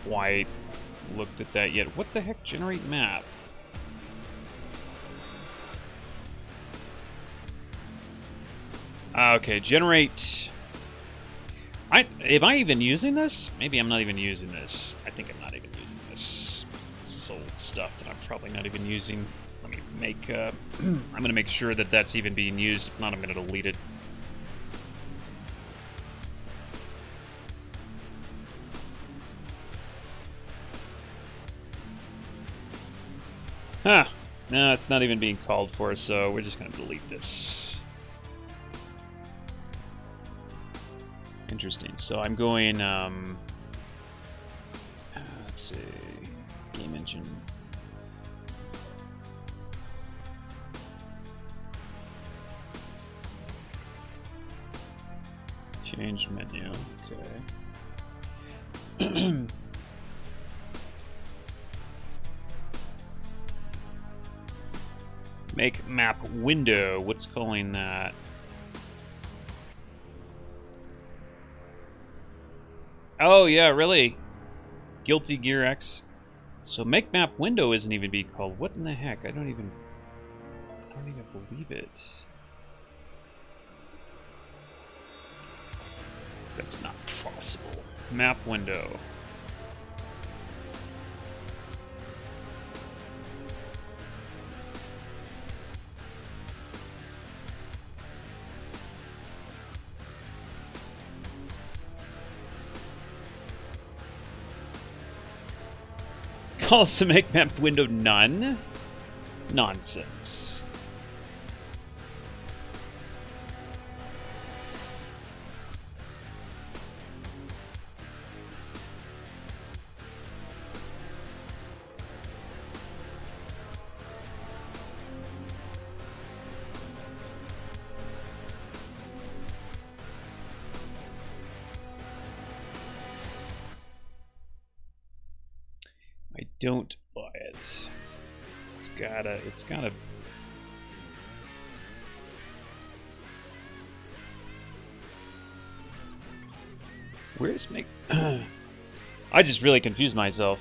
quite looked at that yet. What the heck? Generate map? Okay, generate... Am I even using this? Maybe I'm not even using this. I think I'm not even using this. This is old stuff that I'm probably not even using. Let me make... I'm going to make sure that that's even being used. If not, I'm going to delete it. Huh. No, it's not even being called for, so we're just going to delete this. Interesting. So I'm going, let's see, game engine. Change menu, okay. Make map window, what's calling that? Oh yeah, really? Guilty Gear X. So make map window isn't even being called. What in the heck? I don't even believe it. That's not possible. Map window. Calls to make map window none? Nonsense. I don't buy it. It's gotta... Where's make... I just really confused myself.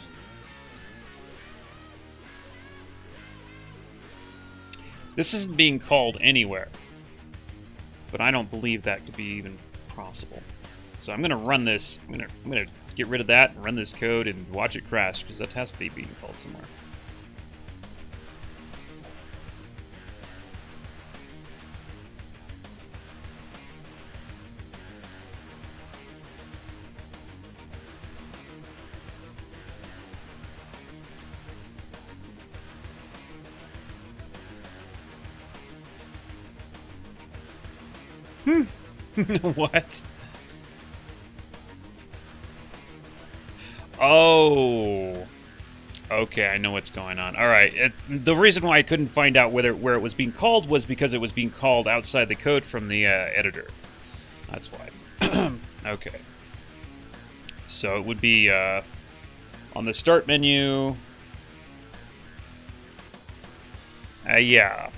This isn't being called anywhere. But I don't believe that could be even possible. So I'm gonna run this. I'm gonna get rid of that and run this code and watch it crash, because that has to be being called somewhere. What? Oh. Okay, I know what's going on. All right, the reason why I couldn't find out where it was being called was because it was being called outside the code from the editor. That's why. Okay. So it would be on the start menu. Yeah.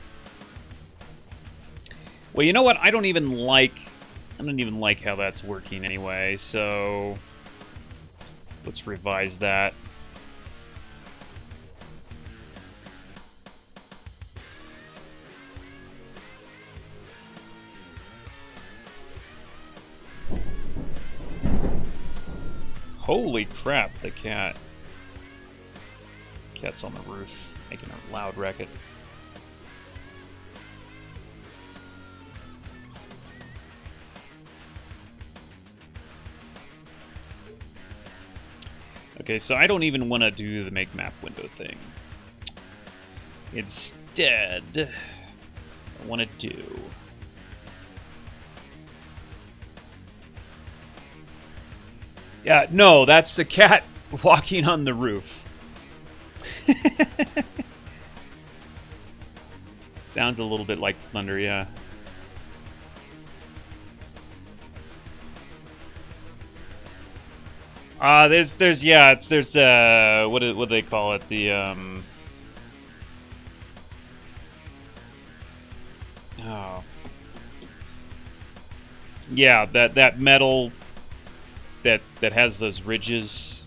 Well, you know what? I don't even like how that's working anyway. So let's revise that. Holy crap, the cat's on the roof, making a loud racket. Okay, so I don't even want to do the make map window thing. Instead, I want to do... Yeah, no, that's the cat walking on the roof. Sounds a little bit like thunder, yeah. There's what do they call it? The oh, yeah, that metal that has those ridges.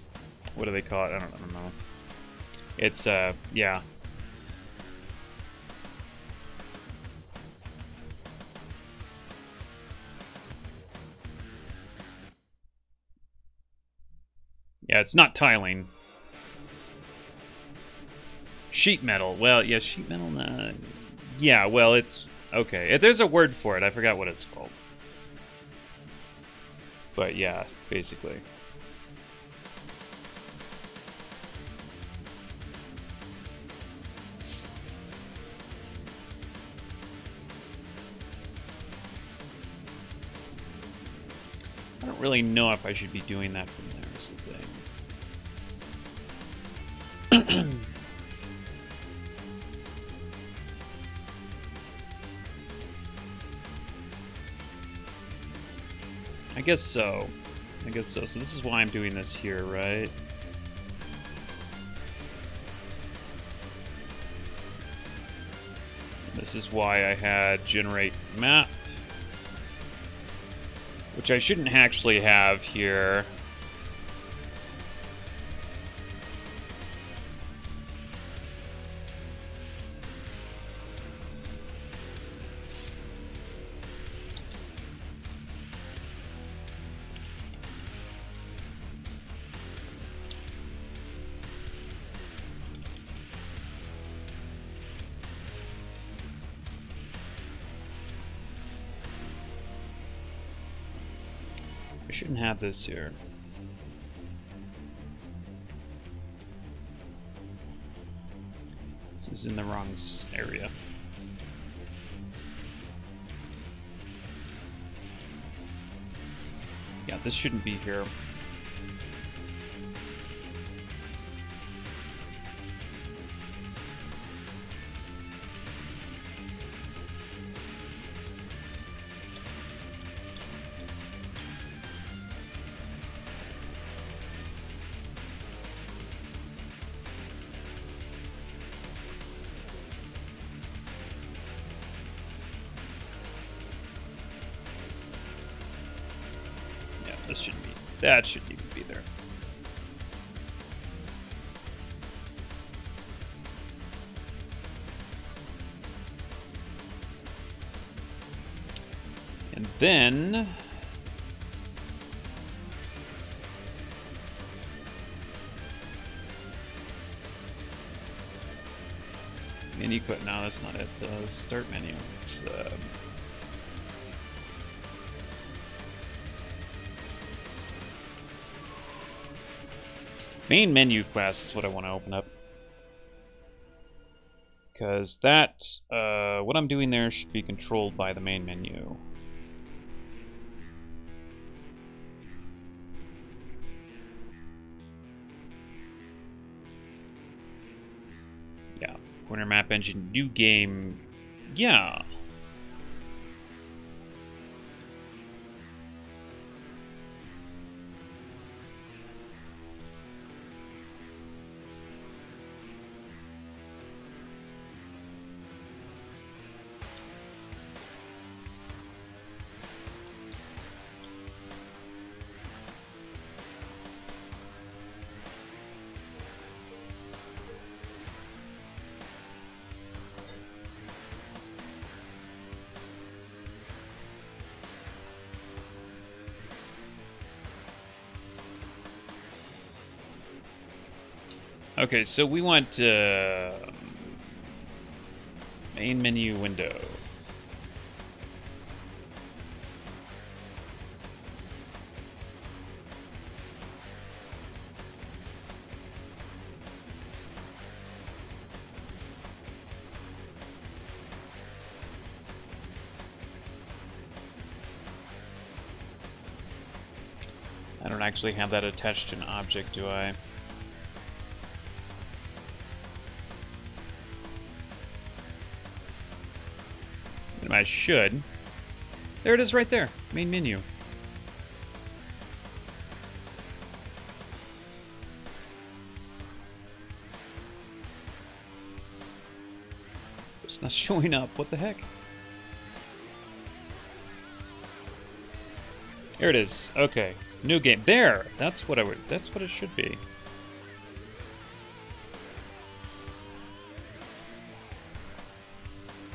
What do they call it? I don't know. It's yeah. Yeah, it's not tiling. Sheet metal. Well, yeah, sheet metal. Yeah, well, it's okay. There's a word for it. I forgot what it's called. But yeah, basically. I don't really know if I should be doing that from there, is the thing. I guess so. I guess so. So this is why I'm doing this here, right? This is why I had generate map, which I shouldn't actually have here. I shouldn't have this here. This is in the wrong area. Yeah, this shouldn't be here. This shouldn't be. That shouldn't even be there. And then menu quit. No, that's not it. Start menu. It's, main menu class is what I want to open up. Because that, what I'm doing there should be controlled by the main menu. Pointer map engine, new game. Yeah. Okay, so we want main menu window. I don't actually have that attached to an object, do I? I should. There it is right there. Main menu. It's not showing up. What the heck? There it is. Okay. New game. There! That's what that's what it should be.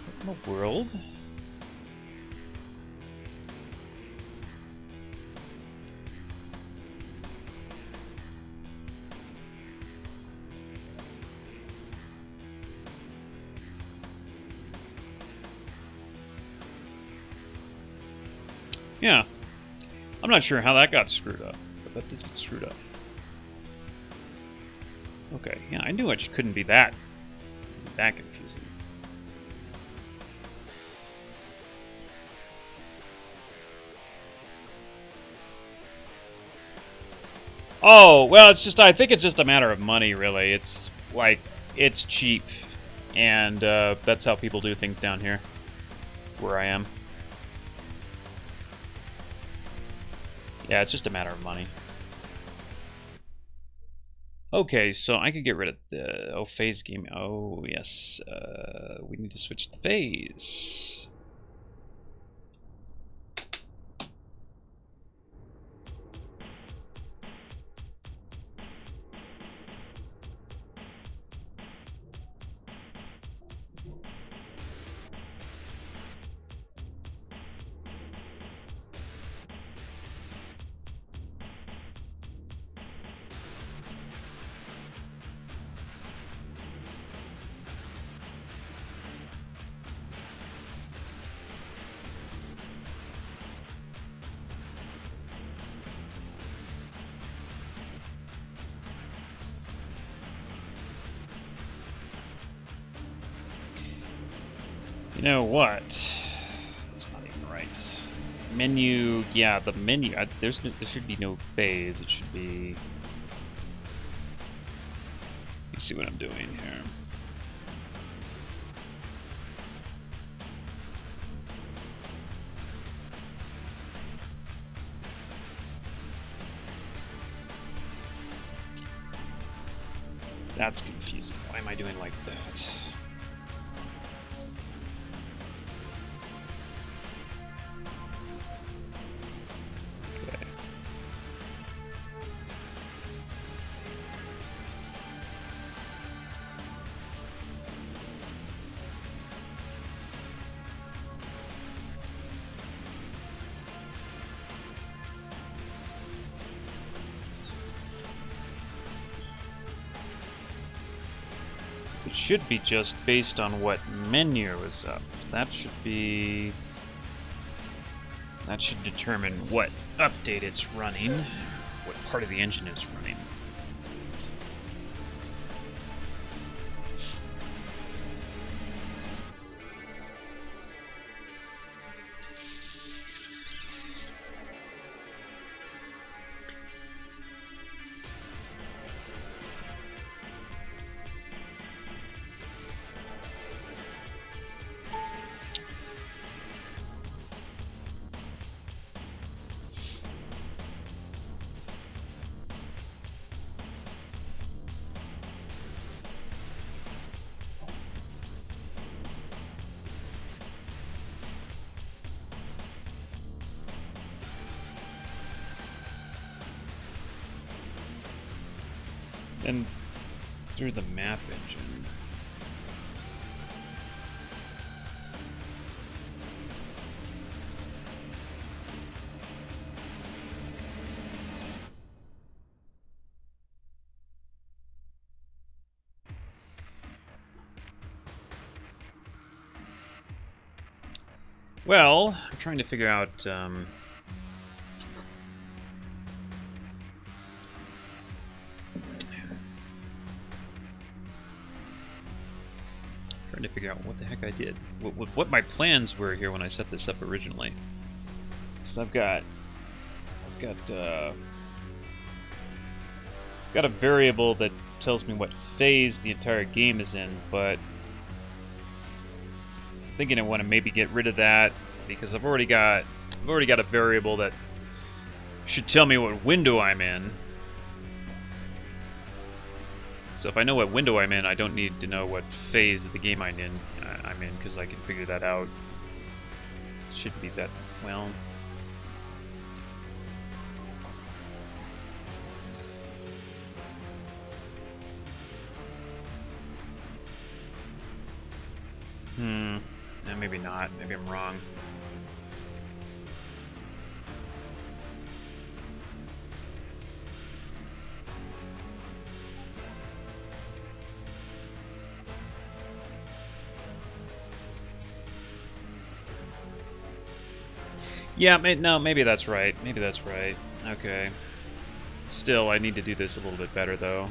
What in the world? Yeah. I'm not sure how that got screwed up, but that did get screwed up. Okay, yeah, I knew it couldn't be that confusing. Oh, well, I think it's just a matter of money, really. It's like, it's cheap, and that's how people do things down here, where I am. Yeah, it's just a matter of money. Okay, so I could get rid of the phase game. Oh yes, we need to switch the phase. You know what? That's not even right. Menu, yeah, the menu. There should be no phase. It should be. Let's see what I'm doing here. That's confusing. Why am I doing like that? Okay. It should be just based on what menu is up. That should determine what update it's running, what part of the engine it's running. And through the map engine. Well, I'm trying to figure out. Trying to figure out what the heck I did. What my plans were here when I set this up originally. Because I've got a variable that tells me what phase the entire game is in, but I'm thinking I want to maybe get rid of that because I've already got a variable that should tell me what window I'm in. So if I know what window I'm in, I don't need to know what phase of the game I'm in because I can figure that out. Shouldn't be that well. Maybe not. Maybe I'm wrong. Yeah, no, maybe that's right. Maybe that's right. Okay. Still, I need to do this a little bit better, though.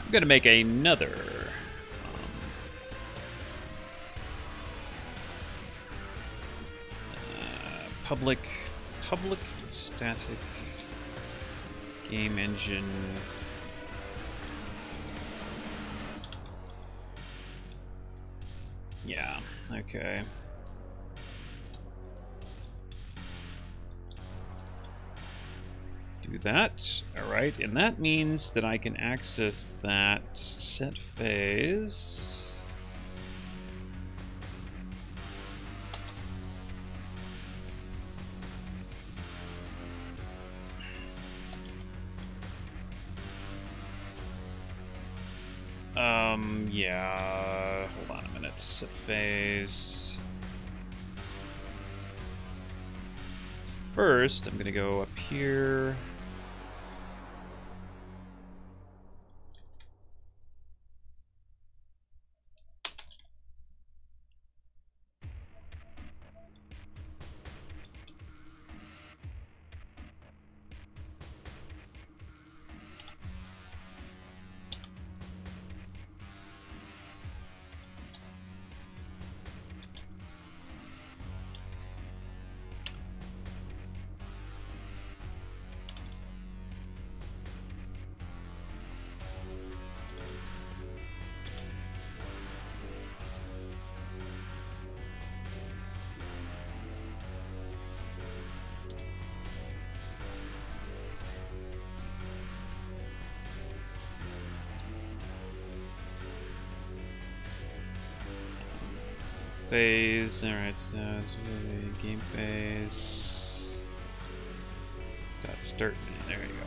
I'm gonna make another public static game engine yeah, okay. Do that. Alright, and that means that I can access that set phase. Yeah, hold on a minute. Set phase. First, I'm gonna go up here. Phase, alright, so game phase. Dot start menu, there you go.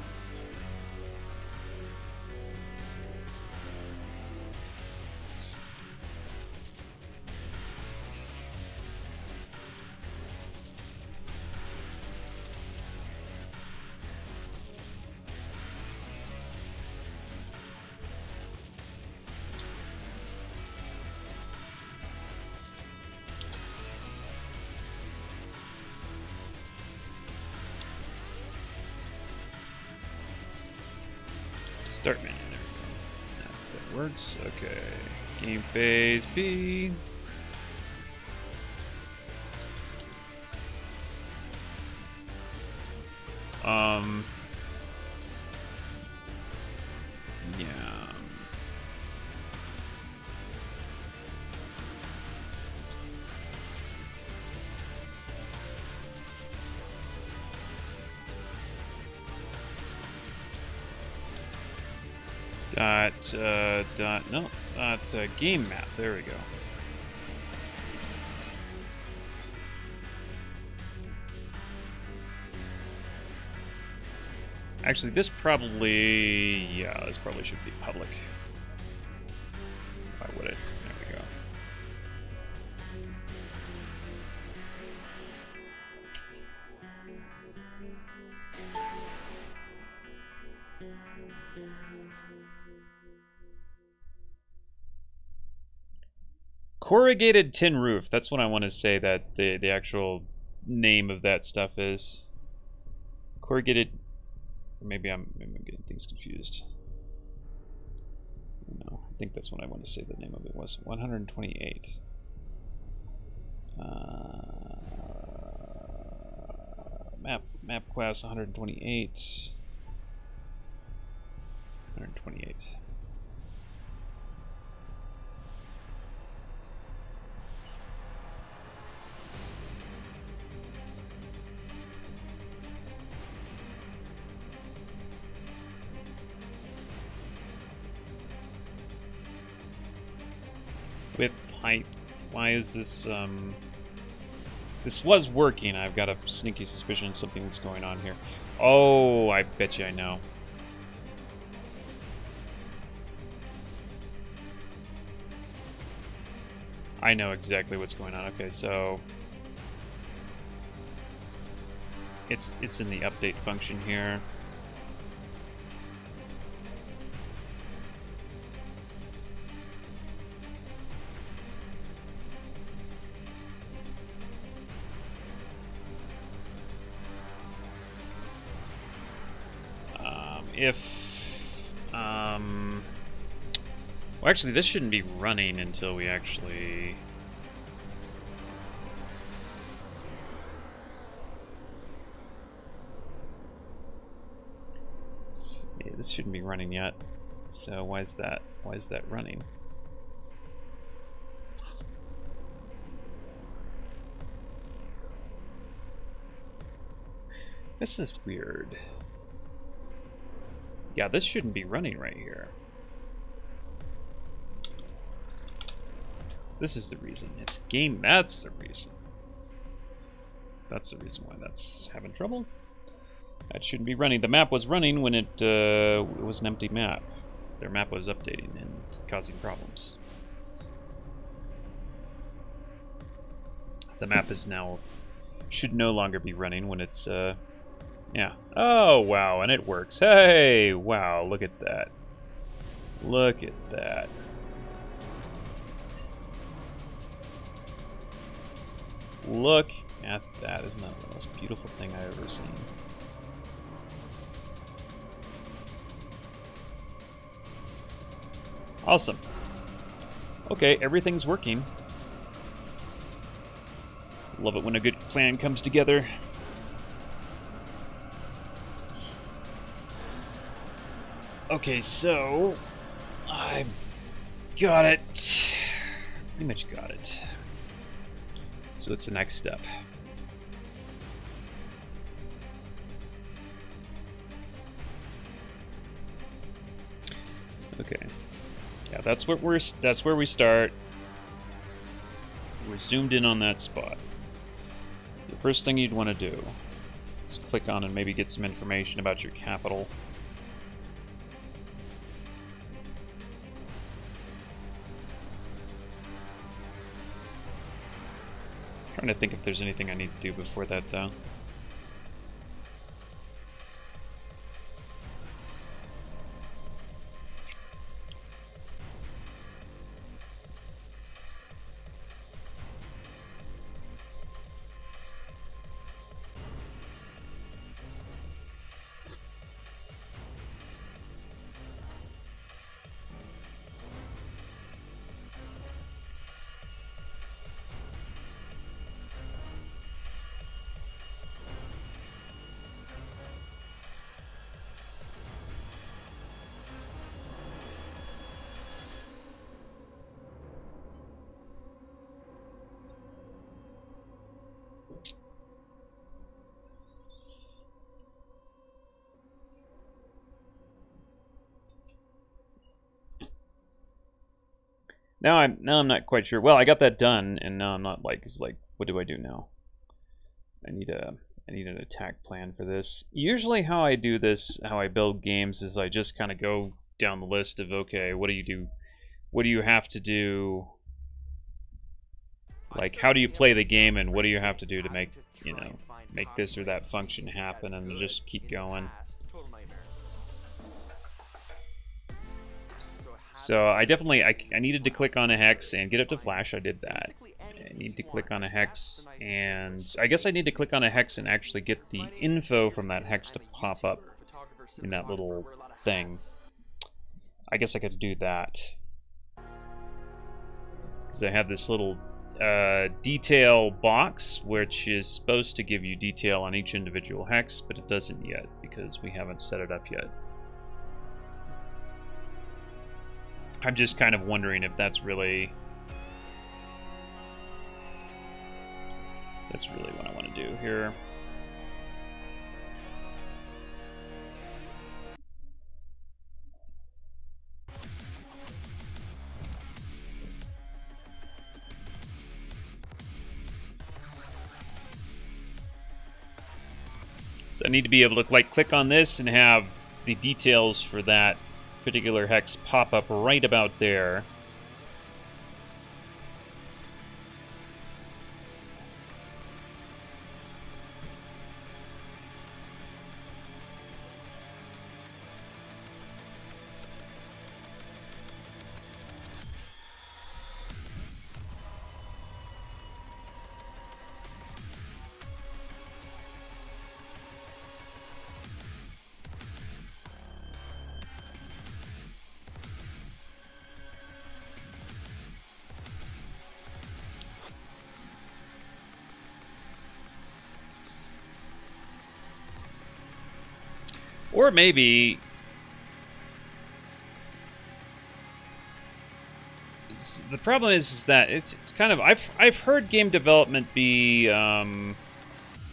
Start menu, there we go. That works, okay. Game phase B. Game map. There we go. Actually, this probably should be public. Why would it? There we go. Corrugated tin roof. That's what I want to say that the actual name of that stuff is. Corrugated. Maybe I'm getting things confused. No, I think that's what I want to say the name of it was. 128. Map class 128. 128. Width, height. Why is this, this was working. I've got a sneaky suspicion something's going on here. Oh, I bet you I know. I know exactly what's going on. Okay, so it's in the update function here. Well, actually, this shouldn't be running until we actually... Yeah, this shouldn't be running yet. So why is that? Why is that running? This is weird. Yeah, this shouldn't be running right here. This is the reason. It's game. That's the reason. That's the reason why that's having trouble. That shouldn't be running. The map was running when it was an empty map. Their map was updating and causing problems. The map is now should no longer be running when it's yeah. Oh wow, and it works. Hey, wow, look at that. Look at that. Look at that. Isn't that the most beautiful thing I've ever seen? Awesome. Okay, everything's working. Love it when a good plan comes together. Okay, so I got it. Pretty much got it. So that's the next step. Okay. Yeah, that's where we start. We're zoomed in on that spot. So the first thing you'd want to do is click on and maybe get some information about your capital. Trying to think if there's anything I need to do before that, though. Now I'm not quite sure. Well, I got that done, and now I'm not like, it's like, what do I do now? I need an attack plan for this. Usually how I do this, how I build games, is I just kind of go down the list of, okay, what do you do? What do you have to do? Like, how do you play the game, and what do you have to do to make, you know, make this or that function happen, and just keep going. So I definitely, I needed to click on a hex and get it to flash. I did that. I need to click on a hex, and I guess I need to click on a hex and actually get the info from that hex to pop up in that little thing. I guess I could do that. Because I have this little detail box, which is supposed to give you detail on each individual hex, but it doesn't yet because we haven't set it up yet. I'm just kind of wondering if that's really what I want to do here. So I need to be able to like click on this and have the details for that particular hex pop up right about there. Or maybe the problem is that it's kind of I've heard game development be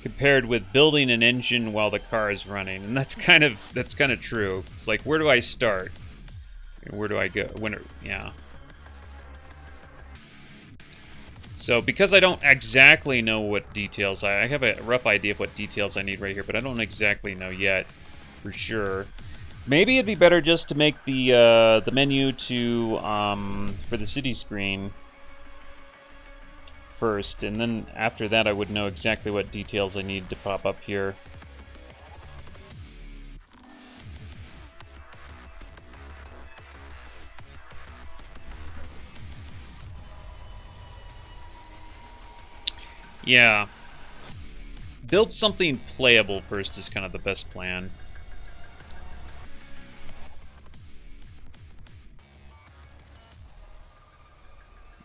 compared with building an engine while the car is running, and that's kind of true. It's like, where do I start? And where do I go? Yeah. So because I don't exactly know what details I have a rough idea of what details I need right here, but I don't exactly know yet for sure. Maybe it'd be better just to make the menu to for the city screen first, and then after that I would know exactly what details I need to pop up here. Yeah. Build something playable first is kind of the best plan.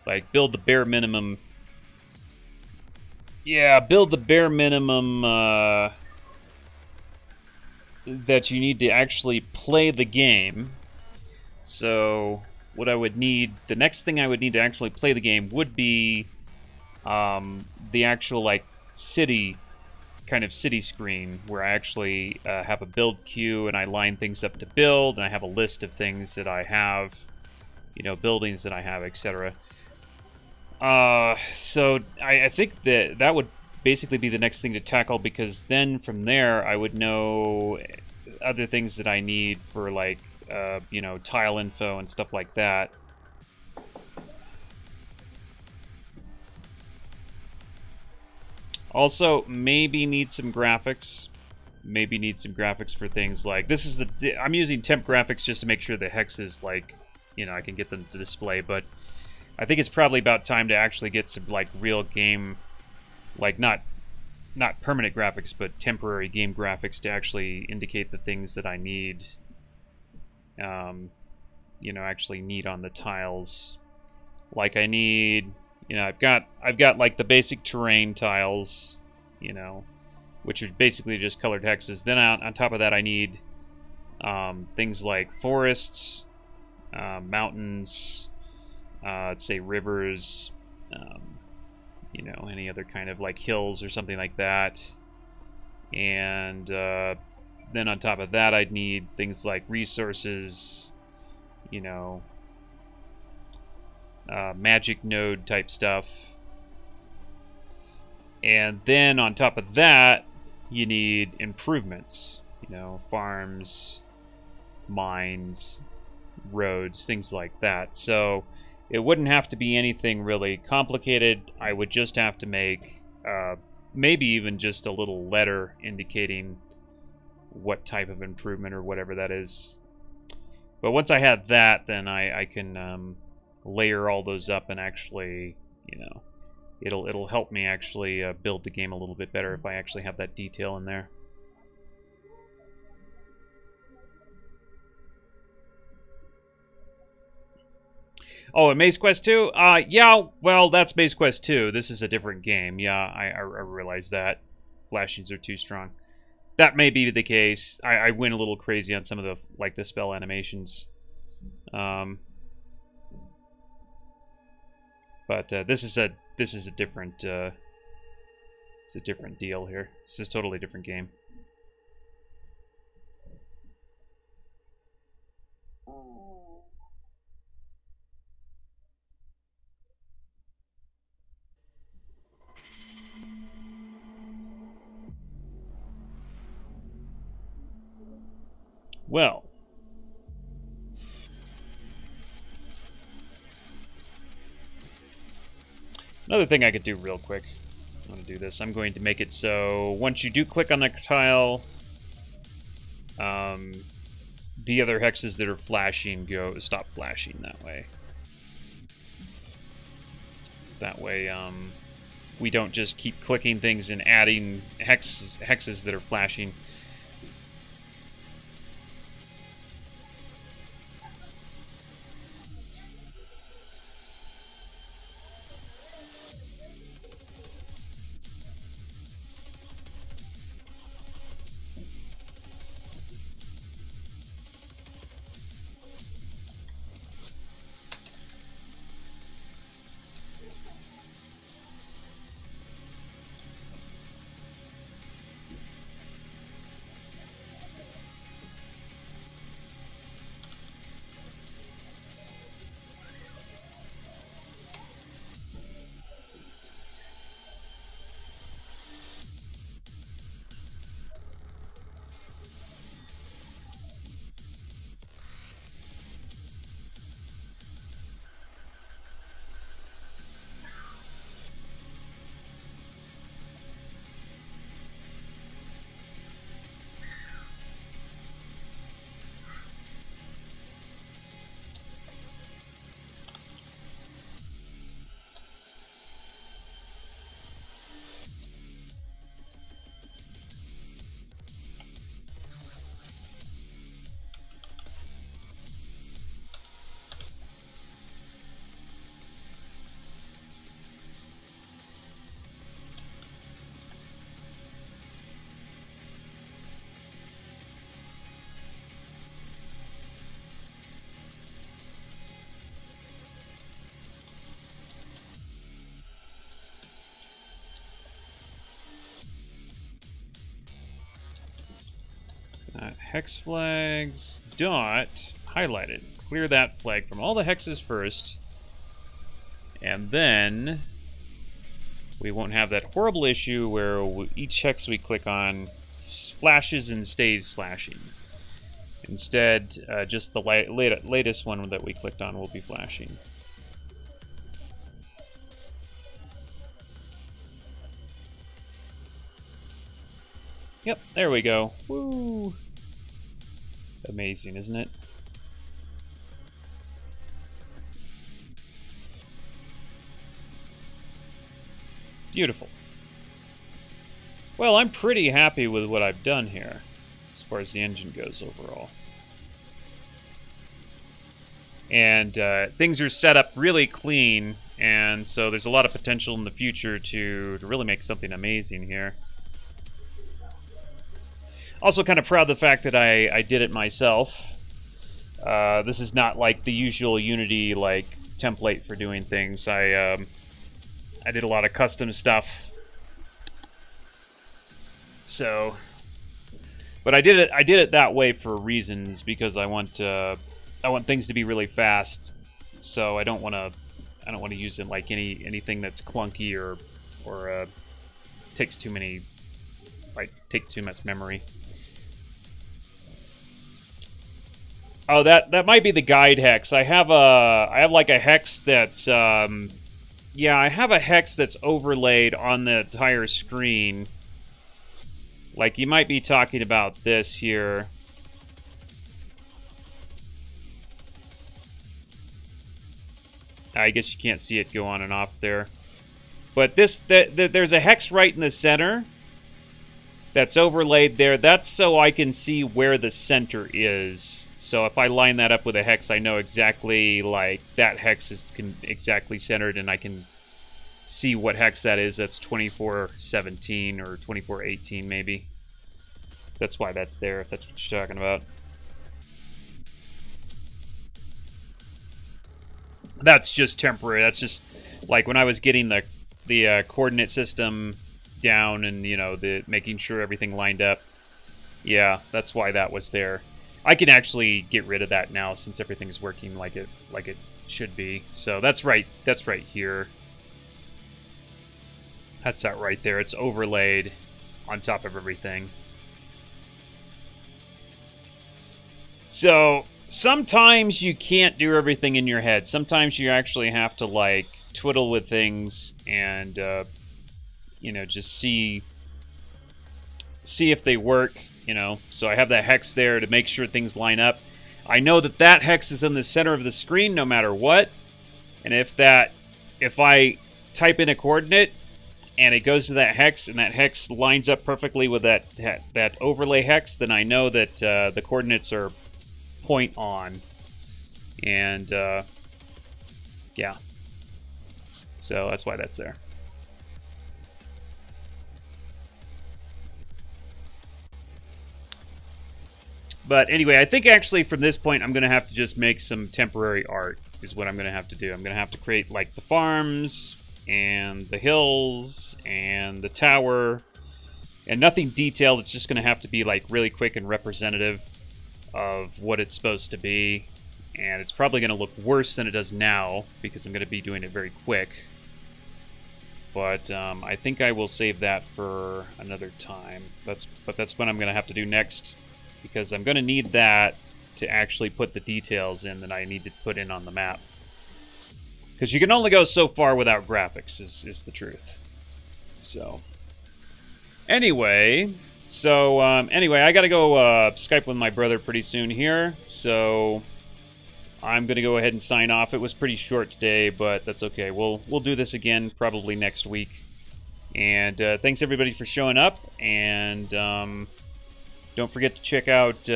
Like, build the bare minimum. Yeah, build the bare minimum that you need to actually play the game. So, what I would need, the next thing I would need to actually play the game would be the actual, like, city screen, where I actually have a build queue and I line things up to build, and I have a list of things that I have, you know, buildings that I have, etc. So I think that would basically be the next thing to tackle, because then from there I would know other things that I need for, like, you know, tile info and stuff like that. Also, maybe need some graphics. Maybe need some graphics for things like, this is I'm using temp graphics just to make sure the hexes, like, you know, I can get them to display, but I think it's probably about time to actually get some, like, real game, like, not permanent graphics, but temporary game graphics to actually indicate the things that I need, you know, actually need on the tiles. Like, I need, you know, I've got like the basic terrain tiles, you know, which are basically just colored hexes. Then on top of that, I need things like forests, mountains, let's say rivers, you know, any other kind of, like, hills or something like that. And then on top of that, I'd need things like resources, you know, magic node type stuff. And then on top of that, you need improvements. You know, farms, mines, roads, things like that. So it wouldn't have to be anything really complicated. I would just have to make maybe even just a little letter indicating what type of improvement or whatever that is. But once I have that, then I can layer all those up and actually, you know, it'll help me actually build the game a little bit better if I actually have that detail in there. Oh, and Maze Quest 2? Yeah, well, that's Maze Quest 2. This is a different game. Yeah, I realize that. Flashings are too strong. That may be the case. I went a little crazy on some of the, like, the spell animations. But this is a different it's a different deal here. This is a totally different game. Well, another thing I could do real quick. I'm going to do this. I'm going to make it so once you do click on the tile, the other hexes that are flashing stop flashing that way. That way, we don't just keep clicking things and adding hexes that are flashing. Hex flags dot highlighted. Clear that flag from all the hexes first, and then we won't have that horrible issue where each hex we click on flashes and stays flashing. Instead, just the latest one that we clicked on will be flashing. Yep, there we go. Woo! Amazing, isn't it? Beautiful. Well, I'm pretty happy with what I've done here, as far as the engine goes overall. And things are set up really clean, and so there's a lot of potential in the future to really make something amazing here. Also kind of proud of the fact that I did it myself. This is not like the usual Unity template for doing things. I did a lot of custom stuff. So, but I did it that way for reasons, because I want things to be really fast. So I don't want to I don't want to use it like anything that's clunky or takes too many, like take too much memory. Oh, that might be the guide hex. I have like a hex that's yeah, I have a hex that's overlaid on the entire screen. Like, you might be talking about this here. I guess you can't see it go on and off there. But there's a hex right in the center that's overlaid there. That's so I can see where the center is. So if I line that up with a hex, I know exactly, like, that hex is exactly centered, and I can see what hex that is. That's 2417 or 2418 maybe. That's why that's there, if that's what you're talking about. That's just temporary. That's just like when I was getting the coordinate system down and, you know, making sure everything lined up. Yeah, that's why that was there. I can actually get rid of that now since everything's working like it should be. So that's right here. That's that right there. It's overlaid on top of everything. So sometimes you can't do everything in your head. Sometimes you actually have to, like, twiddle with things and you know, just see if they work, you know. So I have that hex there to make sure things line up. I know that hex is in the center of the screen no matter what. And if I type in a coordinate and it goes to that hex and that hex lines up perfectly with that overlay hex, then I know that the coordinates are point on. And yeah. So that's why that's there. But anyway, I think actually from this point I'm going to have to just make some temporary art is what I'm going to have to do. I'm going to have to create like the farms and the hills and the tower and nothing detailed. It's just going to have to be like really quick and representative of what it's supposed to be. And it's probably going to look worse than it does now because I'm going to be doing it very quick. But I think I will save that for another time. But that's what I'm going to have to do next, because I'm going to need that to actually put the details in that I need to put in on the map. Because you can only go so far without graphics, is the truth. So, anyway, I got to go Skype with my brother pretty soon here. So, I'm going to go ahead and sign off. It was pretty short today, but that's okay. We'll do this again probably next week. And thanks everybody for showing up. And don't forget to check out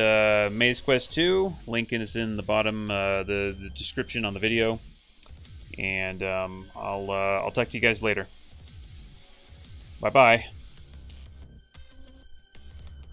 Maze Quest 2. Link is in the bottom, the description on the video. And I'll talk to you guys later. Bye-bye.